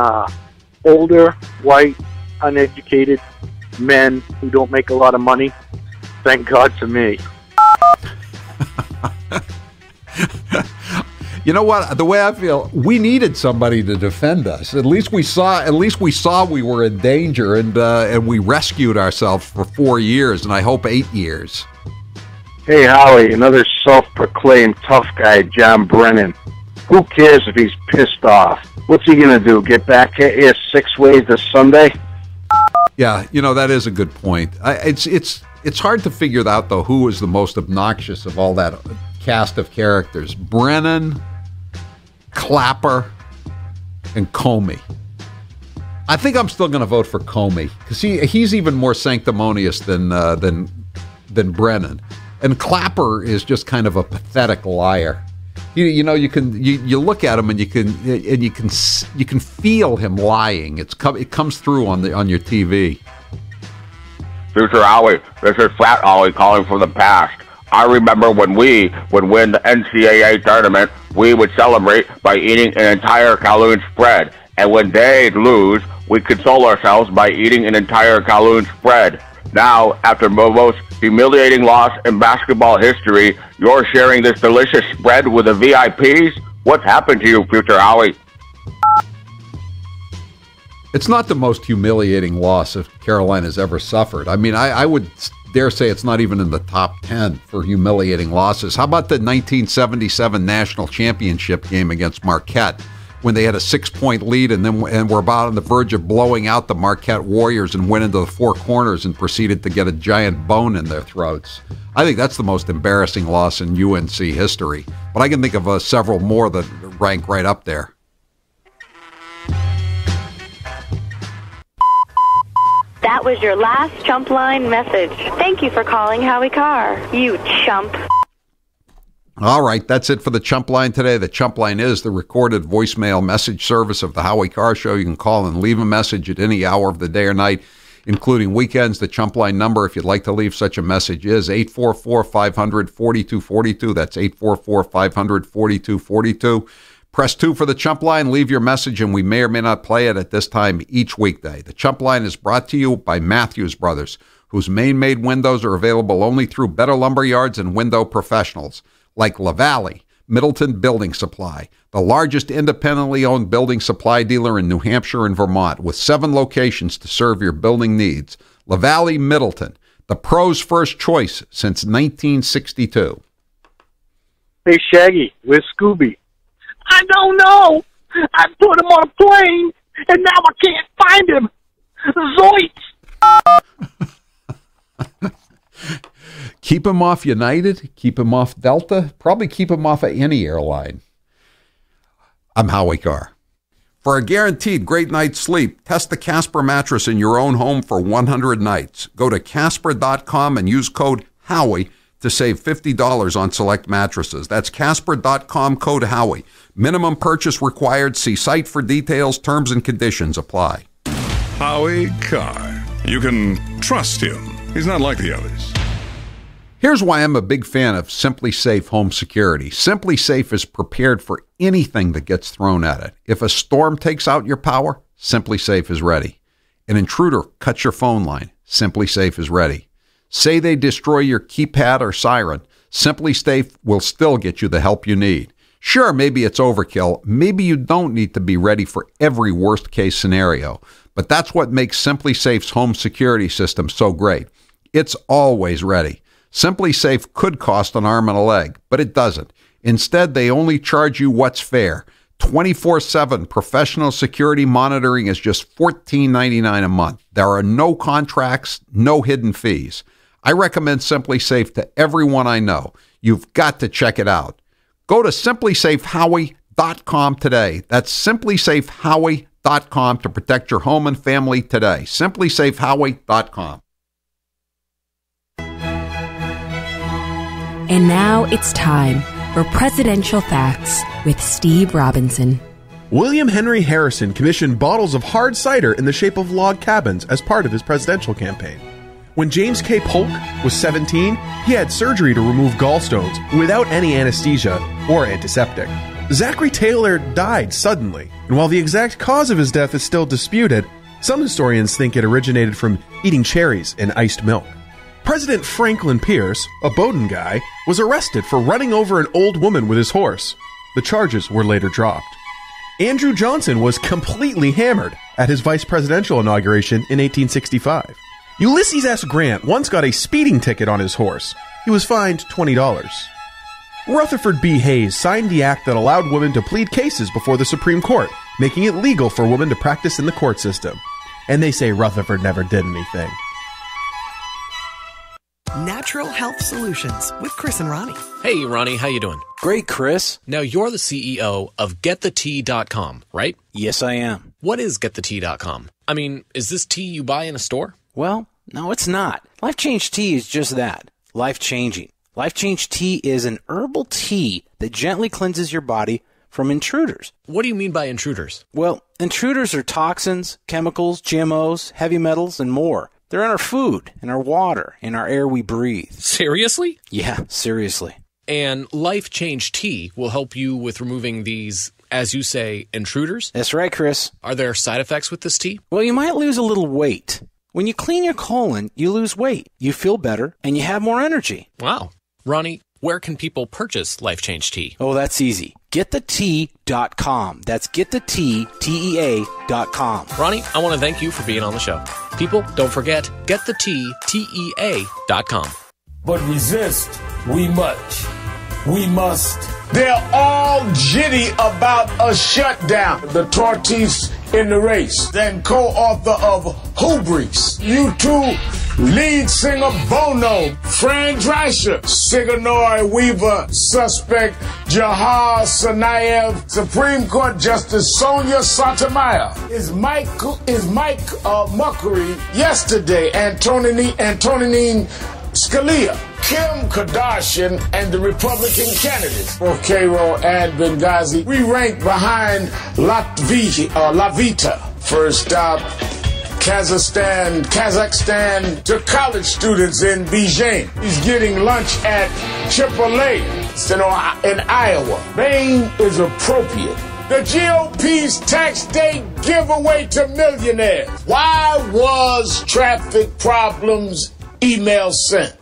older, white, uneducated men who don't make a lot of money. Thank God for me. You know what? The way I feel, we needed somebody to defend us. At least we saw we were in danger, and we rescued ourselves for 4 years, and I hope 8 years. Hey, Howie, another self-proclaimed tough guy, John Brennan. Who cares if he's pissed off? What's he going to do, get back at you 6 ways this Sunday? Yeah, that is a good point. It's hard to figure out, though, who is the most obnoxious of all that cast of characters. Brennan, Clapper, and Comey. I think I'm still going to vote for Comey because he's even more sanctimonious than Brennan, and Clapper is just kind of a pathetic liar. You look at him and you can feel him lying. It comes through on your TV. Future Howie, this is Fat Howie calling from the past. I remember when we would win the NCAA tournament, we would celebrate by eating an entire Kowloon spread. And when they'd lose, we'd console ourselves by eating an entire Kowloon spread. Now, after the most humiliating loss in basketball history, you're sharing this delicious spread with the VIPs? What's happened to you, Future Howie? It's not the most humiliating loss Carolina's ever suffered. I mean, I would dare say it's not even in the top 10 for humiliating losses. How about the 1977 national championship game against Marquette, when they had a 6-point lead and were about on the verge of blowing out the Marquette Warriors and went into the four corners and proceeded to get a giant bone in their throats? I think that's the most embarrassing loss in UNC history. But I can think of several more that rank right up there. That was your last chump line message. Thank you for calling Howie Carr, you chump. All right, that's it for the Chump Line today. The Chump Line is the recorded voicemail message service of the Howie Carr Show. You can call and leave a message at any hour of the day or night, including weekends. The Chump Line number, if you'd like to leave such a message, is 844-500-4242. That's 844-500-4242. Press 2 for the Chump Line. Leave your message, and we may or may not play it at this time each weekday. The Chump Line is brought to you by Matthews Brothers, whose Maine-made windows are available only through Better Lumber Yards and window professionals like LaValle, Middleton Building Supply, the largest independently owned building supply dealer in New Hampshire and Vermont, with 7 locations to serve your building needs. LaValle, Middleton, the pros' first choice since 1962. Hey, Shaggy, where's Scooby? I don't know. I put him on a plane, and now I can't find him. Zoinks! Keep him off United, keep him off Delta, probably keep him off of any airline. I'm Howie Carr. For a guaranteed great night's sleep, test the Casper mattress in your own home for 100 nights. Go to Casper.com and use code Howie to save $50 on select mattresses. That's Casper.com, code Howie. Minimum purchase required. See site for details. Terms and conditions apply. Howie Carr. You can trust him. He's not like the others. Here's why I'm a big fan of Simply Safe Home Security. Simply Safe is prepared for anything that gets thrown at it. If a storm takes out your power, Simply Safe is ready. An intruder cuts your phone line, Simply Safe is ready. Say they destroy your keypad or siren, Simply Safe will still get you the help you need. Sure, maybe it's overkill. Maybe you don't need to be ready for every worst-case scenario. But that's what makes Simply Safe's home security system so great. It's always ready. Simply Safe could cost an arm and a leg, but it doesn't. Instead, they only charge you what's fair. 24/7 professional security monitoring is just $14.99 a month. There are no contracts, no hidden fees. I recommend Simply Safe to everyone I know. You've got to check it out. Go to simplysafehowie.com today. That's simplysafehowie.com to protect your home and family today. simplysafehowie.com. And now it's time for Presidential Facts with Steve Robinson. William Henry Harrison commissioned bottles of hard cider in the shape of log cabins as part of his presidential campaign. When James K. Polk was 17, he had surgery to remove gallstones without any anesthesia or antiseptic. Zachary Taylor died suddenly, and while the exact cause of his death is still disputed, some historians think it originated from eating cherries in iced milk. President Franklin Pierce, a Bowdoin guy, was arrested for running over an old woman with his horse. The charges were later dropped. Andrew Johnson was completely hammered at his vice presidential inauguration in 1865. Ulysses S. Grant once got a speeding ticket on his horse. He was fined $20. Rutherford B. Hayes signed the act that allowed women to plead cases before the Supreme Court, making it legal for women to practice in the court system. And they say Rutherford never did anything. Natural Health Solutions with Chris and Ronnie. Hey, Ronnie, how you doing? Great, Chris. Now, you're the CEO of GetTheTea.com, right? Yes, I am. What is GetTheTea.com? I mean, is this tea you buy in a store? Well, no, it's not. Life Change Tea is just that. Life-changing. Life Change Tea is an herbal tea that gently cleanses your body from intruders. What do you mean by intruders? Well, intruders are toxins, chemicals, GMOs, heavy metals, and more. They're in our food, in our water, in our air we breathe. Seriously? Yeah, seriously. And Life Change Tea will help you with removing these, as you say, intruders? That's right, Chris. Are there side effects with this tea? Well, you might lose a little weight. When you clean your colon, you lose weight, you feel better, and you have more energy. Wow. Ronnie, where can people purchase Life Change Tea? Oh, that's easy. GetTheTea.com. That's GetTheTea.com. Ronnie, I want to thank you for being on the show. People, don't forget, GetTheTea.com. But resist we much. We must. They're all jitty about a shutdown. The tortoise in the race, then co-author of Hubris. U2 lead singer Bono, Fran Drescher, Sigourney Weaver, suspect Jahar Tsarnaev, Supreme Court Justice Sonia Sotomayor. Is Mike Muckery yesterday, Antonin Scalia, Kim Kardashian, and the Republican candidates for Cairo and Benghazi. We rank behind Lavita. First stop, Kazakhstan to college students in Beijing. He's getting lunch at Chipotle in Iowa. Maine is appropriate. The GOP's tax day giveaway to millionaires. Why was traffic problems email sent?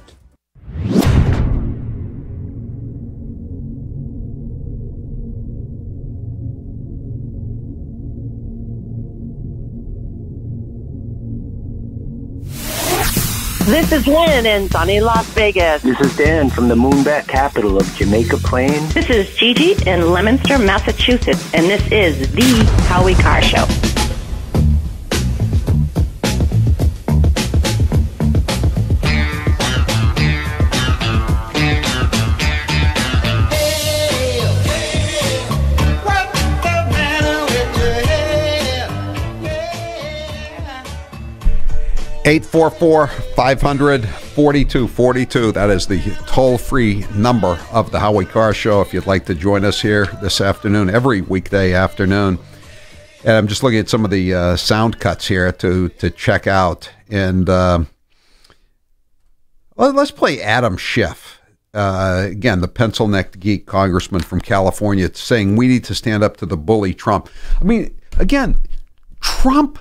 This is Lynn in sunny Las Vegas. This is Dan from the moonbat capital of Jamaica Plain. This is Gigi in Leominster, Massachusetts, and this is the Howie Carr Show. Eight 844-500-4242. That is the toll-free number of the Howie Carr Show if you'd like to join us here this afternoon, every weekday afternoon. And I'm just looking at some of the sound cuts here to check out. And let's play Adam Schiff. Again, the pencil-necked geek congressman from California saying we need to stand up to the bully Trump. I mean, again, Trump...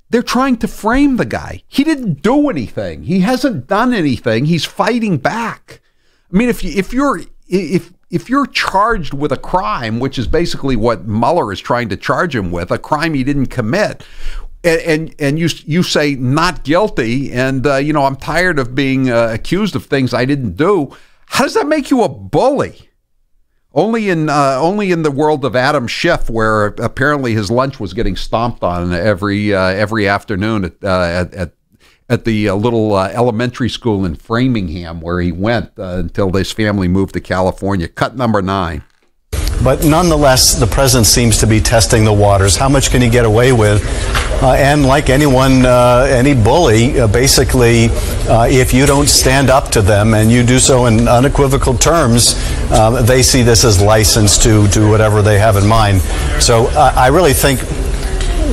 They're trying to frame the guy. He didn't do anything. He hasn't done anything. He's fighting back. I mean, if you're charged with a crime, which is basically what Mueller is trying to charge him with, a crime he didn't commit, and you say not guilty, and I'm tired of being accused of things I didn't do. How does that make you a bully? Only in the world of Adam Schiff, where apparently his lunch was getting stomped on every afternoon at the little elementary school in Framingham, where he went until his family moved to California. Cut number 9. But nonetheless, the president seems to be testing the waters. How much can he get away with? And like anyone, any bully, basically, if you don't stand up to them and you do so in unequivocal terms, they see this as license to do whatever they have in mind. So I really think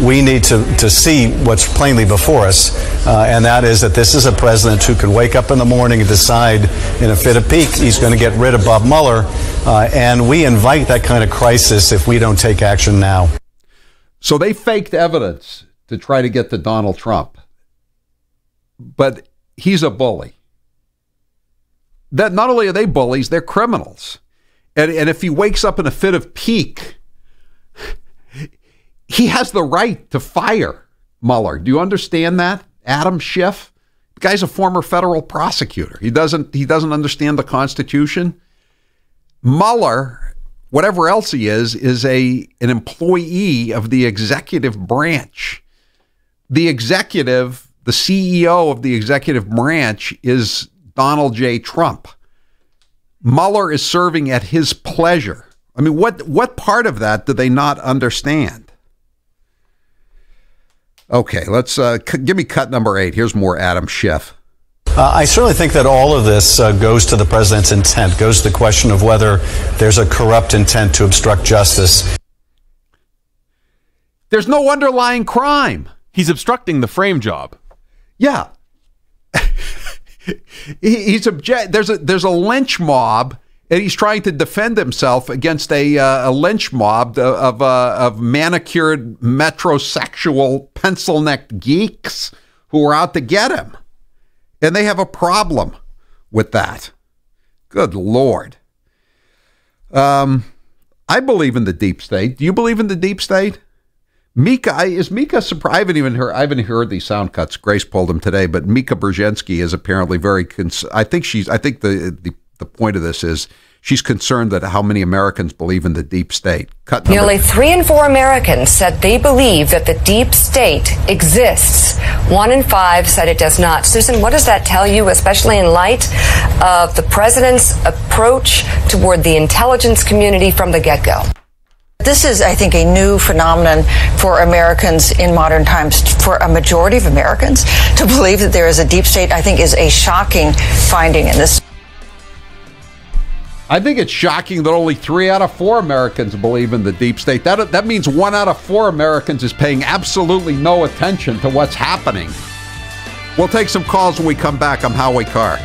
we need to see what's plainly before us, and that is that this is a president who could wake up in the morning and decide in a fit of pique he's going to get rid of Bob Mueller, and we invite that kind of crisis if we don't take action now. So they faked evidence to try to get to Donald Trump, but he's a bully. That not only are they bullies, they're criminals. And if he wakes up in a fit of pique, he has the right to fire Mueller. Do you understand that? Adam Schiff, the guy's a former federal prosecutor. He doesn't understand the Constitution. Mueller, whatever else he is an employee of the executive branch. The executive, the CEO of the executive branch is Donald J. Trump. Mueller is serving at his pleasure. I mean, what part of that do they not understand? Okay, let's give me cut number 8. Here's more Adam Schiff. I certainly think that all of this goes to the president's intent, goes to the question of whether there's a corrupt intent to obstruct justice. There's no underlying crime. He's obstructing the frame job. Yeah. There's a lynch mob, and he's trying to defend himself against a lynch mob of manicured metrosexual pencil-necked geeks who are out to get him. And they have a problem with that. Good Lord. I believe in the deep state. Do you believe in the deep state? Is Mika surprised? I haven't heard these sound cuts. Grace pulled them today, but Mika Brzezinski is apparently very I think the point of this is she's concerned that how many Americans believe in the deep state. Nearly 3 in 4 Americans said they believe that the deep state exists. 1 in 5 said it does not. Susan, what does that tell you, especially in light of the president's approach toward the intelligence community from the get-go? This is, I think, a new phenomenon for Americans in modern times. For a majority of Americans to believe that there is a deep state, I think, is a shocking finding in this. I think it's shocking that only 3 out of 4 Americans believe in the deep state. That means 1 out of 4 Americans is paying absolutely no attention to what's happening. We'll take some calls when we come back. I'm Howie Carr.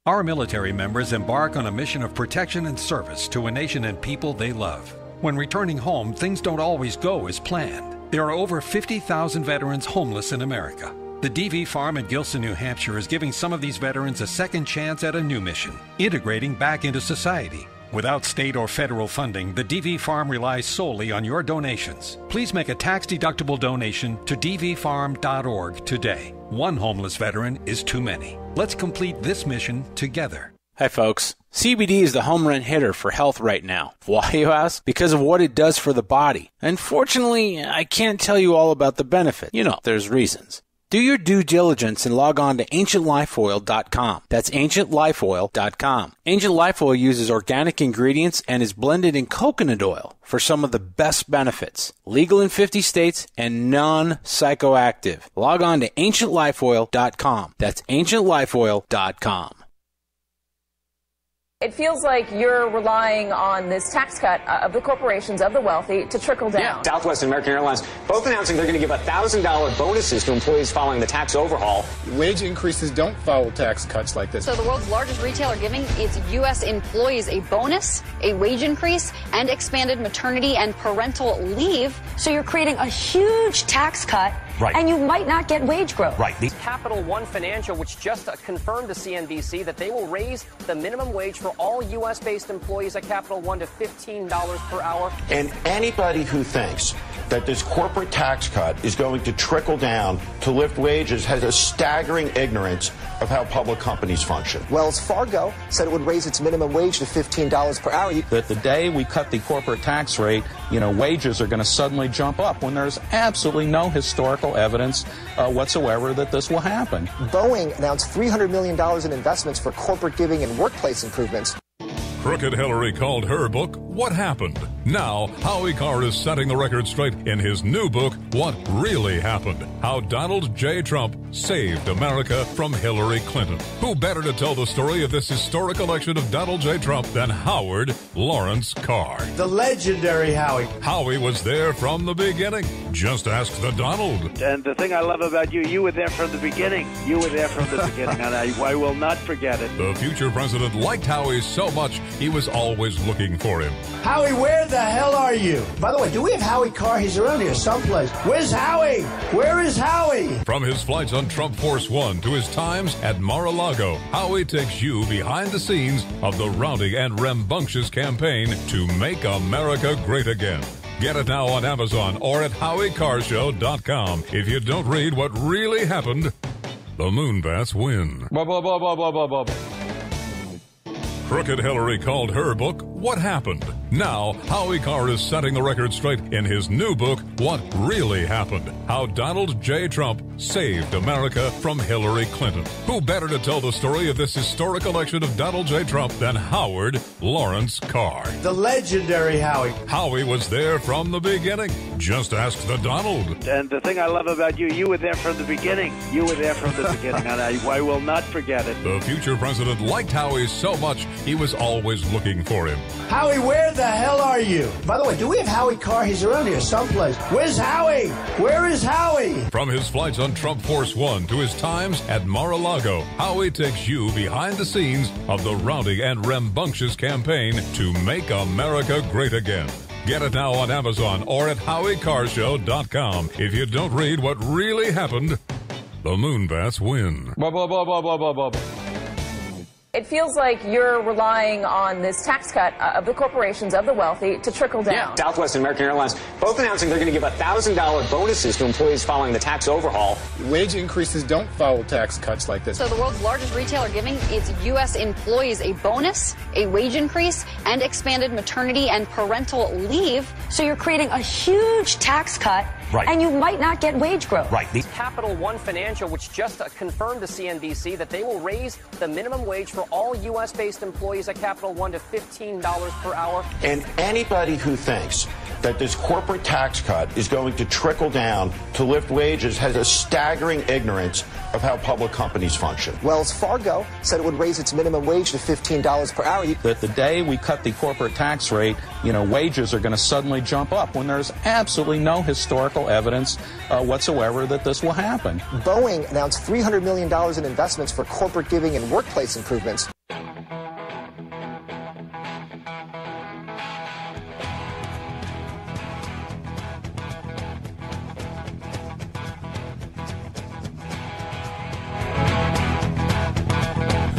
Our military members embark on a mission of protection and service to a nation and people they love. When returning home, things don't always go as planned. There are over 50,000 veterans homeless in America. The DV Farm in Gilson, New Hampshire is giving some of these veterans a second chance at a new mission, integrating back into society. Without state or federal funding, the DV Farm relies solely on your donations. Please make a tax-deductible donation to dvfarm.org today. One homeless veteran is too many. Let's complete this mission together. Hi, folks. CBD is the home run hitter for health right now. Why, you ask? Because of what it does for the body. Unfortunately, I can't tell you all about the benefit. You know, there's reasons. Do your due diligence and log on to AncientLifeOil.com. That's AncientLifeOil.com. Ancient Life Oil uses organic ingredients and is blended in coconut oil for some of the best benefits. Legal in 50 states and non-psychoactive. Log on to AncientLifeOil.com. That's AncientLifeOil.com. It feels like you're relying on this tax cut of the corporations, of the wealthy, to trickle down. Yeah, Southwest and American Airlines both announcing they're going to give $1,000 bonuses to employees following the tax overhaul. Wage increases don't follow tax cuts like this. So the world's largest retailer giving its U.S. employees a bonus, a wage increase, and expanded maternity and parental leave. So you're creating a huge tax cut. Right. And you might not get wage growth. Right. Capital One Financial, which just confirmed to CNBC that they will raise the minimum wage for all U.S.-based employees at Capital One to $15 per hour. And anybody who thinks that this corporate tax cut is going to trickle down to lift wages has a staggering ignorance of how public companies function. Wells Fargo said it would raise its minimum wage to $15 per hour. That the day we cut the corporate tax rate, wages are going to suddenly jump up when there's absolutely no historical evidence whatsoever that this will happen. Boeing announced $300 million in investments for corporate giving and workplace improvements. Crooked Hillary called her book, What Happened? Now, Howie Carr is setting the record straight in his new book, What Really Happened? How Donald J. Trump saved America from Hillary Clinton. Who better to tell the story of this historic election of Donald J. Trump than Howard Lawrence Carr? The legendary Howie. Howie was there from the beginning. Just ask the Donald. And the thing I love about you, you were there from the beginning. You were there from the beginning, and I will not forget it. The future president liked Howie so much, he was always looking for him. Howie, where the hell are you? By the way, do we have Howie Carr? He's around here someplace. Where's Howie? Where is Howie? From his flights on Trump Force One to his times at Mar-a-Lago, Howie takes you behind the scenes of the rowdy and rambunctious campaign to make America great again. Get it now on Amazon or at HowieCarShow.com. If you don't read what really happened, the Moonbats win. Blah, blah, blah, blah, blah, blah, blah. Crooked Hillary called her book, What Happened? Now, Howie Carr is setting the record straight in his new book, What Really Happened? How Donald J. Trump saved America from Hillary Clinton. Who better to tell the story of this historic election of Donald J. Trump than Howard Lawrence Carr? The legendary Howie. Howie was there from the beginning. Just ask the Donald. And the thing I love about you, you were there from the beginning. You were there from the beginning, and I will not forget it. The future president liked Howie so much, he was always looking for him. Howie, where the hell are you? By the way, do we have Howie Carr? He's around here someplace. Where's Howie? Where is Howie? From his flights on Trump Force One to his times at Mar-a-Lago, Howie takes you behind the scenes of the rowdy and rambunctious campaign to make America great again. Get it now on Amazon or at HowieCarShow.com. If you don't read what really happened, the Moonbats win. Blah, blah, blah, blah, blah, blah, blah. It feels like you're relying on this tax cut of the corporations, of the wealthy, to trickle down. Yeah, Southwest and American Airlines both announcing they're going to give $1,000 bonuses to employees following the tax overhaul. Wage increases don't follow tax cuts like this. So the world's largest retailer giving its U.S. employees a bonus, a wage increase, and expanded maternity and parental leave. So you're creating a huge tax cut, right, and you might not get wage growth. Right. Capital One Financial, which just confirmed to CNBC that they will raise the minimum wage for all U.S.-based employees at Capital One to $15 per hour. And anybody who thinks that this corporate tax cut is going to trickle down to lift wages has a staggering ignorance of how public companies function. Wells Fargo said it would raise its minimum wage to $15 per hour. That the day we cut the corporate tax rate, wages are going to suddenly jump up when there's absolutely no historical evidence whatsoever that this will happen. Boeing announced $300 million in investments for corporate giving and workplace improvements.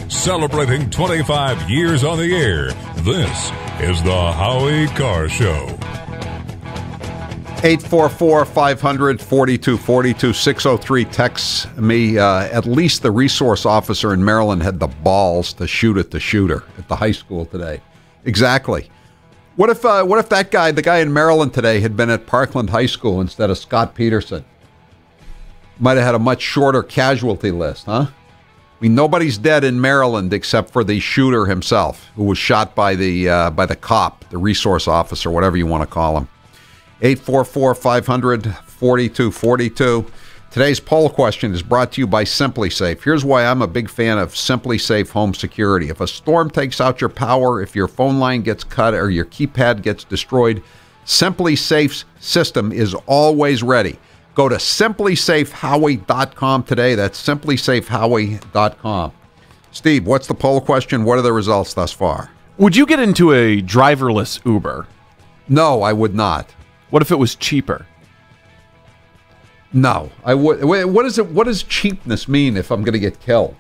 Celebrating 25 years on the air, this is the Howie Carr Show. 844-500-4242, 603 texts me. At least the resource officer in Maryland had the balls to shoot at the shooter at the high school today. Exactly. What if that guy, the guy in Maryland today, had been at Parkland High School instead of Scott Peterson? Might have had a much shorter casualty list, huh? I mean, nobody's dead in Maryland except for the shooter himself, who was shot by the cop, the resource officer, whatever you want to call him. 844-500-4242. Today's poll question is brought to you by Simply Safe. Here's why I'm a big fan of Simply Safe home security. If a storm takes out your power, if your phone line gets cut, or your keypad gets destroyed, Simply Safe's system is always ready. Go to simplysafehowie.com today. That's simplysafehowie.com. Steve, what's the poll question? What are the results thus far? Would you get into a driverless Uber? No, I would not. What if it was cheaper? No, I would. What does cheapness mean if I'm going to get killed?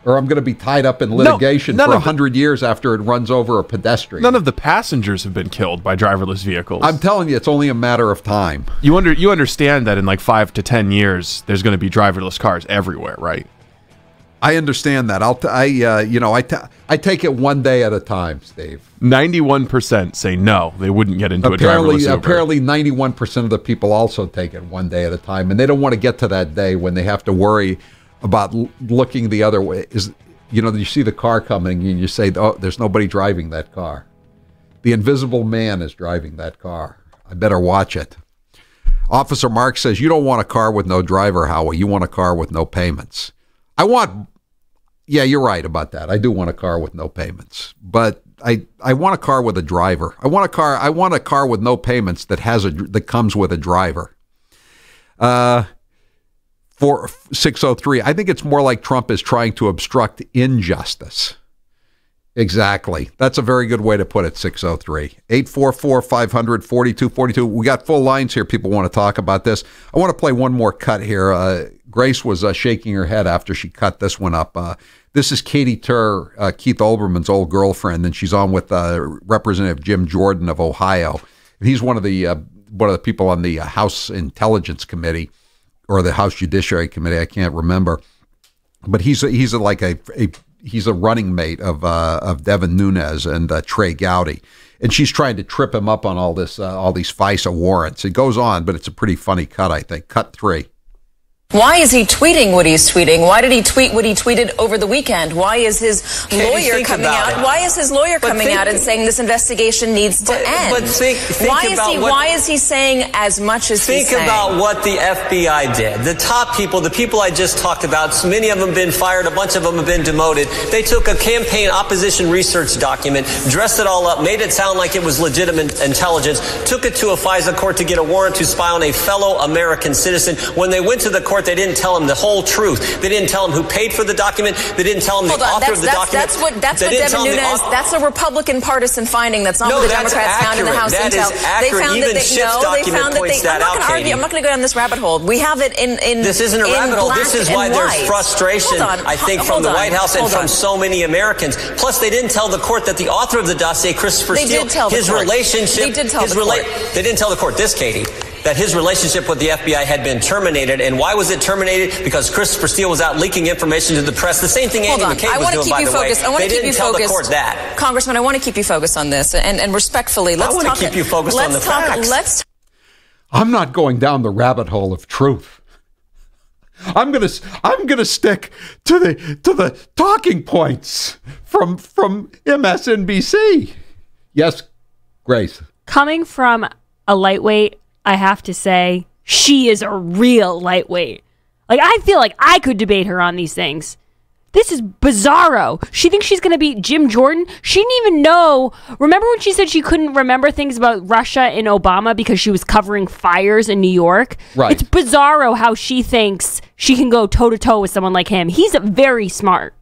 Or I'm going to be tied up in litigation for 100 years after it runs over a pedestrian. None of the passengers have been killed by driverless vehicles. I'm telling you, it's only a matter of time. You understand that in like 5 to 10 years, there's going to be driverless cars everywhere, right? I understand that. I take it one day at a time, Steve. 91% say no, they wouldn't get into a driverless Uber. Apparently 91% of the people also take it one day at a time, and they don't want to get to that day when they have to worry about looking the other way. you see the car coming and you say, oh, there's nobody driving that car. The invisible man is driving that car. I better watch it. Officer Mark says, you don't want a car with no driver, Howie. You want a car with no payments. Yeah, you're right about that. I do want a car with no payments. But I want a car with a driver. I want a car with no payments that comes with a driver. For 603, I think it's more like Trump is trying to obstruct injustice. Exactly. That's a very good way to put it, 603. 844-500-4242. We got full lines here. People want to talk about this. I want to play one more cut here. Grace was shaking her head after she cut this one up. This is Katie Tur, Keith Olbermann's old girlfriend, and she's on with Representative Jim Jordan of Ohio. And he's one of the people on the House Intelligence Committee or the House Judiciary Committee. I can't remember, but he's a running mate of Devin Nunes and Trey Gowdy, and she's trying to trip him up on all these FISA warrants. It goes on, but it's a pretty funny cut, I think. Cut 3. Why is he tweeting what he's tweeting? Why did he tweet what he tweeted over the weekend? Why is his lawyer coming out? Why is his lawyer coming out and saying this investigation needs to end? But why is he saying as much as he's saying? Think about what the FBI did. The top people, the people I just talked about, so many of them have been fired, a bunch of them have been demoted. They took a campaign opposition research document, dressed it all up, made it sound like it was legitimate intelligence, took it to a FISA court to get a warrant to spy on a fellow American citizen. When they went to the court, they didn't tell him the whole truth. They didn't tell him who paid for the document. They didn't tell him the author of the document. That's what Devin Nunes. That's a Republican partisan finding. That's not what the Democrats found in the House Intel. They found that I'm not going to go down this rabbit hole. We have it in. This isn't a rabbit hole. This is why there's frustration, I think, from the White House and from so many Americans. Plus, they didn't tell the court that the author of the dossier, Christopher Steele, his relationship. They did tell the court. They didn't tell the court this, Katie, that his relationship with the FBI had been terminated. And why was it terminated? Because Christopher Steele was out leaking information to the press. The same thing Andy McCabe was doing, by the way. They didn't tell the court that. Congressman, I want to keep you focused on this. And respectfully, let's talk. I want to keep you focused on the facts. I'm not going down the rabbit hole of truth. I'm gonna stick to the talking points from MSNBC. Yes, Grace. Coming from a lightweight, I have to say, she is a real lightweight. Like, I feel like I could debate her on these things. This is bizarro. She thinks she's going to beat Jim Jordan. She didn't even know. Remember when she said she couldn't remember things about Russia and Obama because she was covering fires in New York? Right. It's bizarro how she thinks she can go toe-to-toe with someone like him. He's very smart.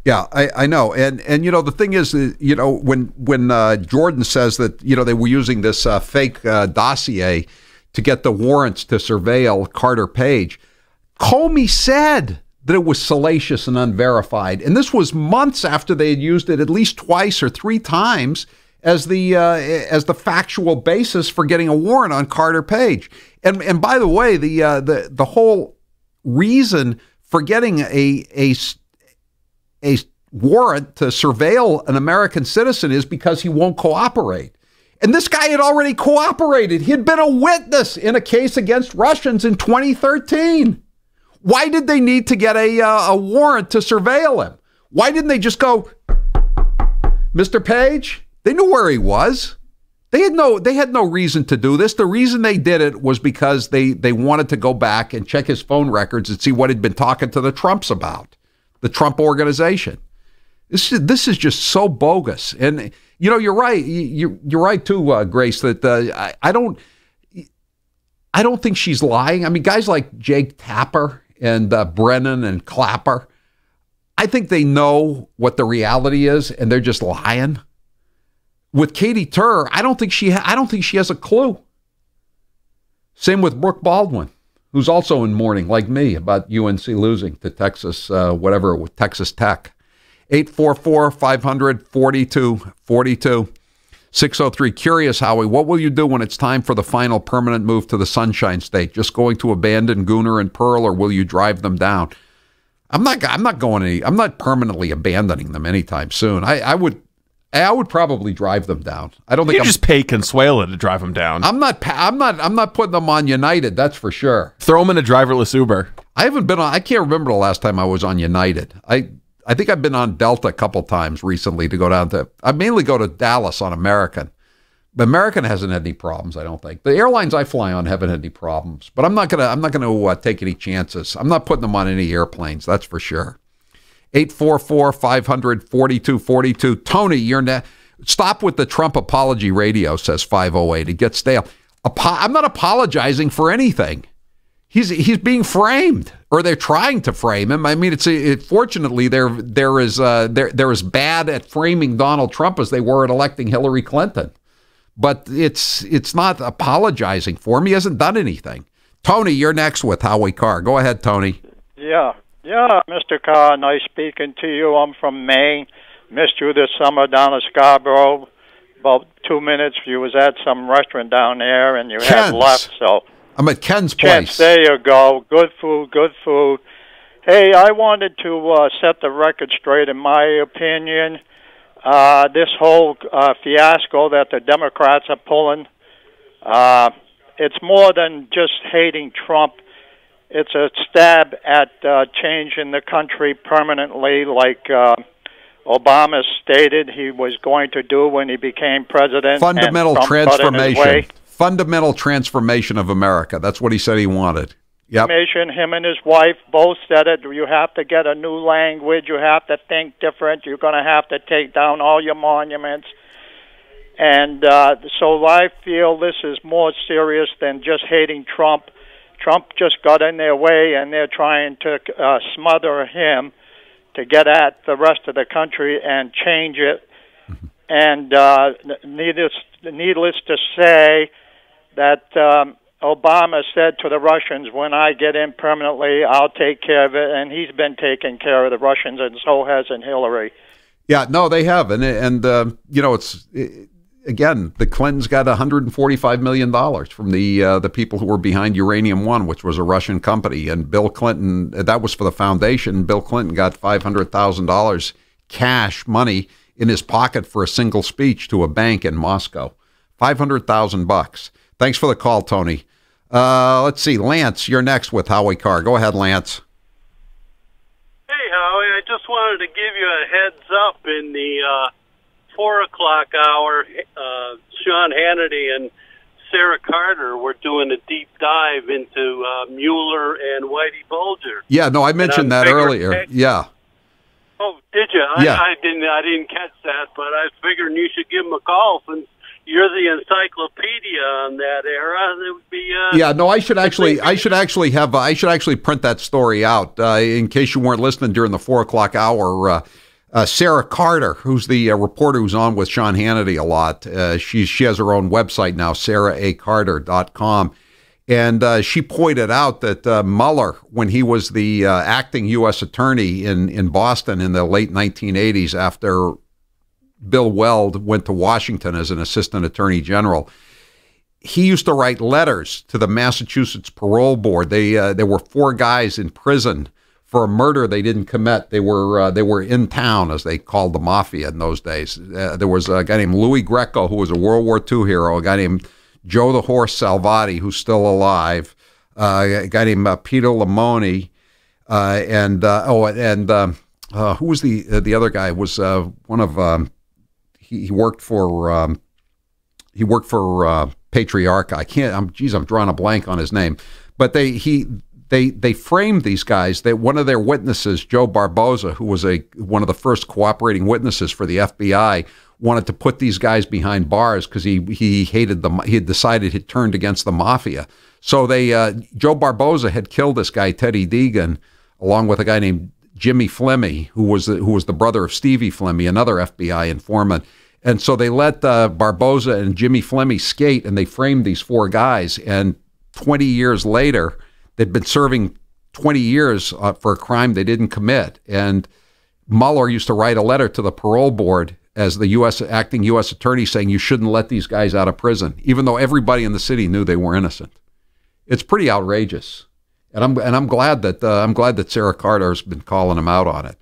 Yeah, I know. And the thing is, when Jordan says that, they were using this fake dossier to get the warrants to surveil Carter Page, Comey said that it was salacious and unverified. And this was months after they had used it at least twice or three times as the factual basis for getting a warrant on Carter Page. And by the way, the whole reason for getting a warrant to surveil an American citizen is because he won't cooperate. And this guy had already cooperated. He had been a witness in a case against Russians in 2013. Why did they need to get a warrant to surveil him? Why didn't they just go, Mr. Page? They knew where he was. They had no reason to do this. The reason they did it was because they wanted to go back and check his phone records and see what he'd been talking to the Trumps about, the Trump organization. This is just so bogus. And, you're right. You're right, too, Grace, that I don't think she's lying. I mean, guys like Jake Tapper and Brennan and Clapper, I think they know what the reality is, and they're just lying. With Katie Tur, I don't think she has a clue. Same with Brooke Baldwin, who's also in mourning, like me, about UNC losing to Texas, with Texas Tech. 844-500-4242. 603. Curious, Howie, what will you do when it's time for the final permanent move to the Sunshine State? Just going to abandon Gooner and Pearl, or will you drive them down? I'm not permanently abandoning them anytime soon. I would probably drive them down. I don't think you just pay Consuela to drive them down. I'm not putting them on United. That's for sure. Throw them in a driverless Uber. I can't remember the last time I was on United. I think I've been on Delta a couple times recently to go down to. I mainly go to Dallas on American. But American hasn't had any problems, I don't think. The airlines I fly on haven't had any problems. But I'm not gonna take any chances. I'm not putting them on any airplanes. That's for sure. 844-500-4242. Tony, you're stop with the Trump apology radio, says 508. It gets stale. I'm not apologizing for anything. He's being framed, or they're trying to frame him. I mean, fortunately they're as bad at framing Donald Trump as they were at electing Hillary Clinton. But it's not apologizing for him. He hasn't done anything. Tony, you're next with Howie Carr. Go ahead, Tony. Yeah, Mr. Carr, nice speaking to you. I'm from Maine. Missed you this summer down at Scarborough. About 2 minutes. You was at some restaurant down there, and you had left. So I'm at Ken's place. There you go. Good food, good food. Hey, I wanted to set the record straight. In my opinion, this whole fiasco that the Democrats are pulling, it's more than just hating Trump. It's a stab at changing the country permanently, like Obama stated he was going to do when he became president. Fundamental transformation. Fundamental transformation of America. That's what he said he wanted. Yep. Him and his wife both said it. You have to get a new language. You have to think different. You're going to have to take down all your monuments. And so I feel this is more serious than just hating Trump. Trump just got in their way, and they're trying to smother him to get at the rest of the country and change it. And needless to say that Obama said to the Russians, when I get in permanently, I'll take care of it. And he's been taking care of the Russians, and so hasn't Hillary. Yeah, no, they have. And again, the Clintons got $145 million from the people who were behind Uranium One, which was a Russian company. And Bill Clinton, that was for the foundation. Bill Clinton got $500,000 cash money in his pocket for a single speech to a bank in Moscow. $500,000. Thanks for the call, Tony. Let's see. Lance, you're next with Howie Carr. Go ahead, Lance. Hey, Howie. I just wanted to give you a heads up in the 4 o'clock hour. Sean Hannity and Sarah Carter were doing a deep dive into Mueller and Whitey Bulger. Yeah, no, I mentioned that earlier. Yeah. Oh, did you? Yeah. I didn't catch that, but I figured you should give them a call since you're the encyclopedia on that era. It would be. Yeah, no, I should actually print that story out in case you weren't listening during the 4 o'clock hour. Sarah Carter, who's the reporter who's on with Sean Hannity a lot, she has her own website now, sarahacarter.com. And she pointed out that Mueller, when he was the acting U.S. attorney in Boston in the late 1980s after Bill Weld went to Washington as an assistant attorney general, he used to write letters to the Massachusetts Parole Board. There were 4 guys in prison for a murder they didn't commit. They were in town, as they called the mafia in those days. There was a guy named Louis Greco, who was a World War II hero, a guy named Joe the Horse Salvati, who's still alive, a guy named Peter Lamoni, who was the other guy? Was one of he worked for Patriarch. I'm drawing a blank on his name, but they framed these guys. One of their witnesses, Joe Barboza, who was one of the first cooperating witnesses for the FBI, wanted to put these guys behind bars because he hated them. He had decided he'd turned against the mafia. So Joe Barboza had killed this guy, Teddy Deegan, along with a guy named Jimmy Flemmy, who was the brother of Stevie Flemmy, another FBI informant. And so they let Barboza and Jimmy Flemmy skate, and they framed these 4 guys. And 20 years later, they'd been serving 20 years for a crime they didn't commit. And Mueller used to write a letter to the parole board as the acting U.S. attorney saying you shouldn't let these guys out of prison, even though everybody in the city knew they were innocent. It's pretty outrageous. And I'm glad that Sarah Carter has been calling him out on it.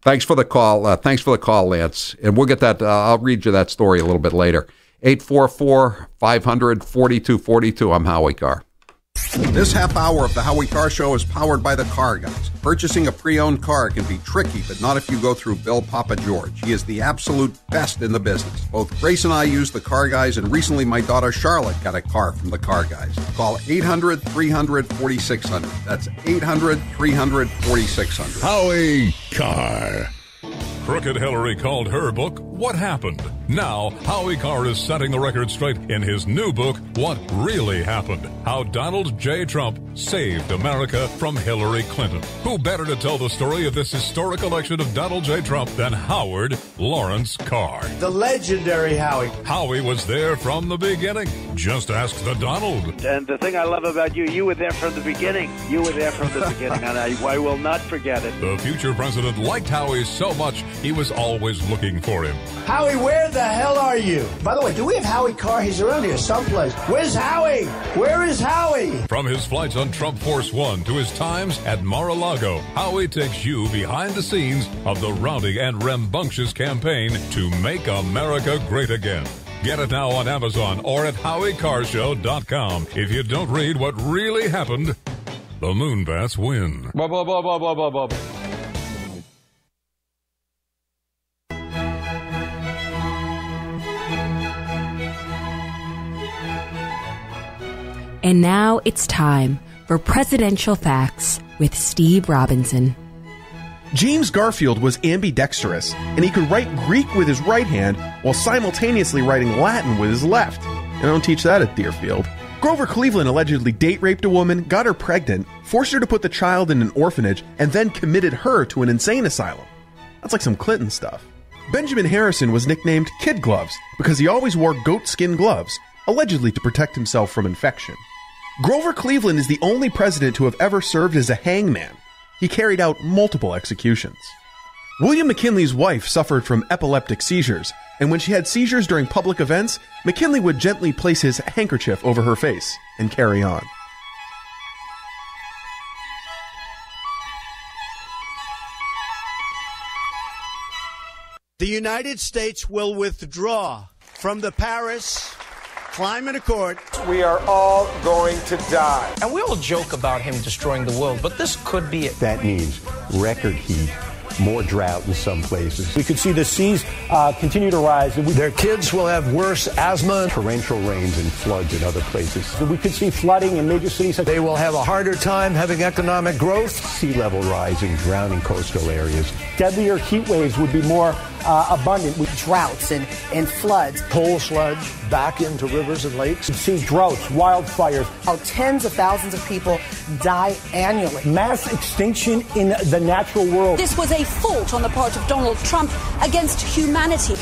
Thanks for the call. Thanks for the call, Lance. And we'll get that. I'll read you that story a little bit later. 844-500-4242. I'm Howie Carr. This half hour of the Howie Carr Show is powered by the Car Guys. Purchasing a pre-owned car can be tricky, but not if you go through Bill Papa George. He is the absolute best in the business. Both Grace and I use the Car Guys, and recently my daughter Charlotte got a car from the Car Guys. Call 800-300-4600. That's 800-300-4600. Howie Carr. Crooked Hillary called her book What Happened. Now, Howie Carr is setting the record straight in his new book, What Really Happened. How Donald J. Trump saved America from Hillary Clinton. Who better to tell the story of this historic election of Donald J. Trump than Howard Lawrence Carr? The legendary Howie. Howie was there from the beginning. Just ask the Donald. And the thing I love about you, you were there from the beginning. You were there from the beginning, and I will not forget it. The future president liked Howie so much, he was always looking for him. Howie, where the hell are you? By the way, do we have Howie Carr? He's around here someplace. Where's Howie? Where is Howie? From his flights on Trump Force One to his times at Mar-a-Lago, Howie takes you behind the scenes of the rowdy and rambunctious campaign to make America great again. Get it now on Amazon or at HowieCarShow.com. If you don't read what really happened, the Moonbats win. Blah, blah, blah, blah, blah, blah, blah. And now it's time for Presidential Facts with Steve Robinson. James Garfield was ambidextrous, and he could write Greek with his right hand while simultaneously writing Latin with his left. They don't teach that at Deerfield. Grover Cleveland allegedly date raped a woman, got her pregnant, forced her to put the child in an orphanage, and then committed her to an insane asylum. That's like some Clinton stuff. Benjamin Harrison was nicknamed Kid Gloves because he always wore goatskin gloves, allegedly to protect himself from infection. Grover Cleveland is the only president to have ever served as a hangman. He carried out multiple executions. William McKinley's wife suffered from epileptic seizures, and when she had seizures during public events, McKinley would gently place his handkerchief over her face and carry on. The United States will withdraw from the Paris Climate Accord. We are all going to die. And we all joke about him destroying the world, but this could be it. That means record heat, more drought in some places. We could see the seas continue to rise. Their kids will have worse asthma, torrential rains and floods in other places. We could see flooding in major cities. They will have a harder time having economic growth. Sea level rising, drowning coastal areas. Deadlier heat waves would be more abundant with droughts and floods. Coal sludge back into rivers and lakes. We'd see droughts, wildfires. How tens of thousands of people die annually. Mass extinction in the natural world. This was a fault on the part of Donald Trump against humanity.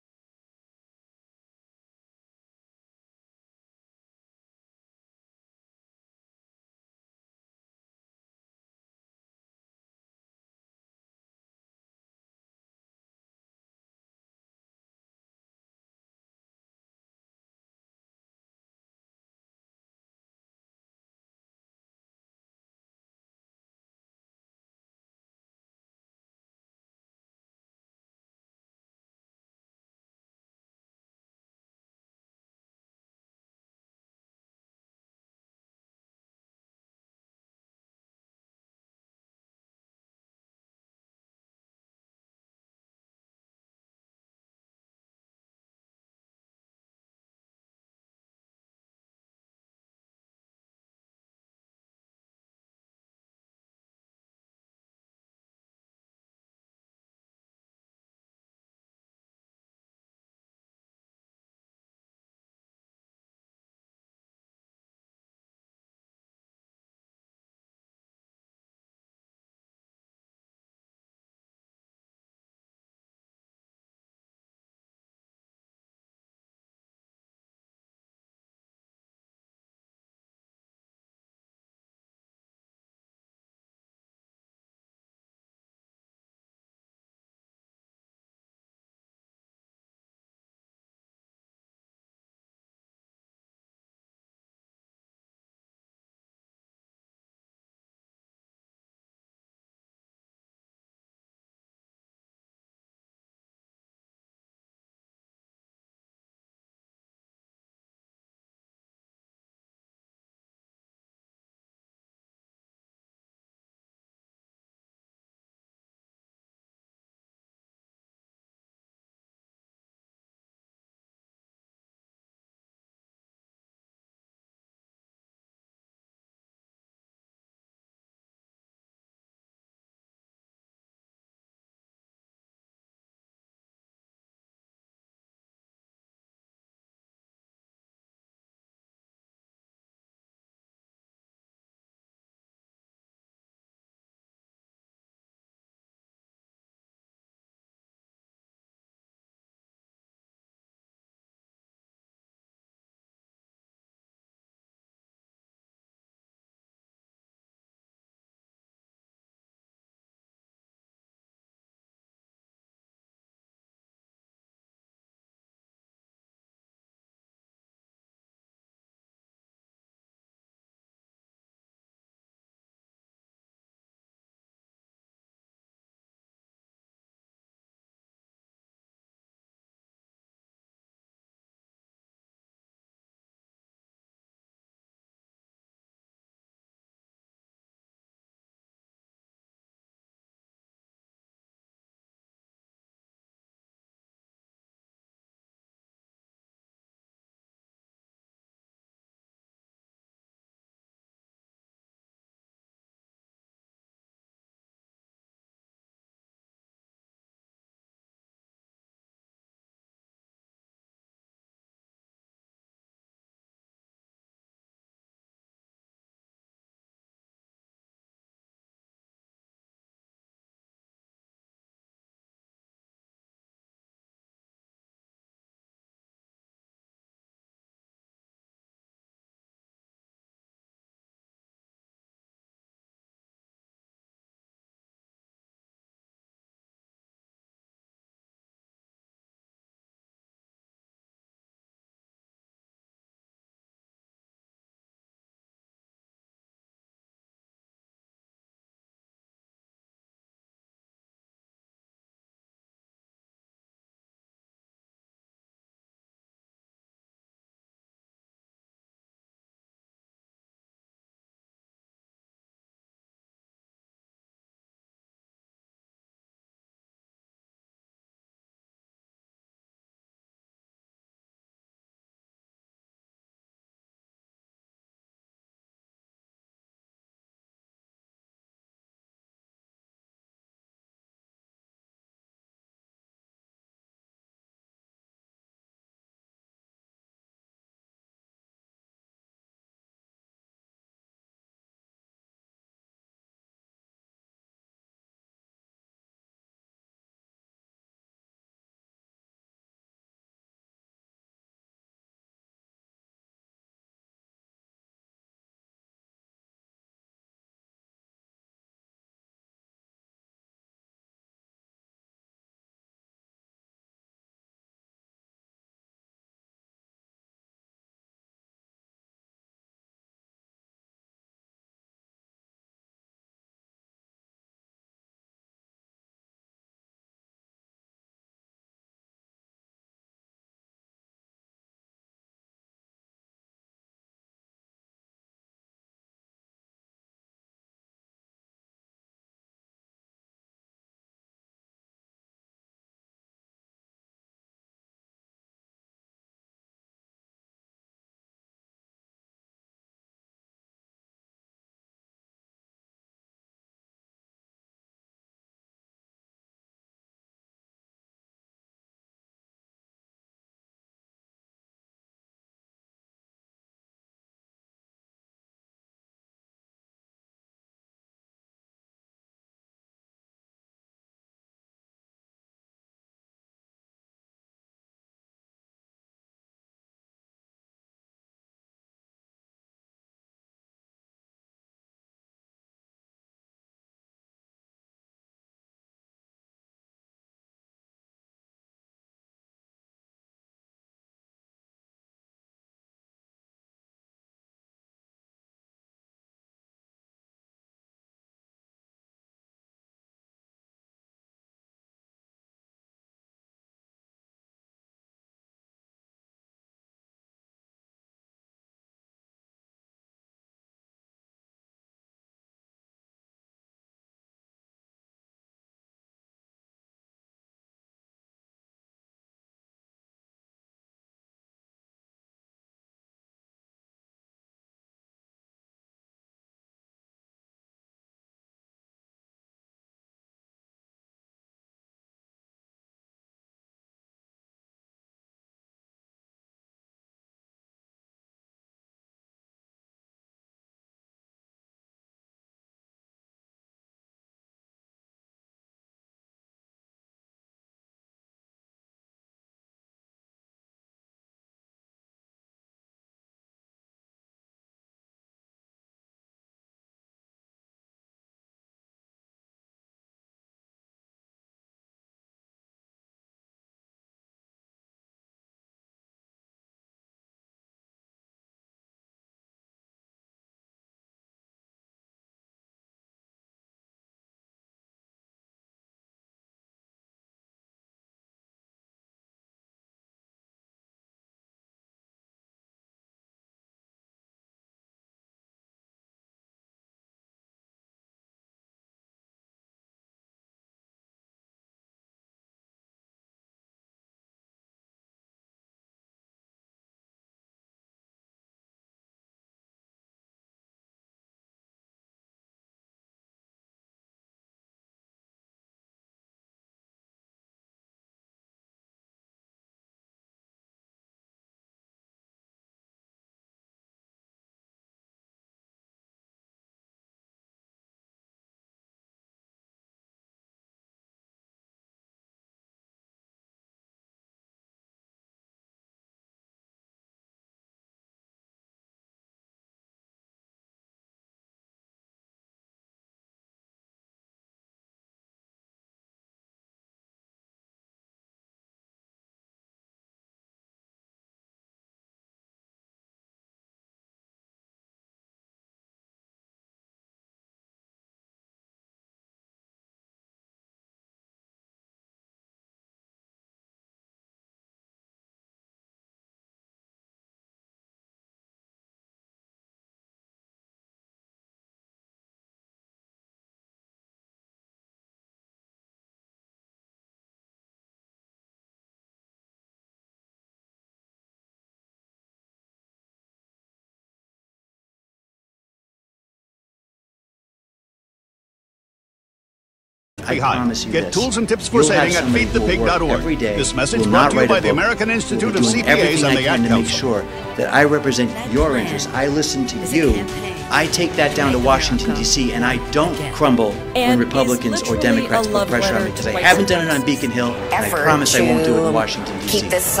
promise you Get this. tools and tips for You'll saving have at somebody who will work feedthepig.org. every day, This message will brought not to you write by a the book, American will Institute be of doing CPAs everything and I the can Ad to make Council. sure that I represent your interests. I listen to you. I take that down to Washington, D.C., and I don't crumble when Republicans or Democrats put pressure on me, because I haven't done it on Beacon Hill, and I promise I won't do it in Washington, D.C.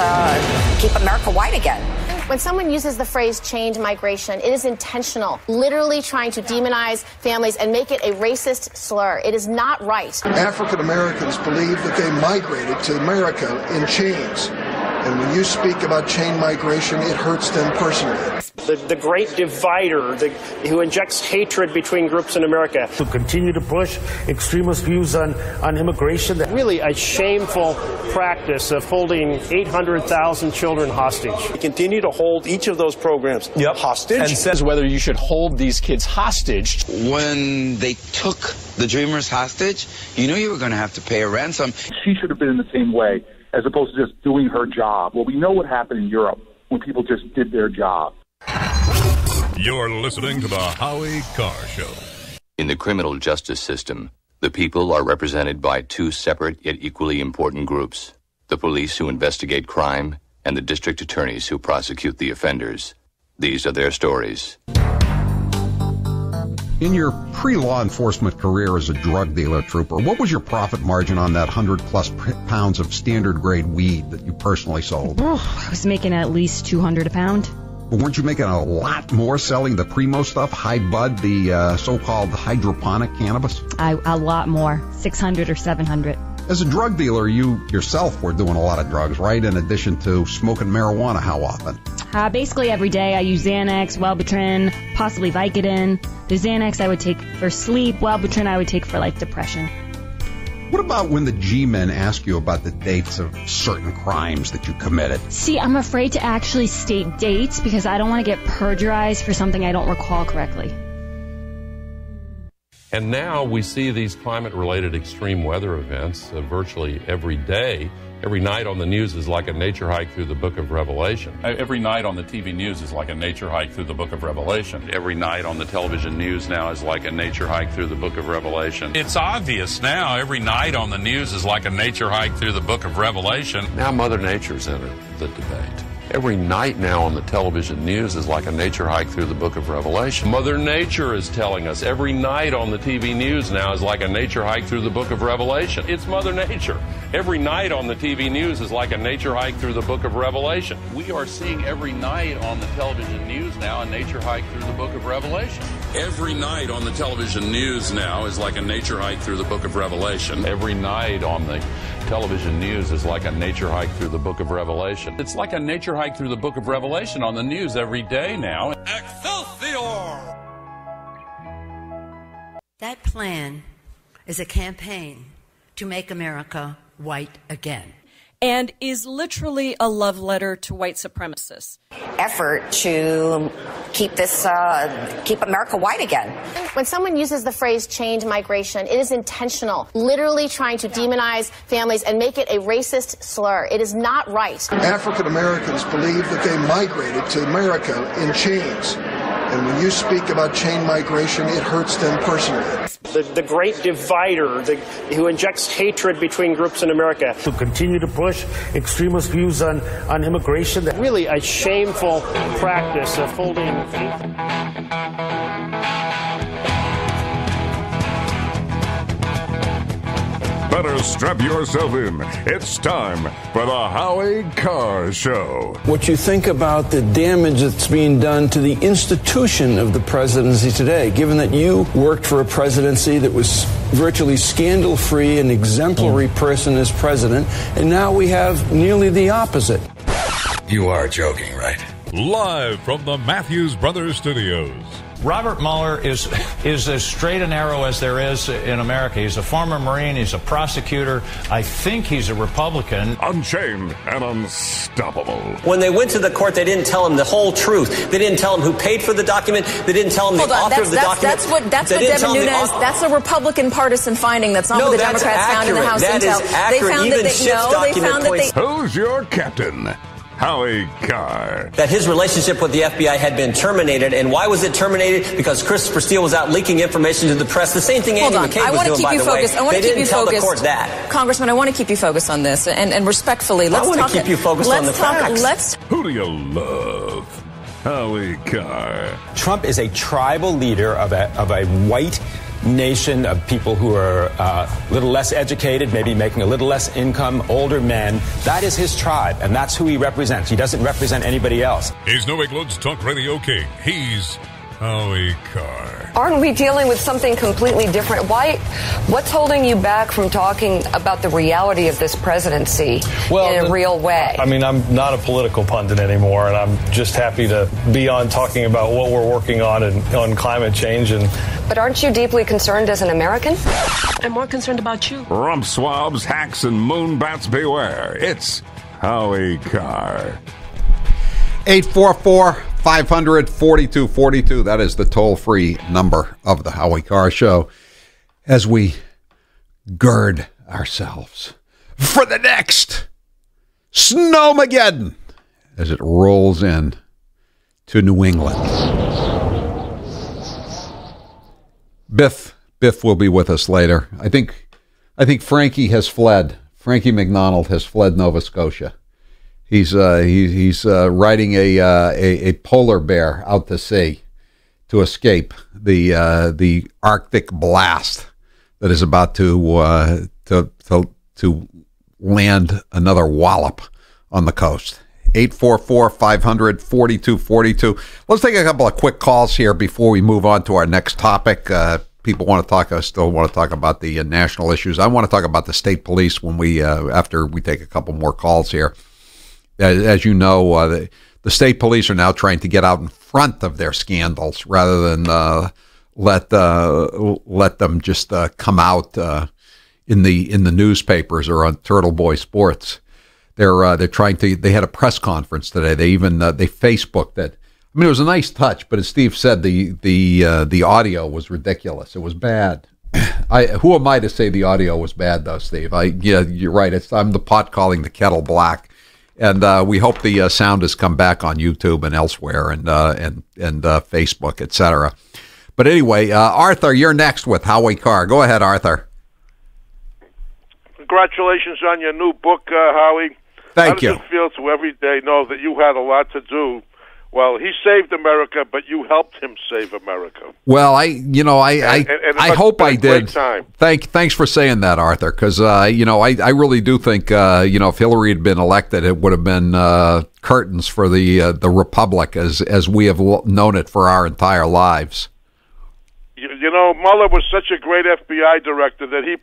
Keep America white again. When someone uses the phrase change migration, it is intentional, literally trying to demonize families and make it a racist slur. It is not right. African Americans believe that they migrated to America in chains. And when you speak about chain migration, it hurts them personally. The great divider who injects hatred between groups in America. To continue to push extremist views on immigration. Really a shameful practice of holding 800,000 children hostage. We continue to hold each of those programs hostage. And says whether you should hold these kids hostage. When they took the Dreamers hostage, you knew you were going to have to pay a ransom. She should have been in the same way, as opposed to just doing her job. Well, we know what happened in Europe when people just did their job. You're listening to the Howie Carr Show. In the criminal justice system, the people are represented by two separate yet equally important groups: the police who investigate crime and the district attorneys who prosecute the offenders. These are their stories. In your pre-law enforcement career as a drug dealer, Trooper, what was your profit margin on that 100-plus pounds of standard-grade weed that you personally sold? I was making at least $200 a pound. But weren't you making a lot more selling the Primo stuff, high bud, the so-called hydroponic cannabis? A lot more, $600 or $700. As a drug dealer, you yourself were doing a lot of drugs, right? In addition to smoking marijuana, how often? Basically every day. I use Xanax, Wellbutrin, possibly Vicodin. The Xanax I would take for sleep, Wellbutrin I would take for depression. What about when the G-men ask you about the dates of certain crimes that you committed? See, I'm afraid to actually state dates because I don't want to get perjurized for something I don't recall correctly. And now we see these climate-related extreme weather events virtually every day. Every night on the news is like a nature hike through the book of Revelation. Every night on the TV news is like a nature hike through the book of Revelation. Every night on the television news now is like a nature hike through the book of Revelation. It's obvious now. Every night on the news is like a nature hike through the book of Revelation. Now Mother Nature's entered the debate. Every night now on the television news is like a nature hike through the book of Revelation. Mother Nature is telling us. Every night on the TV news now is like a nature hike through the book of Revelation. It's Mother Nature. Every night on the TV news is like a nature hike through the book of Revelation. We are seeing every night on the television news now a nature hike through the book of Revelation. Every night on the television news now is like a nature hike through the book of Revelation. Every night on the television news is like a nature hike through the book of Revelation. It's like a nature hike through the book of Revelation on the news every day now. Excelsior! That plan is a campaign to make America white again. And is literally a love letter to white supremacists. Effort to keep America white again. When someone uses the phrase change migration, it is intentional, literally trying to demonize families and make it a racist slur. It is not right. African Americans believe that they migrated to America in chains. And when you speak about chain migration, it hurts them personally. The great divider who injects hatred between groups in America. To continue to push extremist views on immigration. Really a shameful practice of holding... Better strap yourself in. It's time for the Howie Carr Show. What you think about the damage that's being done to the institution of the presidency today, given that you worked for a presidency that was virtually scandal-free and exemplary person as president, and now we have nearly the opposite. You are joking, right? Live from the Matthews Brothers Studios. Robert Mueller is as straight and narrow as there is in America. He's a former Marine. He's a prosecutor. I think he's a Republican. Unchained and unstoppable. When they went to the court, they didn't tell him the whole truth. They didn't tell him who paid for the document. They didn't tell him the author of the document. That's what Devin Nunes. That's a Republican partisan finding. That's not what the Democrats found in the House Intel. They found Who's your captain? Howie Carr. That his relationship with the FBI had been terminated. And why was it terminated? Because Christopher Steele was out leaking information to the press. The same thing Andy McCabe was doing, by the way. They didn't tell the court that. Congressman, I want to keep you focused on this. And respectfully, I want to keep you focused on the facts. Who do you love? Howie Carr. Trump is a tribal leader of a white nation of people who are a little less educated, maybe making a little less income, older men. That is his tribe, and that's who he represents. He doesn't represent anybody else. He's New England's talk radio king. He's Howie Carr. Aren't we dealing with something completely different? What's holding you back from talking about the reality of this presidency in a real way? I mean, I'm not a political pundit anymore, and I'm just happy to be on talking about what we're working on on climate change. But aren't you deeply concerned as an American? I'm more concerned about you. Rump swabs, hacks, and moonbats beware. It's Howie Carr. 844-500-4242. That is the toll-free number of the Howie Carr Show as we gird ourselves for the next Snowmageddon as it rolls in to New England. Biff will be with us later. I think Frankie has fled. Frankie McDonald has fled Nova Scotia. He's riding a polar bear out to sea to escape the Arctic blast that is about to land another wallop on the coast. 844-500-4242. Let's take a couple of quick calls here before we move on to our next topic. People still want to talk about the national issues. I want to talk about the state police when after we take a couple more calls here. As you know, the state police are now trying to get out in front of their scandals rather than let them just come out in the newspapers or on Turtle Boy Sports. They're trying to. They had a press conference today. They Facebooked it. I mean, it was a nice touch, but as Steve said, the audio was ridiculous. It was bad. Who am I to say the audio was bad, though, Steve? Yeah, you're right. I'm the pot calling the kettle black. And we hope the sound has come back on YouTube and elsewhere, and Facebook, etc. But anyway, Arthur, you're next with Howie Carr. Go ahead, Arthur. Congratulations on your new book, Howie. Thank you. How does it feel to every day know that you had a lot to do? Well, he saved America, but you helped him save America. Well, I hope I did. Thanks for saying that, Arthur, because I really do think if Hillary had been elected, it would have been curtains for the Republic as we have known it for our entire lives. Mueller was such a great FBI director that he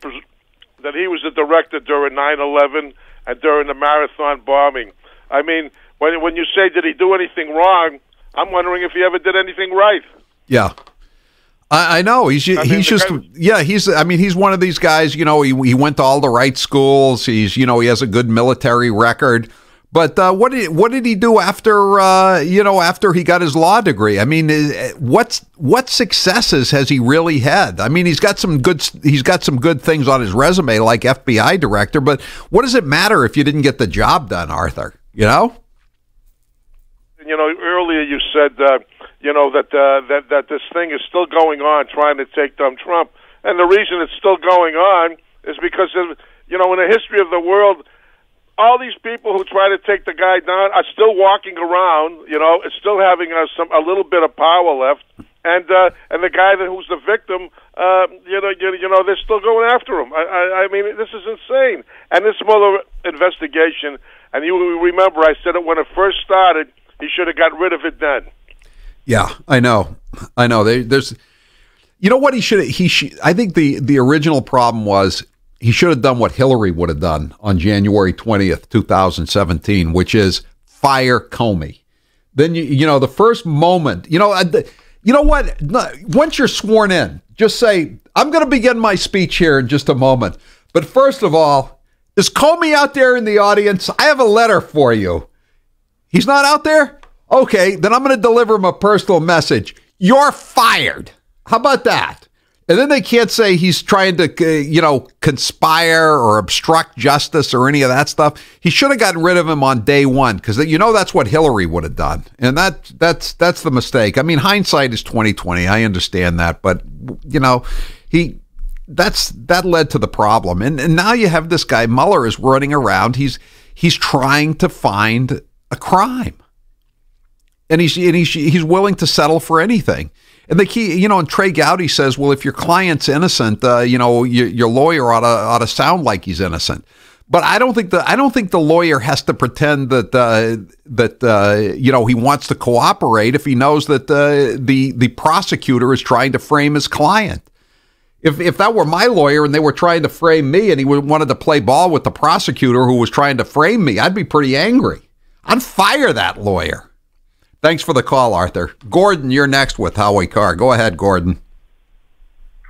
was a director during 9/11 and during the marathon bombing. I mean, when you say, did he do anything wrong, I'm wondering if he ever did anything right. Yeah. I know. He's one of these guys, he went to all the right schools. He has a good military record. But what did he do after he got his law degree? I mean, what successes has he really had? I mean, he's got some good things on his resume, like FBI director. But what does it matter if you didn't get the job done, Arthur? Earlier you said that this thing is still going on, trying to take down Trump, and the reason it's still going on is because in the history of the world, all these people who try to take the guy down are still walking around, still having a little bit of power left, and the guy who's the victim, they're still going after him. I mean, this is insane. And this Mueller investigation, and you remember I said it when it first started, he should have got rid of it then. Yeah, I know. There's, what he should. I think the original problem was he should have done what Hillary would have done on January 20th, 2017, which is fire Comey. Then the first moment, what? Once you're sworn in, just say, I'm going to begin my speech here in just a moment. But first of all, is Comey out there in the audience? I have a letter for you. He's not out there? Okay, then I'm going to deliver him a personal message. You're fired. How about that? And then they can't say he's trying to, conspire or obstruct justice or any of that stuff. He should have gotten rid of him on day one because, that's what Hillary would have done. And that's the mistake. I mean, hindsight is 20/20. I understand that. But, that led to the problem. And now you have this guy, Mueller, is running around. He's trying to find a crime. And he's willing to settle for anything. And the key, and Trey Gowdy says, well, if your client's innocent, your lawyer ought to sound like he's innocent. But I don't think the lawyer has to pretend that he wants to cooperate if he knows that the prosecutor is trying to frame his client. If that were my lawyer and they were trying to frame me and he wanted to play ball with the prosecutor who was trying to frame me, I'd be pretty angry. I'd fire that lawyer. Thanks for the call, Arthur. Gordon, you're next with Howie Carr. Go ahead, Gordon.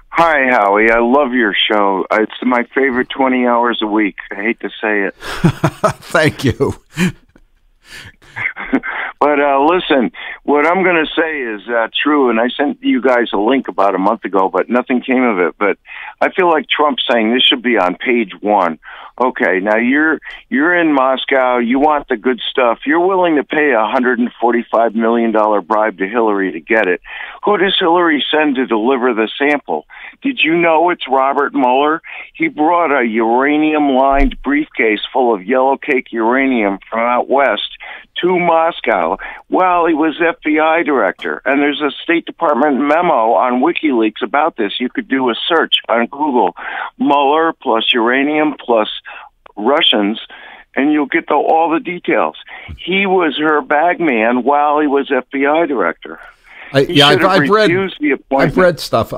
Hi, Howie. I love your show. It's my favorite 20 hours a week. I hate to say it. Thank you. But listen, what I'm going to say is true, and I sent you guys a link about a month ago, but nothing came of it. But I feel like Trump's saying this should be on page 1. Okay, now you're in Moscow. You want the good stuff. You're willing to pay a $145 million bribe to Hillary to get it. Who does Hillary send to deliver the sample? Did you know it's Robert Mueller? He brought a uranium-lined briefcase full of yellow cake uranium from out west to Moscow while he was FBI director. And there's a State Department memo on WikiLeaks about this. You could do a search on Google, Mueller plus uranium plus Russians, and you'll get all the details. He was her bag man while he was FBI director. I've read stuff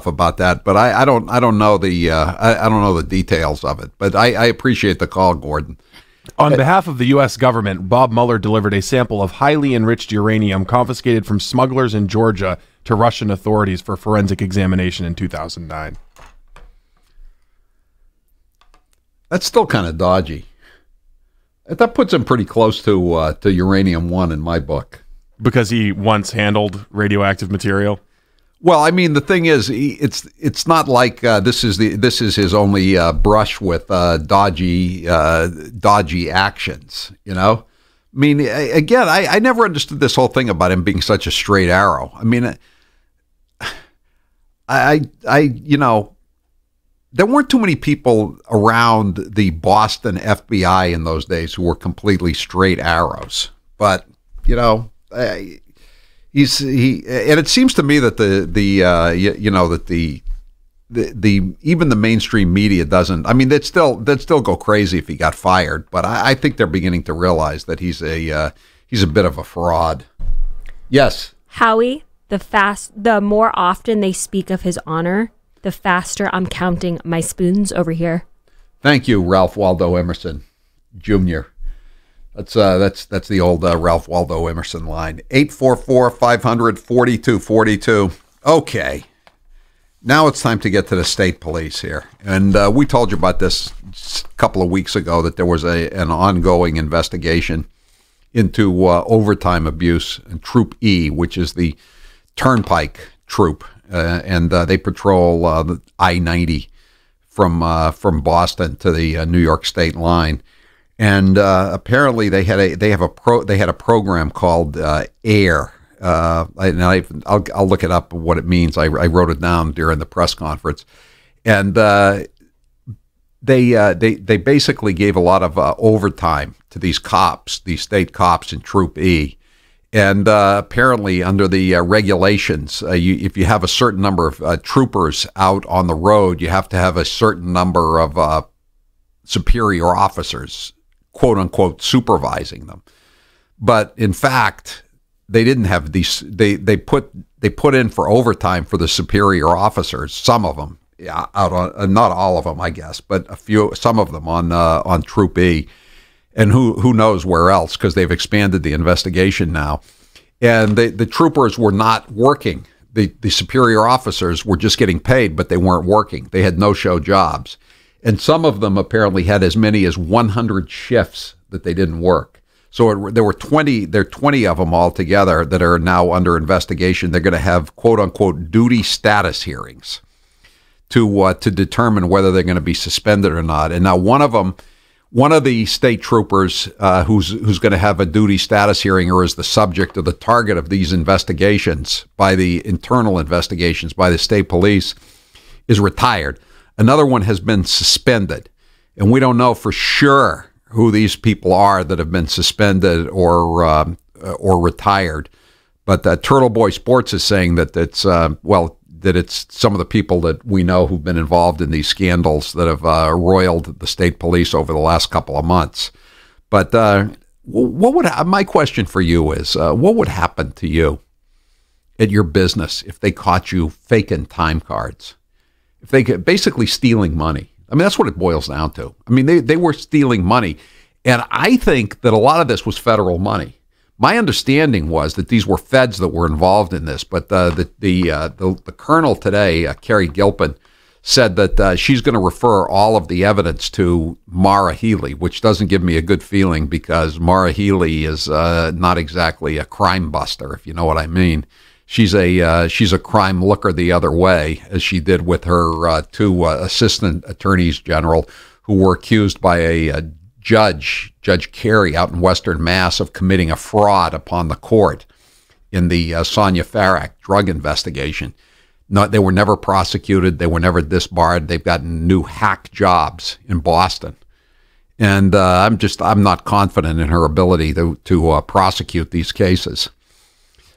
about that, but I don't know the details of it. But I appreciate the call, Gordon. On behalf of the U.S. government, Bob Mueller delivered a sample of highly enriched uranium confiscated from smugglers in Georgia to Russian authorities for forensic examination in 2009. That's still kind of dodgy. That puts him pretty close to uranium-1 in my book. Because he once handled radioactive material? Well, I mean, the thing is, it's not like this is his only brush with dodgy actions. I mean, again, I never understood this whole thing about him being such a straight arrow. I mean, there weren't too many people around the Boston FBI in those days who were completely straight arrows. But and it seems to me that even the mainstream media doesn't. I mean, they'd still go crazy if he got fired. But I think they're beginning to realize that he's a bit of a fraud. Yes, Howie. The more often they speak of his honor, the faster I'm counting my spoons over here. Thank you, Ralph Waldo Emerson, Jr. That's the old Ralph Waldo Emerson line. 844-500-4242. Okay. Now it's time to get to the state police here. And we told you about this a couple of weeks ago, that there was an ongoing investigation into overtime abuse in Troop E, which is the Turnpike Troop. And they patrol the I-90 from Boston to the New York state line. And apparently they had a program called AIR. I'll look it up what it means. I wrote it down during the press conference, and they basically gave a lot of overtime to these state cops in Troop E. And apparently, under the regulations, if you have a certain number of troopers out on the road, you have to have a certain number of superior officers, quote unquote, supervising them. But in fact, they didn't have these. They put in for overtime for the superior officers. Some of them out on, not all of them, I guess, but some of them on Troop E. And who knows where else, because they've expanded the investigation now. And the troopers were not working. The superior officers were just getting paid, but they weren't working. They had no-show jobs. And some of them apparently had as many as 100 shifts that they didn't work. So there are 20 of them altogether that are now under investigation. They're going to have, quote-unquote, duty status hearings. to determine whether they're going to be suspended or not. And now one of the state troopers who's going to have a duty status hearing or is the subject or the target of these investigations, by the internal investigations by the state police, is retired. Another one has been suspended. And we don't know for sure who these people are that have been suspended or retired. But Turtle Boy Sports is saying that it's some of the people that we know who've been involved in these scandals that have roiled the state police over the last couple of months. But my question for you is, what would happen to you at your business if they caught you faking time cards? If they could, basically stealing money. I mean, that's what it boils down to. I mean, they were stealing money. And I think that a lot of this was federal money. My understanding was that these were feds that were involved in this, but the colonel today, Carrie Gilpin, said that she's going to refer all of the evidence to Maura Healey, which doesn't give me a good feeling because Maura Healey is not exactly a crime buster, if you know what I mean. She's a crime looker the other way, as she did with her two assistant attorneys general who were accused by a Judge Carey out in Western Mass of committing a fraud upon the court in the Sonia Farak drug investigation. They were never prosecuted. They were never disbarred. They've gotten new hack jobs in Boston. And I'm not confident in her ability to prosecute these cases.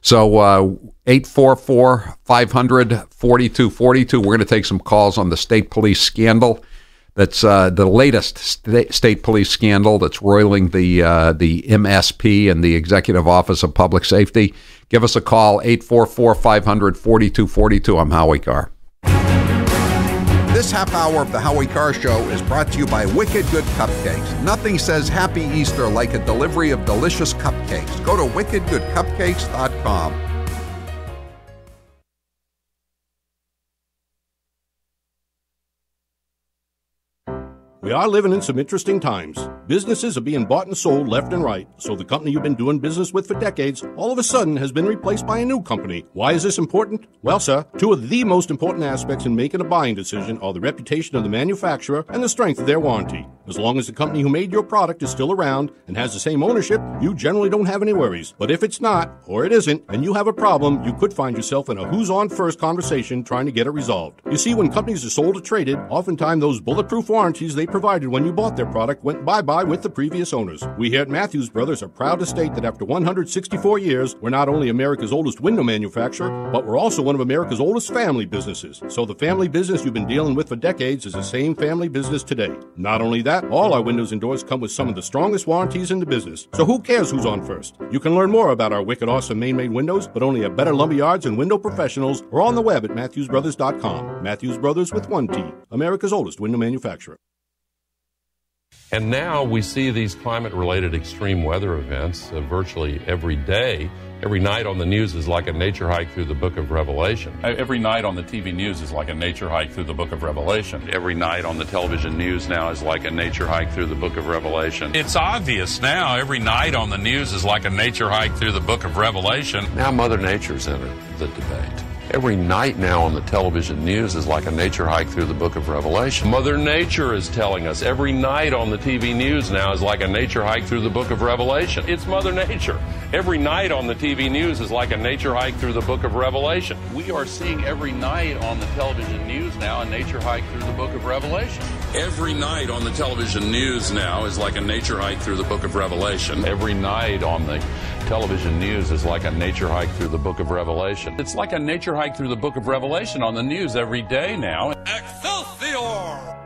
So 844-500-4242. We're going to take some calls on the state police scandal. That's the latest state police scandal that's roiling the MSP and the Executive Office of Public Safety. Give us a call, 844-500-4242. I'm Howie Carr. This half hour of the Howie Carr Show is brought to you by Wicked Good Cupcakes. Nothing says Happy Easter like a delivery of delicious cupcakes. Go to wickedgoodcupcakes.com. We are living in some interesting times. Businesses are being bought and sold left and right, so the company you've been doing business with for decades all of a sudden has been replaced by a new company. Why is this important? Well, sir, two of the most important aspects in making a buying decision are the reputation of the manufacturer and the strength of their warranty. As long as the company who made your product is still around and has the same ownership, you generally don't have any worries. But if it's not, or it isn't, and you have a problem, you could find yourself in a who's on first conversation trying to get it resolved. You see, when companies are sold or traded, oftentimes those bulletproof warranties they provided when you bought their product went bye-bye with the previous owners. We here at Matthews Brothers are proud to state that after 164 years, we're not only America's oldest window manufacturer, but we're also one of America's oldest family businesses. So the family business you've been dealing with for decades is the same family business today. Not only that, all our windows and doors come with some of the strongest warranties in the business. So who cares who's on first? You can learn more about our wicked awesome Maine-made windows, but only at Better Lumberyards and Window Professionals, or on the web at MatthewsBrothers.com. Matthews Brothers with one T, America's oldest window manufacturer. And now we see these climate-related extreme weather events virtually every day. Every night on the news is like a nature hike through the book of Revelation. Every night on the TV news is like a nature hike through the book of Revelation. Every night on the television news now is like a nature hike through the book of Revelation. It's obvious now. Every night on the news is like a nature hike through the book of Revelation. Now Mother Nature's entered the debate. Every night now on the television news is like a nature hike through the book of Revelation. Mother Nature is telling us. Every night on the TV news now is like a nature hike through the book of Revelation. It's Mother Nature. Every night on the TV news is like a nature hike through the book of Revelation. We are seeing every night on the television news now a nature hike through the book of Revelation. Every night on the television news now is like a nature hike through the book of Revelation. Every night on the television news is like a nature hike through the book of Revelation. It's like a nature hike through the book of Revelation on the news every day now. Excelsior!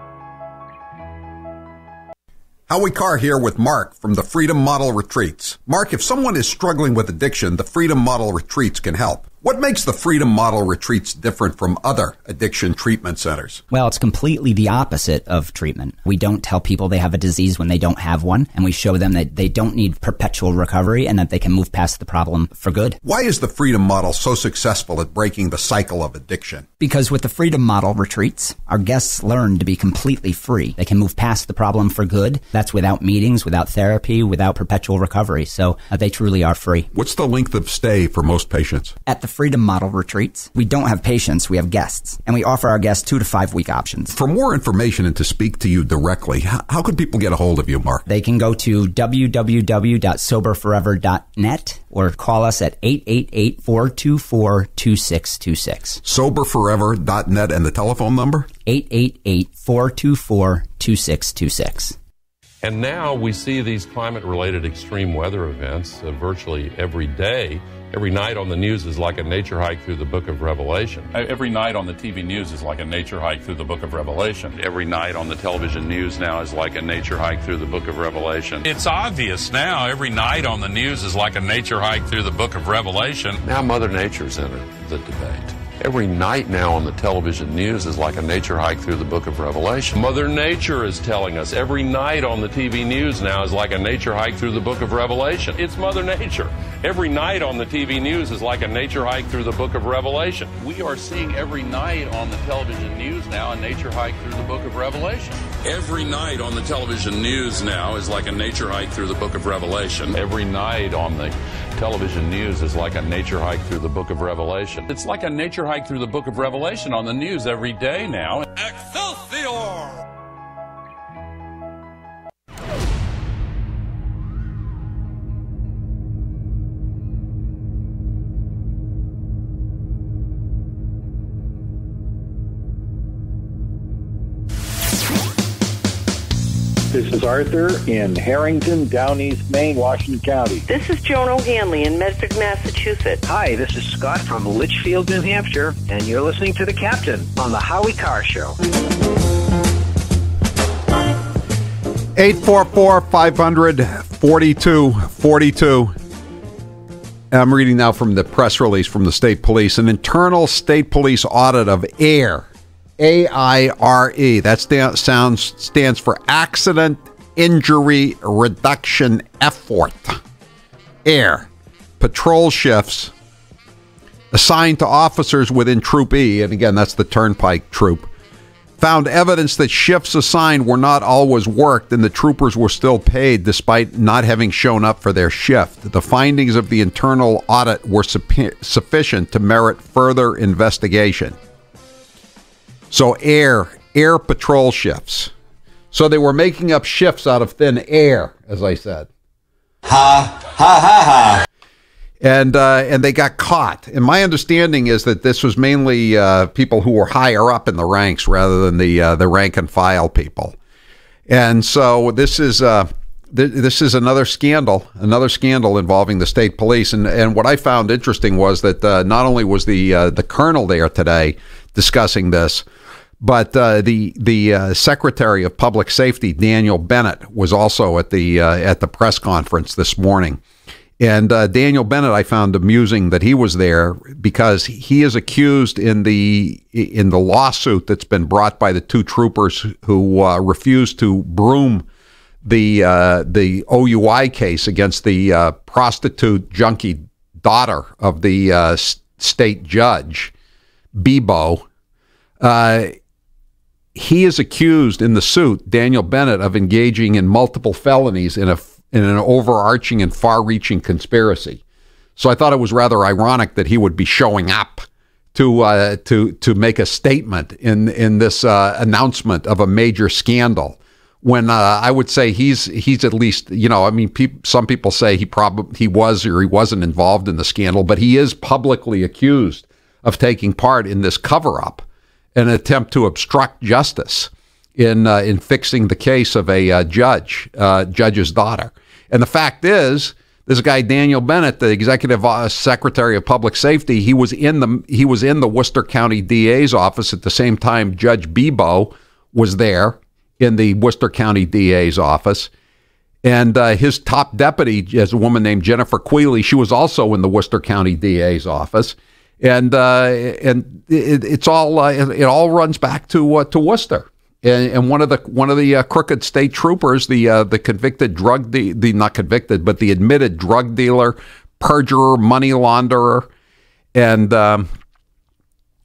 Howie Carr here with Mark from the Freedom Model Retreats. Mark, if someone is struggling with addiction, the Freedom Model Retreats can help. What makes the Freedom Model Retreats different from other addiction treatment centers? Well, it's completely the opposite of treatment. We don't tell people they have a disease when they don't have one, and we show them that they don't need perpetual recovery and that they can move past the problem for good. Why is the Freedom Model so successful at breaking the cycle of addiction? Because with the Freedom Model Retreats, our guests learn to be completely free. They can move past the problem for good. That's without meetings, without therapy, without perpetual recovery. So they truly are free. What's the length of stay for most patients? At the freedom model retreats. We don't have patients, we have guests. And we offer our guests 2 to 5 week options. For more information and to speak to you directly, how can people get a hold of you, Mark? They can go to www.soberforever.net or call us at 888-424-2626. Soberforever.net and the telephone number? 888-424-2626. And now we see these climate-related extreme weather events virtually every day. Every night on the news is like a nature hike through the book of Revelation. Every night on the TV news is like a nature hike through the book of Revelation. Every night on the television news now is like a nature hike through the book of Revelation. It's obvious now. Every night on the news is like a nature hike through the book of Revelation. Now Mother Nature's entered the debate. Every night now on the television news is like a nature hike through the book of Revelation. Mother Nature is telling us. Every night on the TV news now is like a nature hike through the book of Revelation. It's Mother Nature. Every night on the TV news is like a nature hike through the book of Revelation. We are seeing every night on the television news now a nature hike through the book of Revelation. Every night on the television news now is like a nature hike through the book of Revelation. Every night on the television news is like a nature hike through the book of Revelation. It's like a nature hike through the book of Revelation on the news every day now. Excelsior! This is Arthur in Harrington, Down East Maine, Washington County. This is Joan O'Hanley in Medford, Massachusetts. Hi, this is Scott from Litchfield, New Hampshire, and you're listening to The Captain on the Howie Carr Show. 844-500-4242. I'm reading now from the press release from the state police. An internal state police audit of AIRE. AIRE. That stands for Accident Injury Reduction Effort. AIRE. Patrol shifts assigned to officers within Troop E, and again, that's the Turnpike Troop, found evidence that shifts assigned were not always worked and the troopers were still paid despite not having shown up for their shift. The findings of the internal audit were sufficient to merit further investigation. So air patrol shifts. So they were making up shifts out of thin air, as I said. Ha, ha, ha, ha. And they got caught. And my understanding is that this was mainly people who were higher up in the ranks rather than the rank and file people. And so this is another scandal involving the state police. And what I found interesting was that not only was the colonel there today discussing this, but the Secretary of Public Safety, Daniel Bennett, was also at the press conference this morning. And Daniel Bennett, I found amusing that he was there because he is accused in the lawsuit that's been brought by the two troopers who refused to broom the OUI case against the prostitute junkie daughter of the state judge, Bebo. He is accused in the suit, Daniel Bennett, of engaging in multiple felonies in an overarching and far-reaching conspiracy. So I thought it was rather ironic that he would be showing up to make a statement in this announcement of a major scandal. When I would say he's at least, some people say he was or he wasn't involved in the scandal, but he is publicly accused of taking part in this cover-up, an attempt to obstruct justice in fixing the case of a judge's daughter. And the fact is, this guy Daniel Bennett, the executive secretary of public safety, he was in the Worcester County DA's office at the same time Judge Bebo was there in the Worcester County DA's office. And his top deputy is a woman named Jennifer Quealy. She was also in the Worcester County DA's office. And it all runs back to Worcester. And one of the crooked state troopers, the convicted the admitted drug dealer, perjurer, money launderer, and an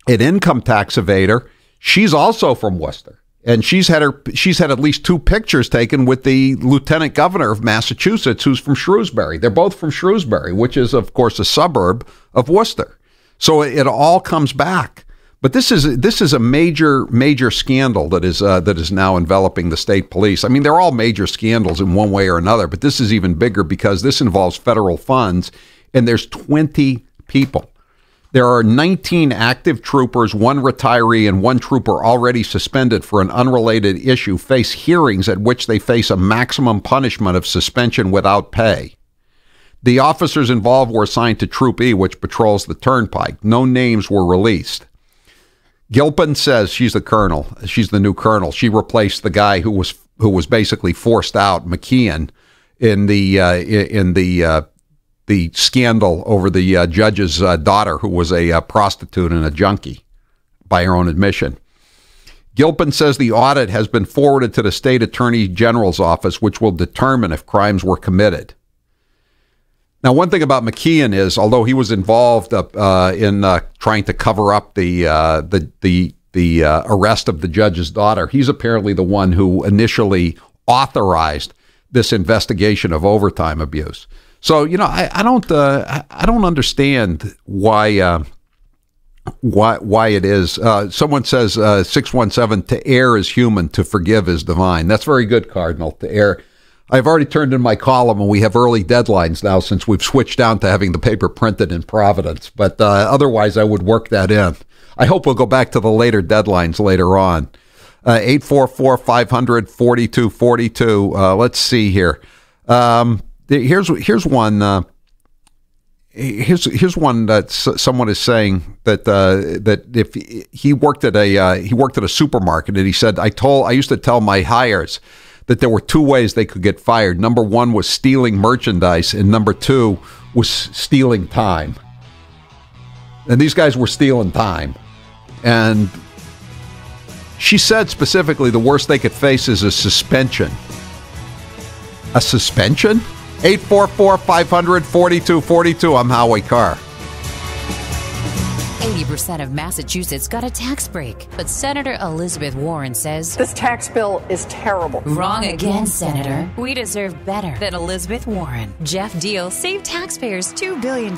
income tax evader, she's also from Worcester, and she's had at least two pictures taken with the lieutenant governor of Massachusetts, who's from Shrewsbury. They're both from Shrewsbury, which is of course a suburb of Worcester. So it all comes back. But this is a major scandal that is now enveloping the state police. I mean, they're all major scandals in one way or another, but this is even bigger because this involves federal funds, and there's 20 people. There are 19 active troopers, 1 retiree, and 1 trooper already suspended for an unrelated issue face hearings at which they face a maximum punishment of suspension without pay. The officers involved were assigned to Troop E, which patrols the turnpike. No names were released. Gilpin says she's the colonel. She's the new colonel. She replaced the guy who was basically forced out, McKeon, in the scandal over the judge's daughter, who was a prostitute and a junkie, by her own admission. Gilpin says the audit has been forwarded to the state attorney general's office, which will determine if crimes were committed. Now, one thing about McKeon is, although he was involved in trying to cover up the arrest of the judge's daughter, he's apparently the one who initially authorized this investigation of overtime abuse. So, you know, I don't understand why it is. Someone says 617, to err is human, to forgive is divine. That's very good, Cardinal. To err. I've already turned in my column, and we have early deadlines now since we've switched down to having the paper printed in Providence. But otherwise, I would work that in. I hope we'll go back to the later deadlines later on. 844-500-4242. Let's see here. Here's one. Here's one that someone is saying that if he worked at a supermarket, and he said, I used to tell my hires that there were 2 ways they could get fired. Number 1 was stealing merchandise, and number 2 was stealing time. And these guys were stealing time. And she said specifically the worst they could face is a suspension. A suspension? 844-500-4242. I'm Howie Carr. 80% of Massachusetts got a tax break, but Senator Elizabeth Warren says this tax bill is terrible. Wrong again, Senator. We deserve better than Elizabeth Warren. Jeff Deal saved taxpayers $2 billion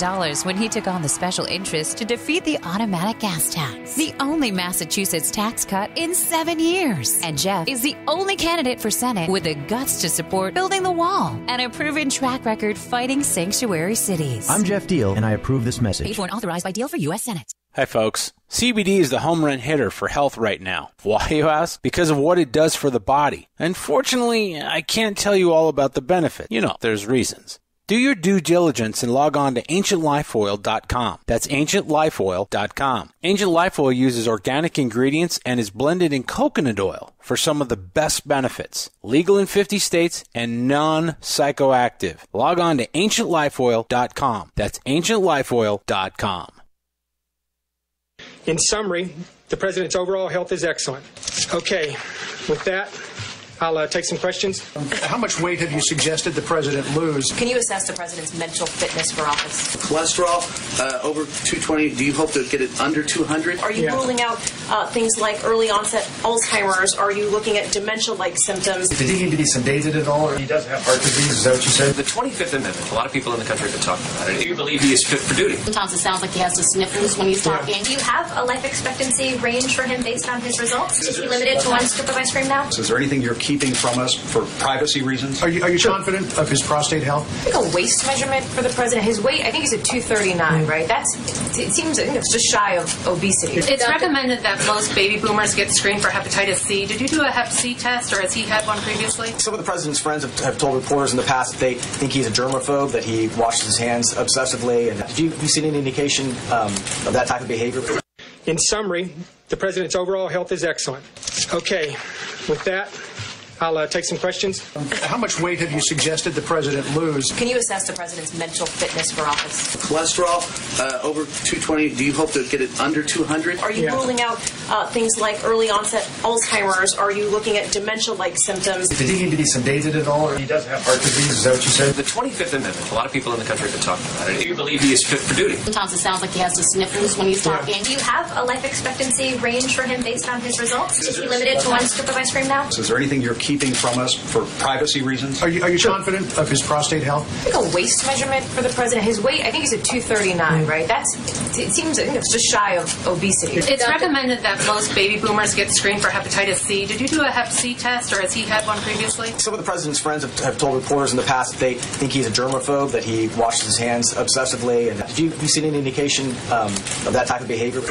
when he took on the special interest to defeat the automatic gas tax, the only Massachusetts tax cut in 7 years. And Jeff is the only candidate for Senate with the guts to support building the wall and a proven track record fighting sanctuary cities. I'm Jeff Deal, and I approve this message. Paid for and authorized by Deal for U.S. Senate. Hi, folks. CBD is the home run hitter for health right now. Why, you ask? Because of what it does for the body. Unfortunately, I can't tell you all about the benefit. You know, there's reasons. Do your due diligence and log on to AncientLifeOil.com. That's AncientLifeOil.com. Ancient Life Oil uses organic ingredients and is blended in coconut oil for some of the best benefits. Legal in 50 states and non-psychoactive. Log on to AncientLifeOil.com. That's AncientLifeOil.com. In summary, the president's overall health is excellent. Okay, with that, I'll take some questions. How much weight have you suggested the president lose? Can you assess the president's mental fitness for office? Cholesterol over 220. Do you hope to get it under 200? Are you ruling out things like early onset Alzheimer's? Are you looking at dementia-like symptoms? Did he need to be sedated at all? Or he does have heart disease, is that what you said? The 25th Amendment, a lot of people in the country have been talking about it. Do you believe he is fit for duty? Sometimes it sounds like he has the sniffles when he's talking. Do you have a life expectancy range for him based on his results? Is he limited to 1 scoop of ice cream now? So is there anything you're keeping from us for privacy reasons? Are you confident of his prostate health? I think a waist measurement for the president. His weight, I think he's at 239, right? It seems, I think it's just shy of obesity. It's recommended that most baby boomers get screened for hepatitis C. Did you do a hep C test, or has he had one previously? Some of the president's friends have told reporters in the past that they think he's a germaphobe, that he washes his hands obsessively. And have you seen any indication of that type of behavior? In summary, the president's overall health is excellent. Okay, with that, I'll take some questions. How much weight have you suggested the president lose? Can you assess the president's mental fitness for office? Cholesterol over 220. Do you hope to get it under 200? Are you ruling out things like early onset Alzheimer's? Are you looking at dementia-like symptoms? Did he need to be sedated at all? Or he does have heart disease, is that what you said? The 25th Amendment, a lot of people in the country have been talking about it. Do you believe he is fit for duty? Sometimes it sounds like he has the sniffles when he's talking. Do you have a life expectancy range for him based on his results? Is he limited to 1 scoop of ice cream now? So is there anything you're keeping from us for privacy reasons? Are you confident of his prostate health? I think a waist measurement for the president, his weight, I think he's at 239, right? I think it's just shy of obesity. It's recommended that most baby boomers get screened for hepatitis C. Did you do a hep C test, or has he had one previously? Some of the president's friends have told reporters in the past that they think he's a germaphobe, that he washes his hands obsessively. And have you seen any indication of that type of behavior?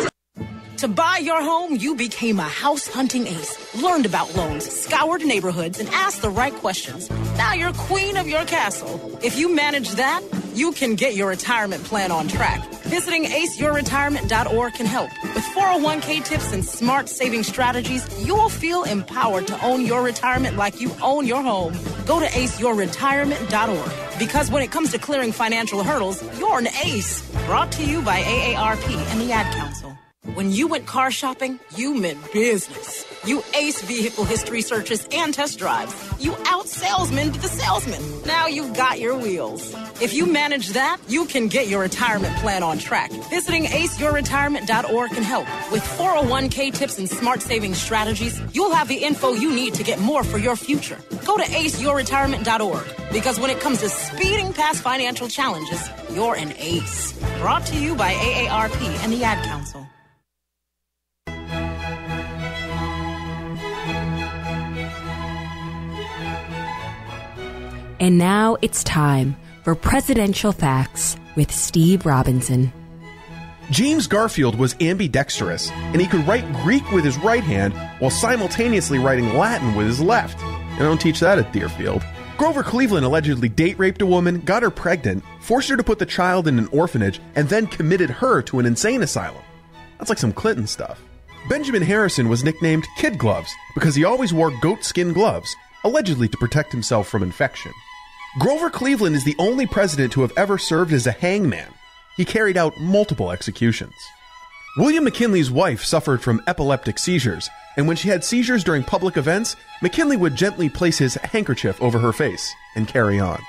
To buy your home, you became a house hunting ace, learned about loans, scoured neighborhoods, and asked the right questions. Now you're queen of your castle. If you manage that, you can get your retirement plan on track. Visiting aceyourretirement.org can help. With 401k tips and smart saving strategies, you will feel empowered to own your retirement like you own your home. Go to aceyourretirement.org. Because when it comes to clearing financial hurdles, you're an ace. Brought to you by AARP and the Ad Council. When you went car shopping, you meant business. You ace vehicle history searches and test drives. You out-salesman the salesman. Now you've got your wheels. If you manage that, you can get your retirement plan on track. Visiting aceyourretirement.org can help. With 401k tips and smart saving strategies, you'll have the info you need to get more for your future. Go to aceyourretirement.org. Because when it comes to speeding past financial challenges, you're an ace. Brought to you by AARP and the Ad Council. And now it's time for Presidential Facts with Steve Robinson. James Garfield was ambidextrous, and he could write Greek with his right hand while simultaneously writing Latin with his left. They don't teach that at Deerfield. Grover Cleveland allegedly date raped a woman, got her pregnant, forced her to put the child in an orphanage, and then committed her to an insane asylum. That's like some Clinton stuff. Benjamin Harrison was nicknamed Kid Gloves because he always wore goatskin gloves, allegedly to protect himself from infection. Grover Cleveland is the only president to have ever served as a hangman. He carried out multiple executions. William McKinley's wife suffered from epileptic seizures, and when she had seizures during public events, McKinley would gently place his handkerchief over her face and carry on.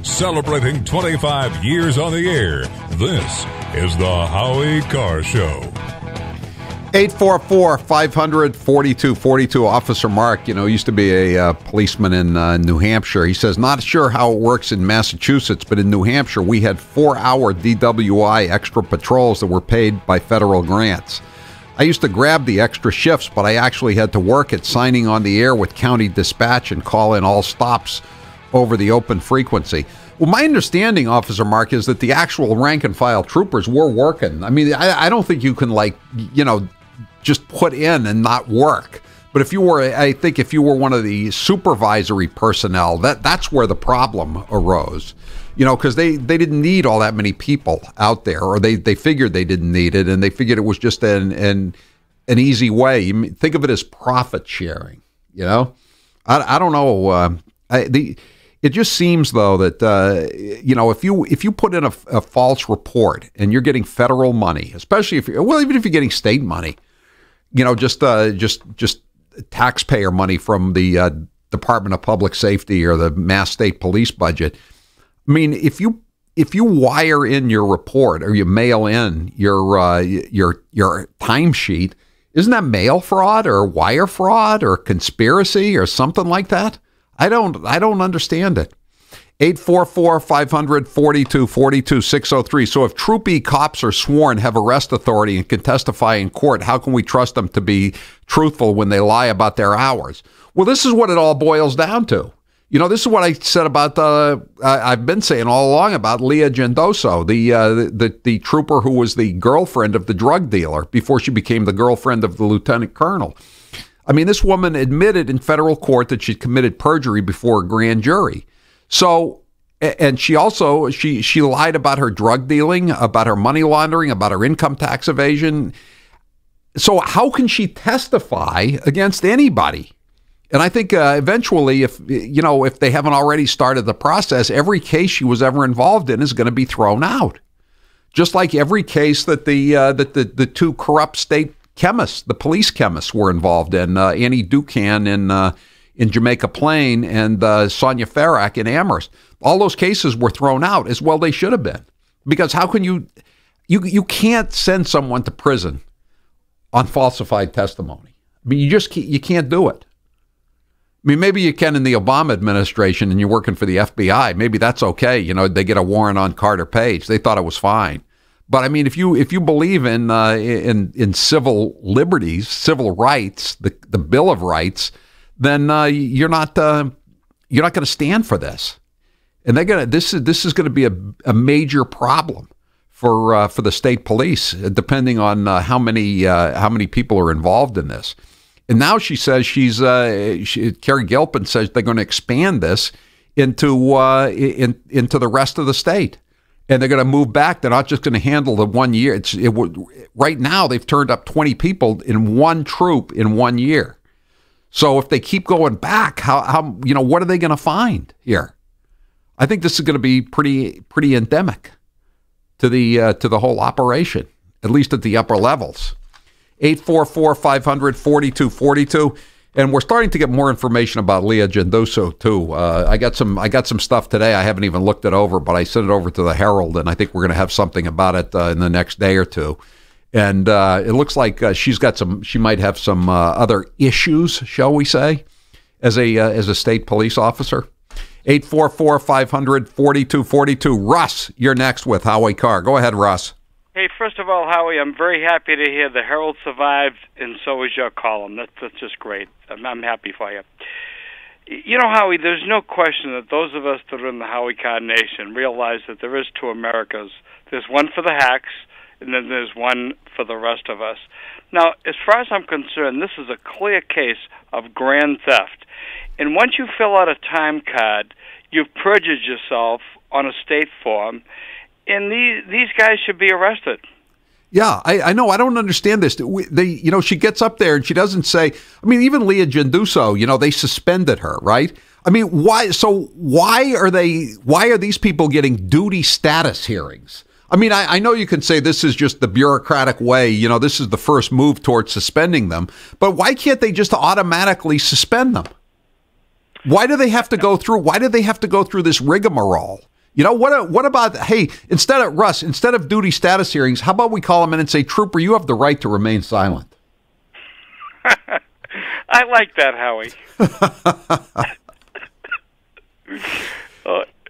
Celebrating 25 years on the air, this is the Howie Carr Show. 844-500-4242. Officer Mark, used to be a policeman in New Hampshire. He says, not sure how it works in Massachusetts, but in New Hampshire, we had 4-hour DWI extra patrols that were paid by federal grants. I used to grab the extra shifts, but I actually had to work at signing on the air with county dispatch and call in all stops over the open frequency. Well, my understanding, Officer Mark, is that the actual rank and file troopers were working. I mean, I don't think you can, just put in and not work. But if you were one of the supervisory personnel, that's where the problem arose. Because they didn't need all that many people out there, or they figured they didn't need it, and they figured it was just an easy way. Think of it as profit sharing. I don't know. It just seems, though, that if you put in a false report and you're getting federal money, especially even if you're getting state money, just taxpayer money from the Department of Public Safety or the Mass State Police budget. I mean, if you wire in your report or you mail in your timesheet, isn't that mail fraud or wire fraud or conspiracy or something like that? I don't understand it. 844-500-4242, 603. So if troopy cops are sworn, have arrest authority, and can testify in court, how can we trust them to be truthful when they lie about their hours? Well, this is what it all boils down to. This is what I said about I've been saying all along about Leah Gendoso, the trooper who was the girlfriend of the drug dealer before she became the girlfriend of the lieutenant colonel. I mean, this woman admitted in federal court that she'd committed perjury before a grand jury. So, and she also, she lied about her drug dealing, about her money laundering, about her income tax evasion. So how can she testify against anybody? And I think eventually, if they haven't already started the process, every case she was ever involved in is going to be thrown out. just like every case that the two corrupt state chemists, the police chemists, were involved in, Annie Ducan in Jamaica Plain and Sonia Farrak in Amherst. All those cases were thrown out, as well they should have been. Because how can you can't send someone to prison on falsified testimony. I mean, you can't do it. I mean, maybe you can in the Obama administration and you're working for the FBI. Maybe that's okay. You know, they get a warrant on Carter Page. They thought it was fine. But I mean, if you believe in civil liberties, civil rights, the Bill of Rights, then you're not going to stand for this. And this is going to be a major problem for the state police, depending on how many people are involved in this. And now she says Carrie Gilpin says they're going to expand this into the rest of the state, and they're going to move back. They're not just going to handle the 1 year. Right now they've turned up 20 people in one troop in 1 year. So if they keep going back, how what are they going to find here? I think this is going to be pretty endemic to the whole operation, at least at the upper levels. 844-500-4242. And we're starting to get more information about Leah Genduso, too. I got some stuff today. I haven't even looked it over, but I sent it over to the Herald, and I think we're going to have something about it in the next day or two. And it looks like she might have some other issues, shall we say, as a state police officer. 844-500-4242. Russ, you're next with Howie Carr. Go ahead, Russ. Hey, first of all, Howie, I'm very happy to hear the Herald survived, and so is your column. That's just great. I'm happy for you. You know, Howie, there's no question that those of us that are in the Howie Carr Nation realize that there is two Americas. There's one for the hacks, and then there's one for the rest of us. Now, as far as I'm concerned, this is a clear case of grand theft. And once you fill out a time card, you've perjured yourself on a state form, and these guys should be arrested. Yeah, I know. I don't understand this. She gets up there and she doesn't say. I mean, even Leah Genduso, they suspended her, right? I mean, why? So why are these people getting duty status hearings? I mean, I know you can say this is just the bureaucratic way. This is the first move towards suspending them. But why can't they just automatically suspend them? Why do they have to go through? Why do they have to go through this rigmarole? What about, hey, instead of duty status hearings, how about we call them in and say, Trooper, you have the right to remain silent? I like that, Howie.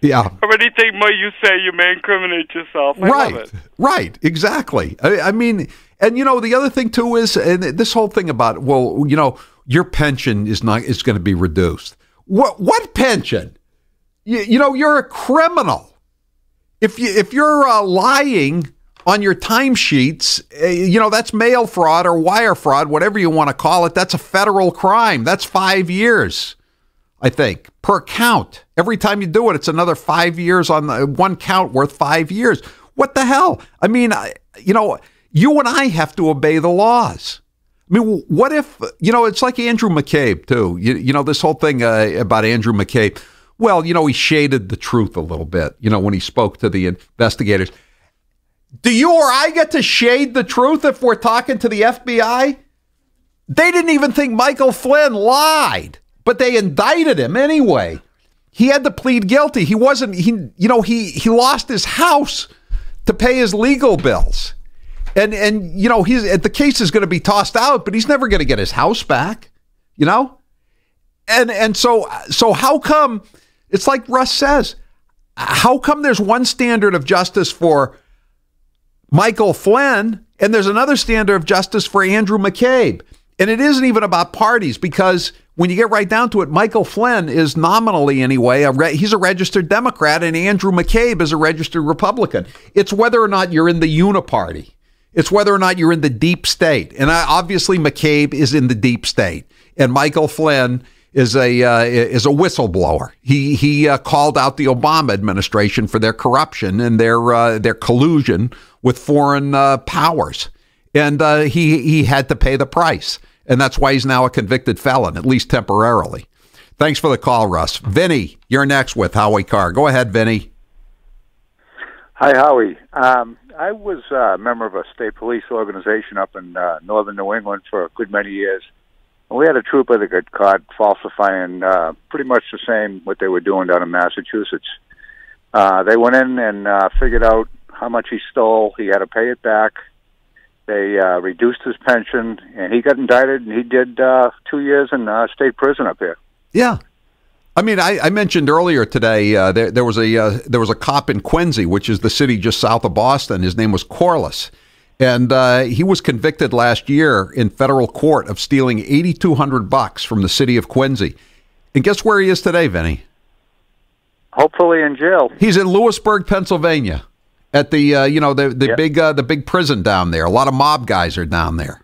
Yeah. Or anything more you say, you may incriminate yourself. I love it. Right, exactly. I mean, and the other thing too is, and this whole thing about, your pension is going to be reduced. What pension? You're a criminal. If you're lying on your timesheets, that's mail fraud or wire fraud, whatever you want to call it. That's a federal crime. That's 5 years, I think, per count. Every time you do it, it's another 5 years on the one count worth 5 years. What the hell? I mean, you and I have to obey the laws. I mean, what if, it's like Andrew McCabe, too. This whole thing about Andrew McCabe. Well, he shaded the truth a little bit, when he spoke to the investigators. Do you or I get to shade the truth if we're talking to the FBI? They didn't even think Michael Flynn lied, but they indicted him anyway. He had to plead guilty. He lost his house to pay his legal bills. And the case is going to be tossed out, but he's never going to get his house back, And so how come, it's like Russ says, how come there's one standard of justice for Michael Flynn and there's another standard of justice for Andrew McCabe? And it isn't even about parties, because when you get right down to it, Michael Flynn is nominally anyway, he's a registered Democrat, and Andrew McCabe is a registered Republican. It's whether or not you're in the uniparty. It's whether or not you're in the deep state. And obviously McCabe is in the deep state, and Michael Flynn is a whistleblower. He called out the Obama administration for their corruption and their collusion with foreign powers, and he had to pay the price, and that's why he's now a convicted felon, at least temporarily. Thanks for the call, Russ. Vinny, you're next with Howie Carr. Go ahead, Vinny. Hi, Howie. I was a member of a state police organization up in northern New England for a good many years. And we had a trooper that got caught falsifying pretty much the same what they were doing down in Massachusetts. They went in and figured out how much he stole. He had to pay it back. They reduced his pension, and he got indicted, and he did 2 years in state prison up here. Yeah. I mean, I mentioned earlier today there was a cop in Quincy, which is the city just south of Boston. His name was Corliss, and he was convicted last year in federal court of stealing $8,200 from the city of Quincy. And guess where he is today, Vinny? Hopefully in jail. He's in Lewisburg, Pennsylvania, at the big prison down there. A lot of mob guys are down there,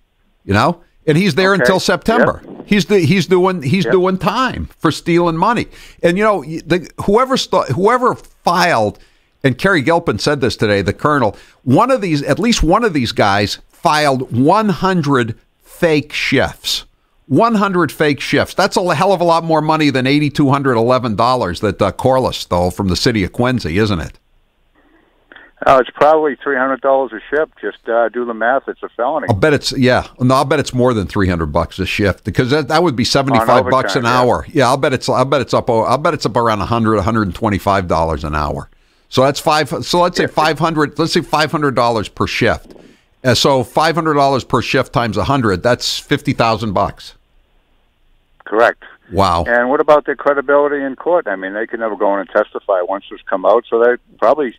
and he's there until September. Yep. He's doing time for stealing money. And whoever filed, and Kerry Gilpin said this today, the colonel, at least one of these guys filed 100 fake shifts. 100 fake shifts. That's a hell of a lot more money than $8,211 that Corliss stole from the city of Quincy, isn't it? It's probably $300 a shift. Just do the math. It's a felony. I'll bet it's more than $300 a shift, because that would be $75 an hour. Yeah, I'll bet it's up around $100, $125 an hour. So that's let's say $500 per shift. So $500 per shift times 100, that's $50,000. Correct. Wow. And what about their credibility in court? I mean, they can never go in and testify once this come out, so they probably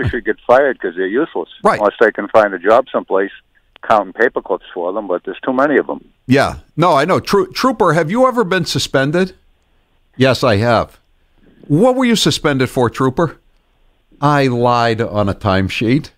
should get fired because they're useless. Right. Unless they can find a job someplace counting paper clips for them, but there's too many of them. Yeah. No, I know. Trooper, have you ever been suspended? Yes, I have. What were you suspended for, Trooper? I lied on a timesheet.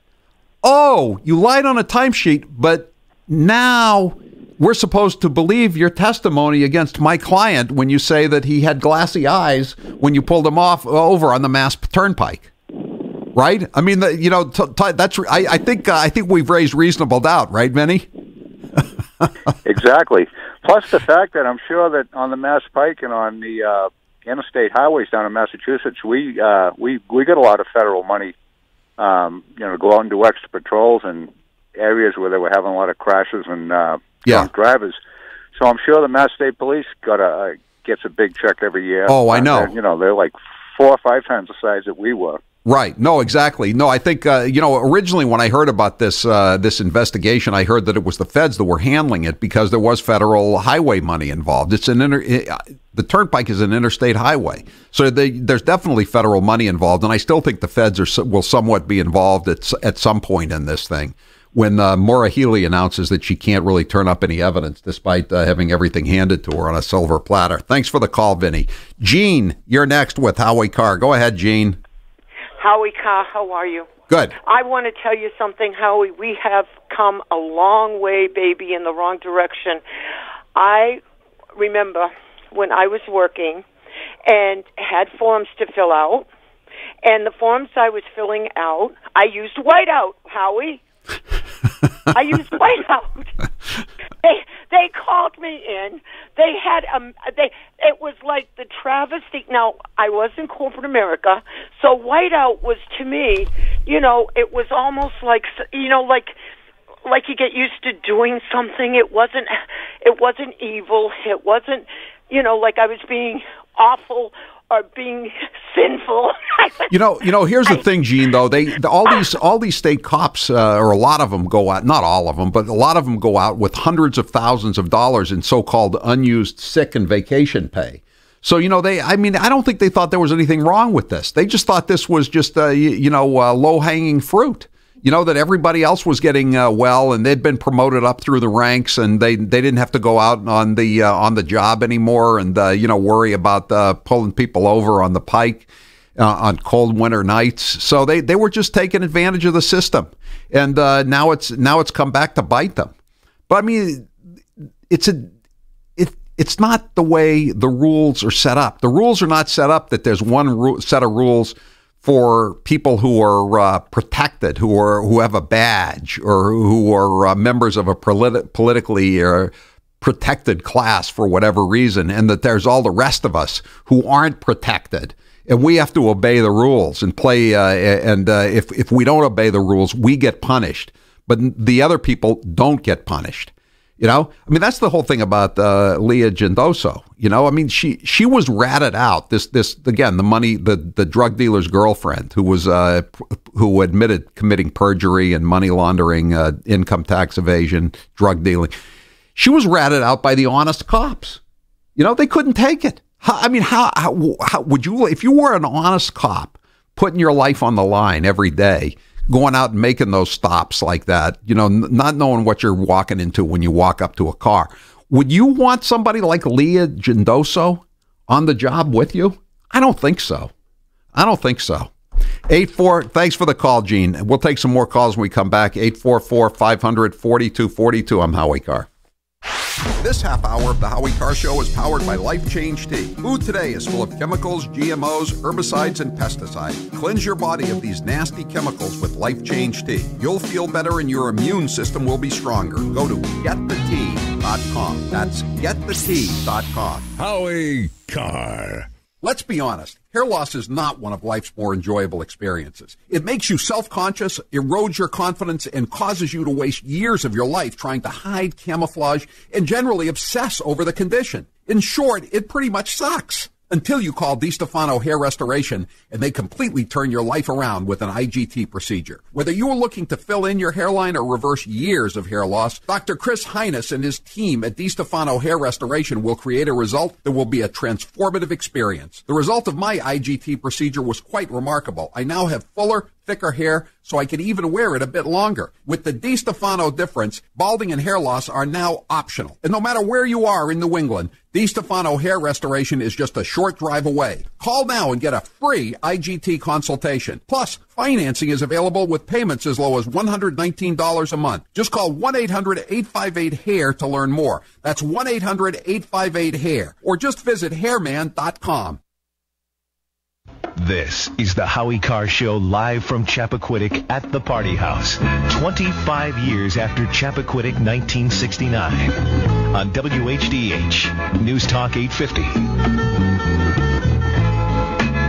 Oh, you lied on a timesheet, but now we're supposed to believe your testimony against my client when you say that he had glassy eyes when you pulled him over on the Mass Turnpike, right? I mean, that's. I think we've raised reasonable doubt, right, Vinny? Exactly. Plus the fact that I'm sure that on the Mass Pike and on the interstate highways down in Massachusetts, we get a lot of federal money. To go out and do extra patrols in areas where they were having a lot of crashes and drunk drivers. So I'm sure the Mass State Police gets a big check every year. Oh, I know. They're like 4 or 5 times the size that we were. Right. No, exactly. No, I think, originally when I heard about this investigation, I heard that it was the feds that were handling it because there was federal highway money involved. The Turnpike is an interstate highway. So there's definitely federal money involved. And I still think the feds will somewhat be involved at some point in this thing when Maura Healey announces that she can't really turn up any evidence despite having everything handed to her on a silver platter. Thanks for the call, Vinny. Gene, you're next with Howie Carr. Go ahead, Gene. Howie Carr, how are you? Good. I want to tell you something, Howie. We have come a long way, baby, in the wrong direction. I remember when I was working and had forms to fill out, and the forms I was filling out, I used whiteout, Howie. I used whiteout. They called me in. They had it was like the travesty. Now, I was in corporate America, so whiteout was to me, it was almost like like you get used to doing something. It wasn't evil. It wasn't, like I was being awful or being sinful. Here's the thing, Gene, though. All these state cops, or a lot of them go out, not all of them, but a lot of them go out with hundreds of thousands of dollars in so-called unused sick and vacation pay. So, I don't think they thought there was anything wrong with this. They just thought this was just, low-hanging fruit. That everybody else was getting well, and they'd been promoted up through the ranks, and they didn't have to go out on the job anymore, and worry about pulling people over on the pike on cold winter nights. So they were just taking advantage of the system, and now it's come back to bite them. But I mean, it's not the way the rules are set up. The rules are not set up that there's one set of rules for people who are protected, who have a badge, or who are members of a politically protected class for whatever reason, and that there's all the rest of us who aren't protected and we have to obey the rules and play. If we don't obey the rules, we get punished. But the other people don't get punished. You know, I mean, that's the whole thing about Leah Gendoso. You know, I mean, she was ratted out. This again, the drug dealer's girlfriend who admitted committing perjury and money laundering, income tax evasion, drug dealing. She was ratted out by the honest cops. You know, they couldn't take it. How would you, if you were an honest cop, putting your life on the line every day, going out and making those stops like that, you know, not knowing what you're walking into when you walk up to a car. Would you want somebody like Leah Gendoso on the job with you? I don't think so. 8-4, thanks for the call, Gene. We'll take some more calls when we come back. 844-500-4242. I'm Howie Carr. This half hour of the Howie Carr Show is powered by Life Change Tea. Food today is full of chemicals, GMOs, herbicides, and pesticides. Cleanse your body of these nasty chemicals with Life Change Tea. You'll feel better and your immune system will be stronger. Go to getthetea.com. That's getthetea.com. Howie Carr. Let's be honest. Hair loss is not one of life's more enjoyable experiences. It makes you self-conscious, erodes your confidence, and causes you to waste years of your life trying to hide, camouflage, and generally obsess over the condition. In short, it pretty much sucks. Until you call DiStefano Hair Restoration and they completely turn your life around with an IGT procedure. Whether you are looking to fill in your hairline or reverse years of hair loss, Dr. Chris Heiness and his team at DiStefano Hair Restoration will create a result that will be a transformative experience. The result of my IGT procedure was quite remarkable. I now have fuller, thicker hair, so I can even wear it a bit longer. With the DiStefano difference, balding and hair loss are now optional. And no matter where you are in New England, DiStefano Hair Restoration is just a short drive away. Call now and get a free IGT consultation. Plus, financing is available with payments as low as $119 a month. Just call 1-800-858-HAIR to learn more. That's 1-800-858-HAIR. Or just visit hairman.com. This is the Howie Carr Show live from Chappaquiddick at the Party House. 25 years after Chappaquiddick 1969. On WHDH, News Talk 850.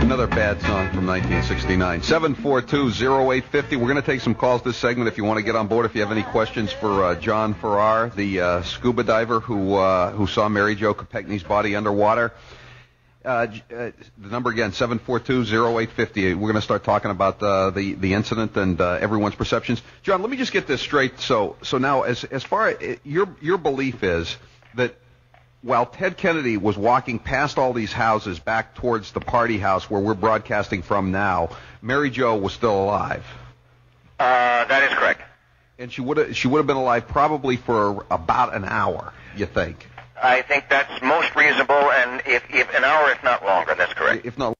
Another bad song from 1969. 742-0850. We're going to take some calls this segment if you want to get on board. If you have any questions for John Farrar, the scuba diver who saw Mary Jo Kopechne's body underwater. The number again, 742-0850. We're going to start talking about the incident and everyone's perceptions. John, let me just get this straight. So now, as far as your belief is that while Ted Kennedy was walking past all these houses back towards the Party House where we're broadcasting from now, Mary Jo was still alive. That is correct. And she would have been alive probably for about an hour, you think? I think that's most reasonable, and if an hour, if not longer, that's correct. If not,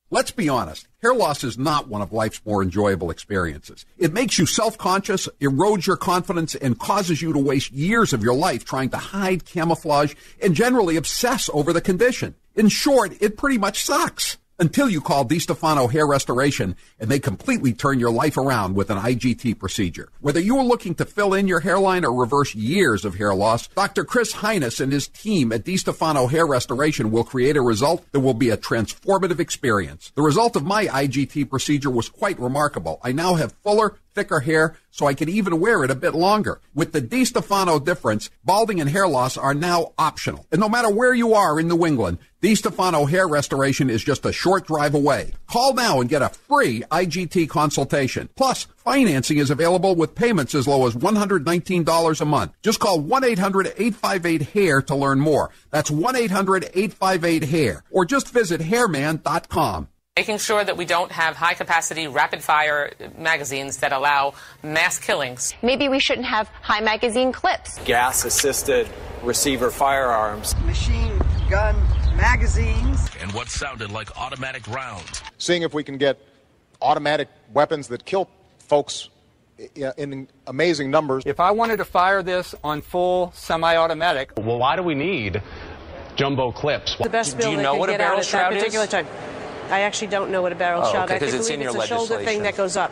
let's be honest. Hair loss is not one of life's more enjoyable experiences. It makes you self-conscious, erodes your confidence, and causes you to waste years of your life trying to hide, camouflage, and generally obsess over the condition. In short, it pretty much sucks. Until you call DiStefano Hair Restoration and they completely turn your life around with an IGT procedure. Whether you are looking to fill in your hairline or reverse years of hair loss, Dr. Chris Heiness and his team at DiStefano Hair Restoration will create a result that will be a transformative experience. The result of my IGT procedure was quite remarkable. I now have fuller, thicker hair, so I can even wear it a bit longer. With the DiStefano difference, balding and hair loss are now optional. And no matter where you are in New England, DiStefano Hair Restoration is just a short drive away. Call now and get a free IGT consultation. Plus, financing is available with payments as low as $119 a month. Just call 1-800-858-HAIR to learn more. That's 1-800-858-HAIR. Or just visit hairman.com. Making sure that we don't have high-capacity, rapid-fire magazines that allow mass killings. Maybe we shouldn't have high-magazine clips. Gas-assisted receiver firearms. Machine gun magazines. And what sounded like automatic rounds. Seeing if we can get automatic weapons that kill folks in amazing numbers. If I wanted to fire this on full semi-automatic... Well, why do we need jumbo clips? The best do you know what a barrel shroud is? I actually don't know what a barrel shroud is. Because it's in your legislation. It's a shoulder thing that goes up.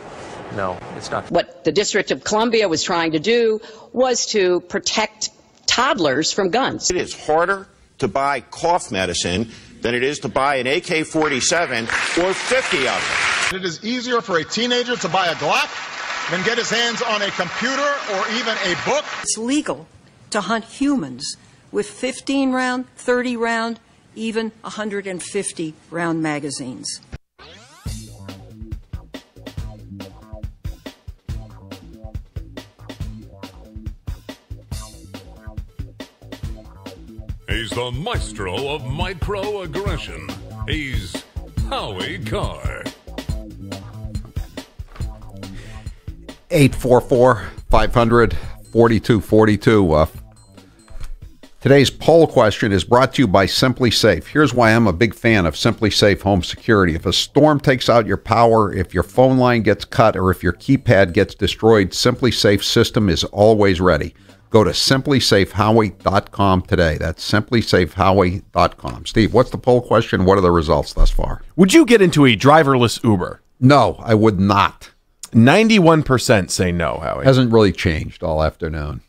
No, it's not. What the District of Columbia was trying to do was to protect toddlers from guns. It is harder to buy cough medicine than it is to buy an AK-47 or 50 of them. It is easier for a teenager to buy a Glock than get his hands on a computer or even a book. It's legal to hunt humans with 15-round, 30-round, even 150-round magazines. He's the maestro of microaggression. He's Howie Carr. 844-500-4242. Today's poll question is brought to you by Simply Safe. Here's why I'm a big fan of Simply Safe home security. If a storm takes out your power, if your phone line gets cut, or if your keypad gets destroyed, Simply Safe system is always ready. Go to simplysafehowie.com today. That's simplysafehowie.com. Steve, what's the poll question? What are the results thus far? Would you get into a driverless Uber? No, I would not. 91% say no, Howie. Hasn't really changed all afternoon.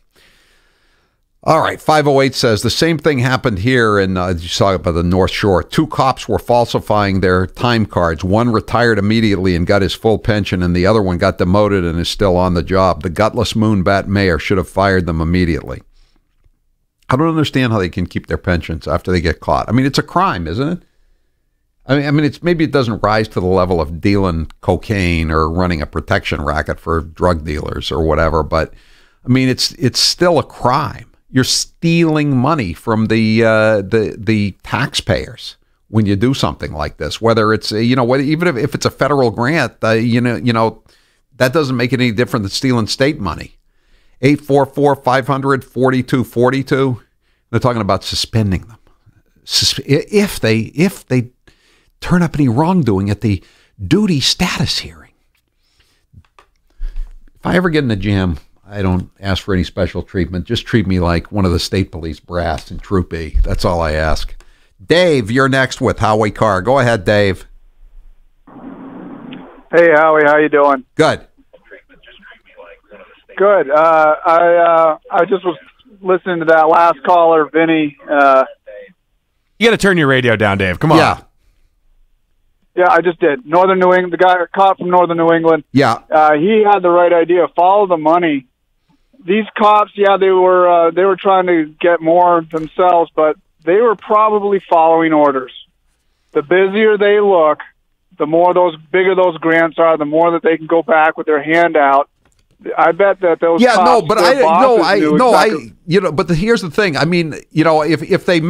All right, 508 says the same thing happened here in, you saw about the North Shore. 2 cops were falsifying their time cards. One retired immediately and got his full pension, and the other one got demoted and is still on the job. The gutless moonbat mayor should have fired them immediately. I don't understand how they can keep their pensions after they get caught. I mean, it's a crime, isn't it? I mean, it's maybe it doesn't rise to the level of dealing cocaine or running a protection racket for drug dealers or whatever, but I mean, it's still a crime. You're stealing money from the taxpayers when you do something like this. Whether it's even if it's a federal grant, that doesn't make it any different than stealing state money. 844-500-4242. They're talking about suspending them if they turn up any wrongdoing at the duty status hearing. If I ever get in a jam, I don't ask for any special treatment. Just treat me like one of the state police brass in Troop E. That's all I ask. Dave, you're next with Howie Carr. Go ahead, Dave. Hey, Howie, how you doing? Good. Good. I just was listening to that last caller, Vinny. You got to turn your radio down, Dave. Come on. Yeah. Yeah, I just did. Northern New England, the guy caught from Northern New England. Yeah. He had the right idea. Follow the money. These cops, yeah, they were trying to get more themselves, but they were probably following orders. The busier they look, the bigger those grants are, the more that they can go back with their hand out. I bet that those yeah, cops, no, but but here's the thing. I mean, if they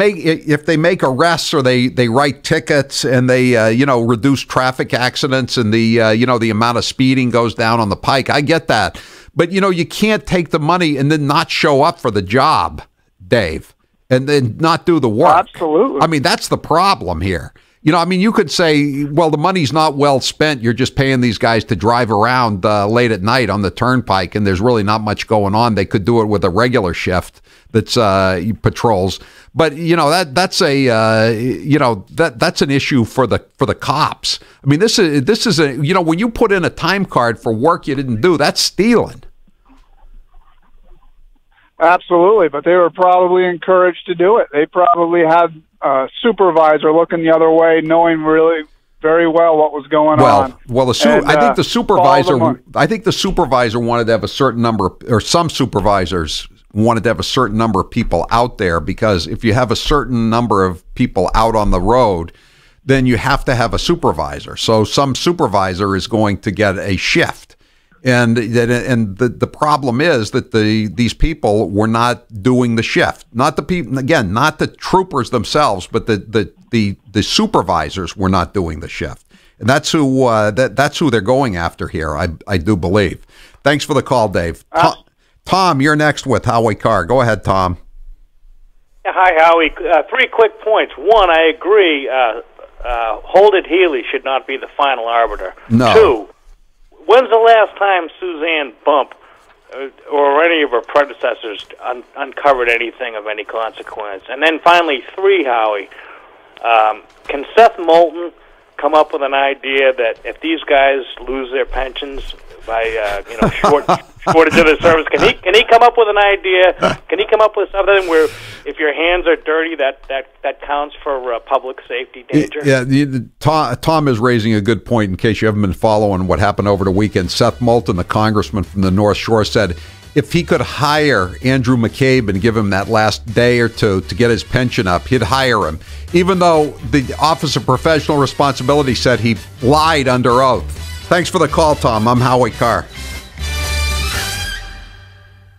make arrests or they write tickets and they reduce traffic accidents and the amount of speeding goes down on the pike, I get that. But you can't take the money and then not show up for the job, Dave, and then not do the work. Absolutely. I mean, that's the problem here. You could say, well, the money's not well spent. You're just paying these guys to drive around late at night on the turnpike, and there's really not much going on. They could do it with a regular shift that's patrols. But that's an issue for the cops. I mean, this is when you put in a time card for work you didn't do, that's stealing. Absolutely, but they were probably encouraged to do it. They probably had a supervisor looking the other way, knowing really very well what was going on. Well, I think the supervisor wanted to have a certain number, or some supervisors wanted to have a certain number of people out there, because if you have a certain number of people out on the road, then you have to have a supervisor. So some supervisor is going to get a shift. And the problem is that these people were not doing the shift. Not the people, again, not the troopers themselves, but the supervisors were not doing the shift. And that's who they're going after here, I do believe. Thanks for the call, Dave. Tom, you're next with Howie Carr. Go ahead, Tom. Hi, Howie. 3 quick points. One, I agree. Holden Healy should not be the final arbiter. No. 2, when's the last time Suzanne Bump or any of her predecessors uncovered anything of any consequence? And then finally, 3, Howie, can Seth Moulton come up with an idea that if these guys lose their pensions by short escorted to the service. Can he come up with an idea? Can he come up with something where if your hands are dirty, that counts for public safety danger? Yeah, Tom is raising a good point. In case you haven't been following what happened over the weekend, Seth Moulton, the congressman from the North Shore, said if he could hire Andrew McCabe and give him that last day or two to get his pension up, he'd hire him, even though the Office of Professional Responsibility said he lied under oath. Thanks for the call, Tom. I'm Howie Carr.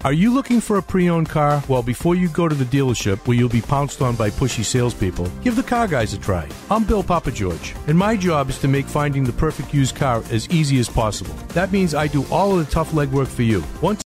Are you looking for a pre-owned car? Well, before you go to the dealership where you'll be pounced on by pushy salespeople, give the Car Guys a try. I'm Bill Papageorge, and my job is to make finding the perfect used car as easy as possible. That means I do all of the tough legwork for you. Once